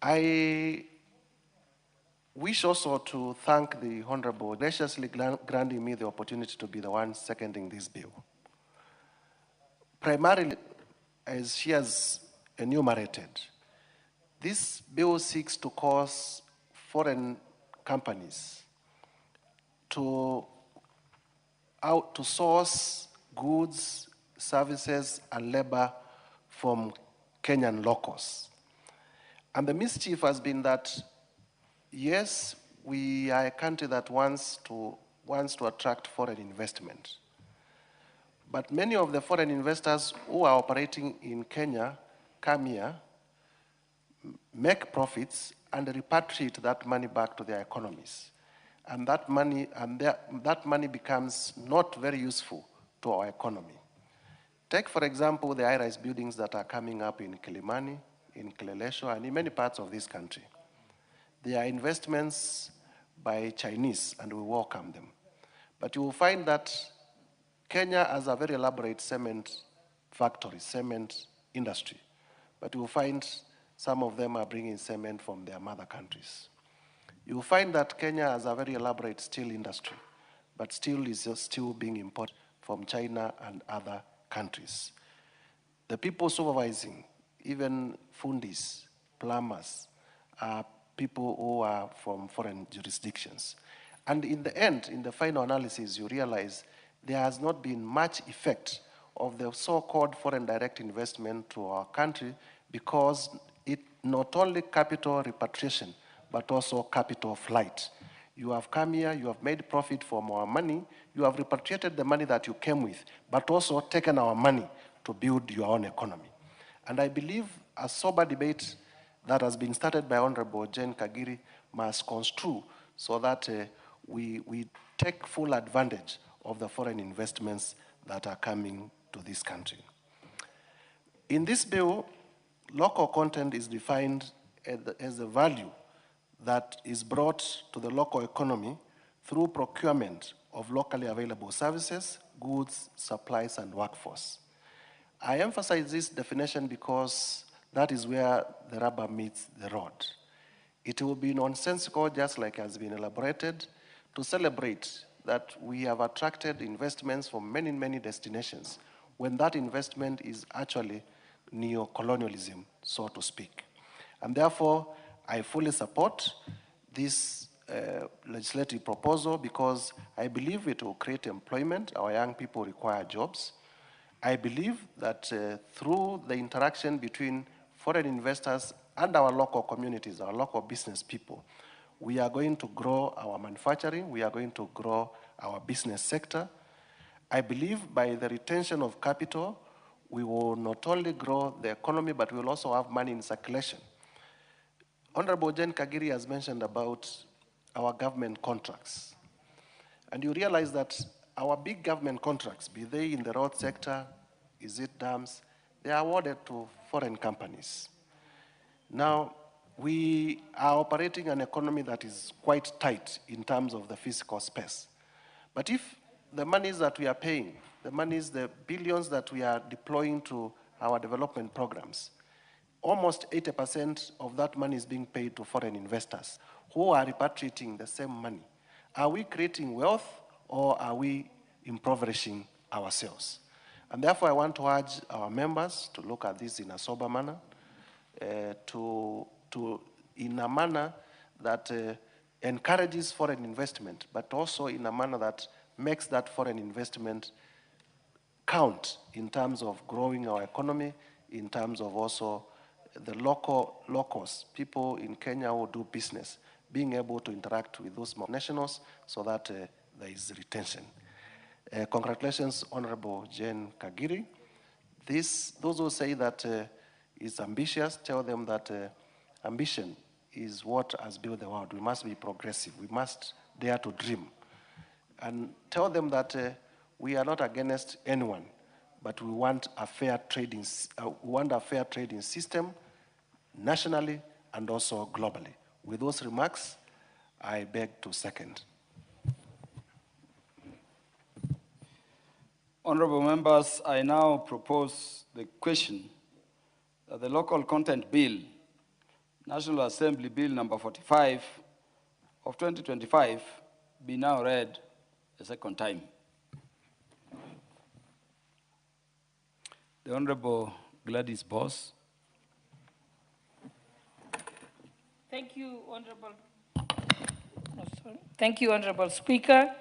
I wish also to thank the Honorable graciously granting me the opportunity to be the one seconding this bill. Primarily, as she has enumerated, this bill seeks to cause foreign companies to source goods, services, and labor from Kenyan locals. And the mischief has been that, yes, we are a country that wants to attract foreign investment. But many of the foreign investors who are operating in Kenya come here, make profits, and repatriate that money back to their economies. And that money becomes not very useful to our economy. Take, for example, the high-rise buildings that are coming up in Kilimani, in Kileleshwa, and in many parts of this country. They are investments by Chinese, and we welcome them. But you will find that Kenya has a very elaborate cement factory, cement industry. But you will find some of them are bringing cement from their mother countries. You will find that Kenya has a very elaborate steel industry, but steel is still being imported from China and other countries. The people supervising, even fundis, plumbers, are people who are from foreign jurisdictions. And in the end, in the final analysis, you realize there has not been much effect of the so-called foreign direct investment to our country because it not only capital repatriation, but also capital flight. You have come here, you have made profit from our money, you have repatriated the money that you came with, but also taken our money to build your own economy. And I believe a sober debate that has been started by Honorable Jane Kagiri must construe so that we take full advantage of the foreign investments that are coming to this country. In this bill, local content is defined as the value that is brought to the local economy through procurement of locally available services, goods, supplies, and workforce. I emphasize this definition because that is where the rubber meets the road. It will be nonsensical, just like has been elaborated, to celebrate that we have attracted investments from many, many destinations when that investment is actually neo-colonialism, so to speak. And therefore, I fully support this legislative proposal because I believe it will create employment. Our young people require jobs. I believe that through the interaction between foreign investors and our local communities, our local business people, we are going to grow our manufacturing, we are going to grow our business sector. I believe by the retention of capital, we will not only grow the economy, but we will also have money in circulation. Honorable Jane Kagiri has mentioned about our government contracts. And you realize that our big government contracts, be they in the road sector, is it dams, they are awarded to foreign companies. Now, we are operating an economy that is quite tight in terms of the physical space. But if the monies that we are paying, the monies, the billions that we are deploying to our development programs, almost 80% of that money is being paid to foreign investors who are repatriating the same money. Are we creating wealth or are we impoverishing ourselves? And therefore, I want to urge our members to look at this in a sober manner, in a manner that encourages foreign investment, but also in a manner that makes that foreign investment count in terms of growing our economy, in terms of also the locals, people in Kenya who do business, being able to interact with those nationals so that there is retention. Congratulations, Honorable Jane Kagiri. Those who say that it's ambitious, tell them that ambition is what has built the world. We must be progressive. We must dare to dream. And tell them that we are not against anyone, but we want a fair trading system nationally and also globally. With those remarks, I beg to second. Honorable members, I now propose the question that the Local Content Bill, National Assembly Bill number 45 of 2025, be now read a second time. The Honorable Gladys Boss. Thank you, Honorable Speaker.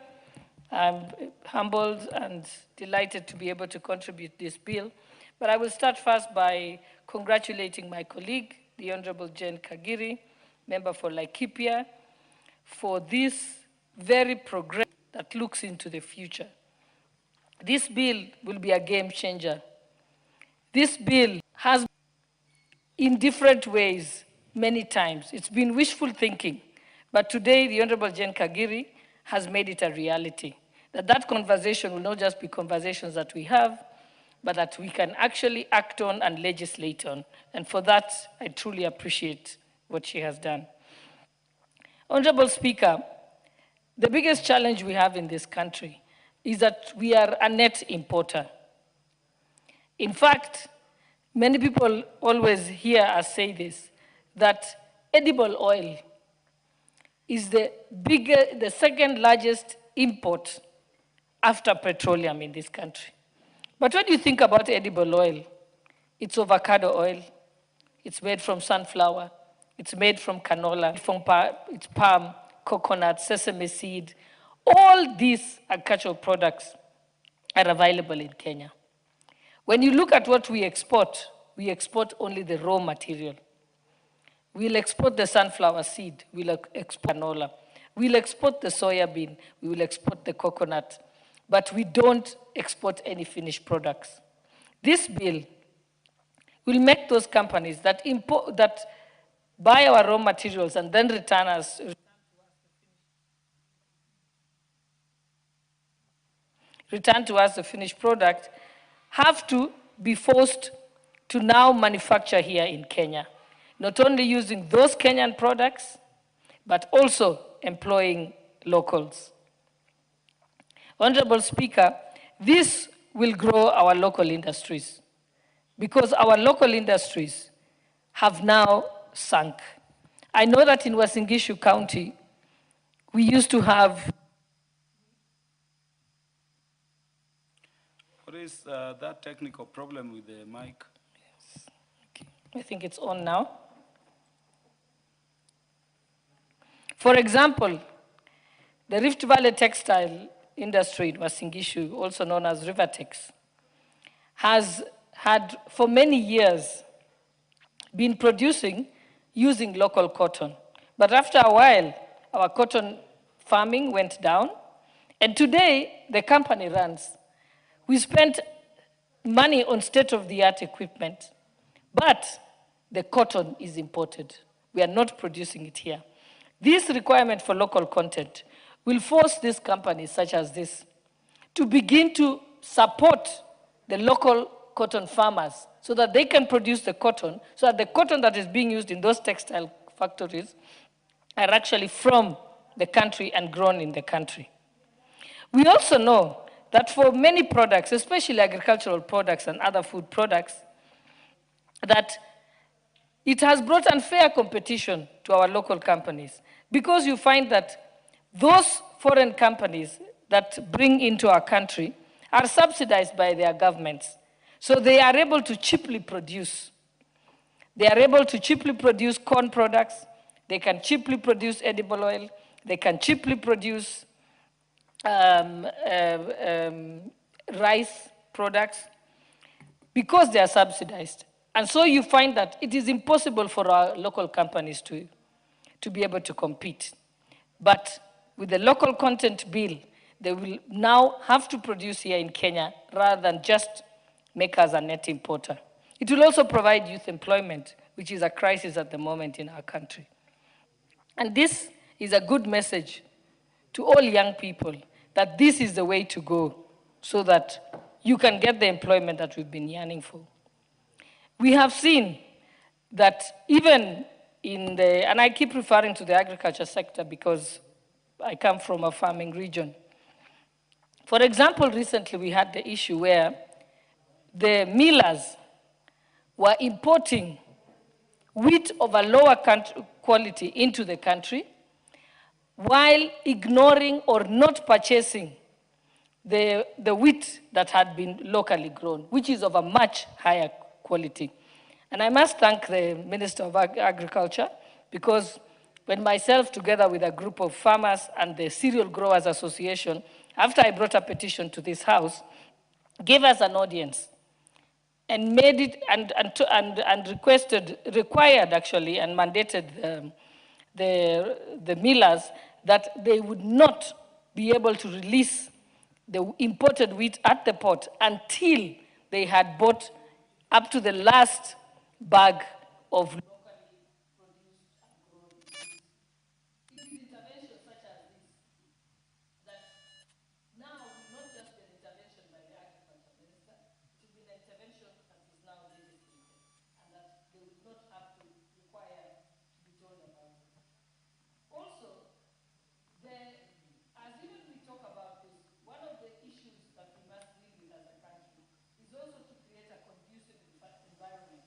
I'm humbled and delighted to be able to contribute this bill. But I will start first by congratulating my colleague, the Honorable Jane Kagiri, member for Laikipia, for this very progress that looks into the future. This bill will be a game changer. This bill has, in different ways, many times. It's been wishful thinking, but today the Honorable Jane Kagiri has made it a reality. That conversation will not just be conversations that we have, but that we can actually act on and legislate on. And for that, I truly appreciate what she has done. Honorable Speaker, the biggest challenge we have in this country is that we are a net importer. In fact, many people always hear us say this, that edible oil is the second largest import after petroleum in this country. But when you think about edible oil, it's avocado oil, it's made from sunflower, it's made from canola, it's palm, coconut, sesame seed. All these agricultural products are available in Kenya. When you look at what we export only the raw material. We'll export the sunflower seed, we'll export canola, we'll export the soya bean, we will export the coconut, but we don't export any finished products. This bill will make those companies that buy our raw materials and then return to us the finished product, have to be forced to now manufacture here in Kenya. Not only using those Kenyan products, but also employing locals. Honorable Speaker, this will grow our local industries because our local industries have now sunk. I know that in Uasin Gishu County, we used to have. What is that technical problem with the mic? Yes. Okay. I think it's on now. For example, the Rift Valley textile industry in Uasin Gishu, also known as Rivertex, has had for many years been producing using local cotton. But after a while, our cotton farming went down, and today the company runs. We spent money on state-of-the-art equipment, but the cotton is imported. We are not producing it here. This requirement for local content will force these companies such as this to begin to support the local cotton farmers so that they can produce the cotton, so that the cotton that is being used in those textile factories are actually from the country and grown in the country. We also know that for many products, especially agricultural products and other food products, that it has brought unfair competition to our local companies because you find that those foreign companies that bring into our country are subsidized by their governments. So they are able to cheaply produce. They are able to cheaply produce corn products. They can cheaply produce edible oil. they can cheaply produce rice products because they are subsidized. And so you find that it is impossible for our local companies to be able to compete. But with the local content bill, they will now have to produce here in Kenya rather than just make us a net importer. It will also provide youth employment, which is a crisis at the moment in our country. And this is a good message to all young people that this is the way to go so that you can get the employment that we've been yearning for. We have seen that even in the, and I keep referring to the agriculture sector because I come from a farming region. For example, recently we had the issue where the millers were importing wheat of a lower quality into the country while ignoring or not purchasing the wheat that had been locally grown, which is of a much higher quality. And I must thank the Minister of Agriculture because when myself, together with a group of farmers and the Cereal Growers Association, after I brought a petition to this House, gave us an audience and made it and required actually, and mandated the millers that they would not be able to release the imported wheat at the port until they had bought up to the last bag of locally produced and grown wheat. It is interventions such as this that now will not just be an intervention by the Agriculture Minister, it will be an intervention that is now legislated, and that they will not have to require to be told about it. Also, as even we talk about this, one of the issues that we must deal with as a country is also to create a conducive environment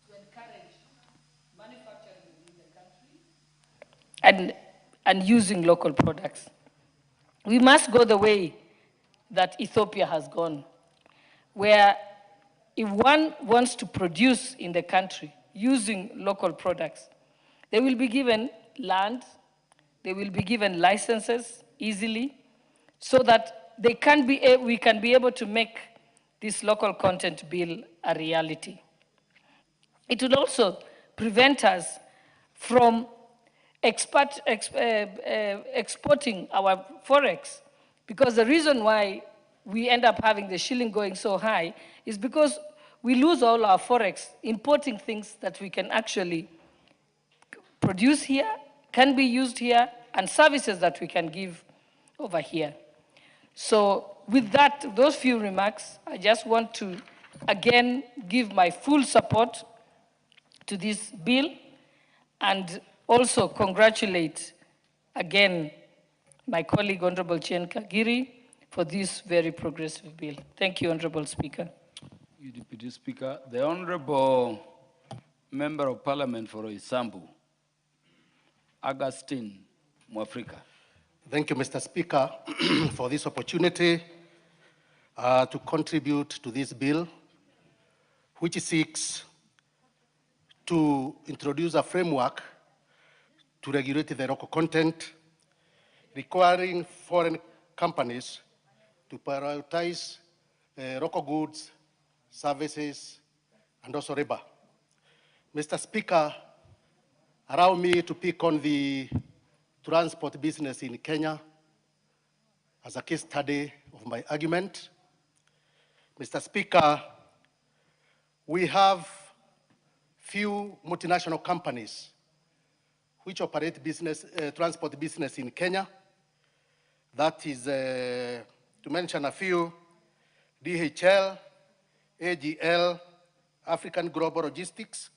to encourage manufacturing within the country and using local products. We must go the way that Ethiopia has gone, where if one wants to produce in the country using local products, they will be given land, they will be given licenses easily, so that we can be able to make this local content bill a reality. It will also prevent us from exporting our forex, because the reason why we end up having the shilling going so high is because we lose all our forex importing things that we can actually produce here, can be used here, and services that we can give over here. So with that, those few remarks, I just want to again give my full support to this bill and also congratulate again my colleague, Honorable Chen Kagiri, for this very progressive bill. Thank you, Honorable Speaker. You, Deputy Speaker. The Honorable Member of Parliament for Isambu, Augustine Mwafrika. Thank you, Mr. Speaker, for this opportunity to contribute to this bill, which seeks to introduce a framework to regulate the local content, requiring foreign companies to prioritize local goods, services, and also labor. Mr. Speaker, allow me to pick on the transport business in Kenya as a case study of my argument. Mr. Speaker, we have few multinational companies which operate transport business in Kenya. That is, to mention a few, DHL, AGL, African Global Logistics,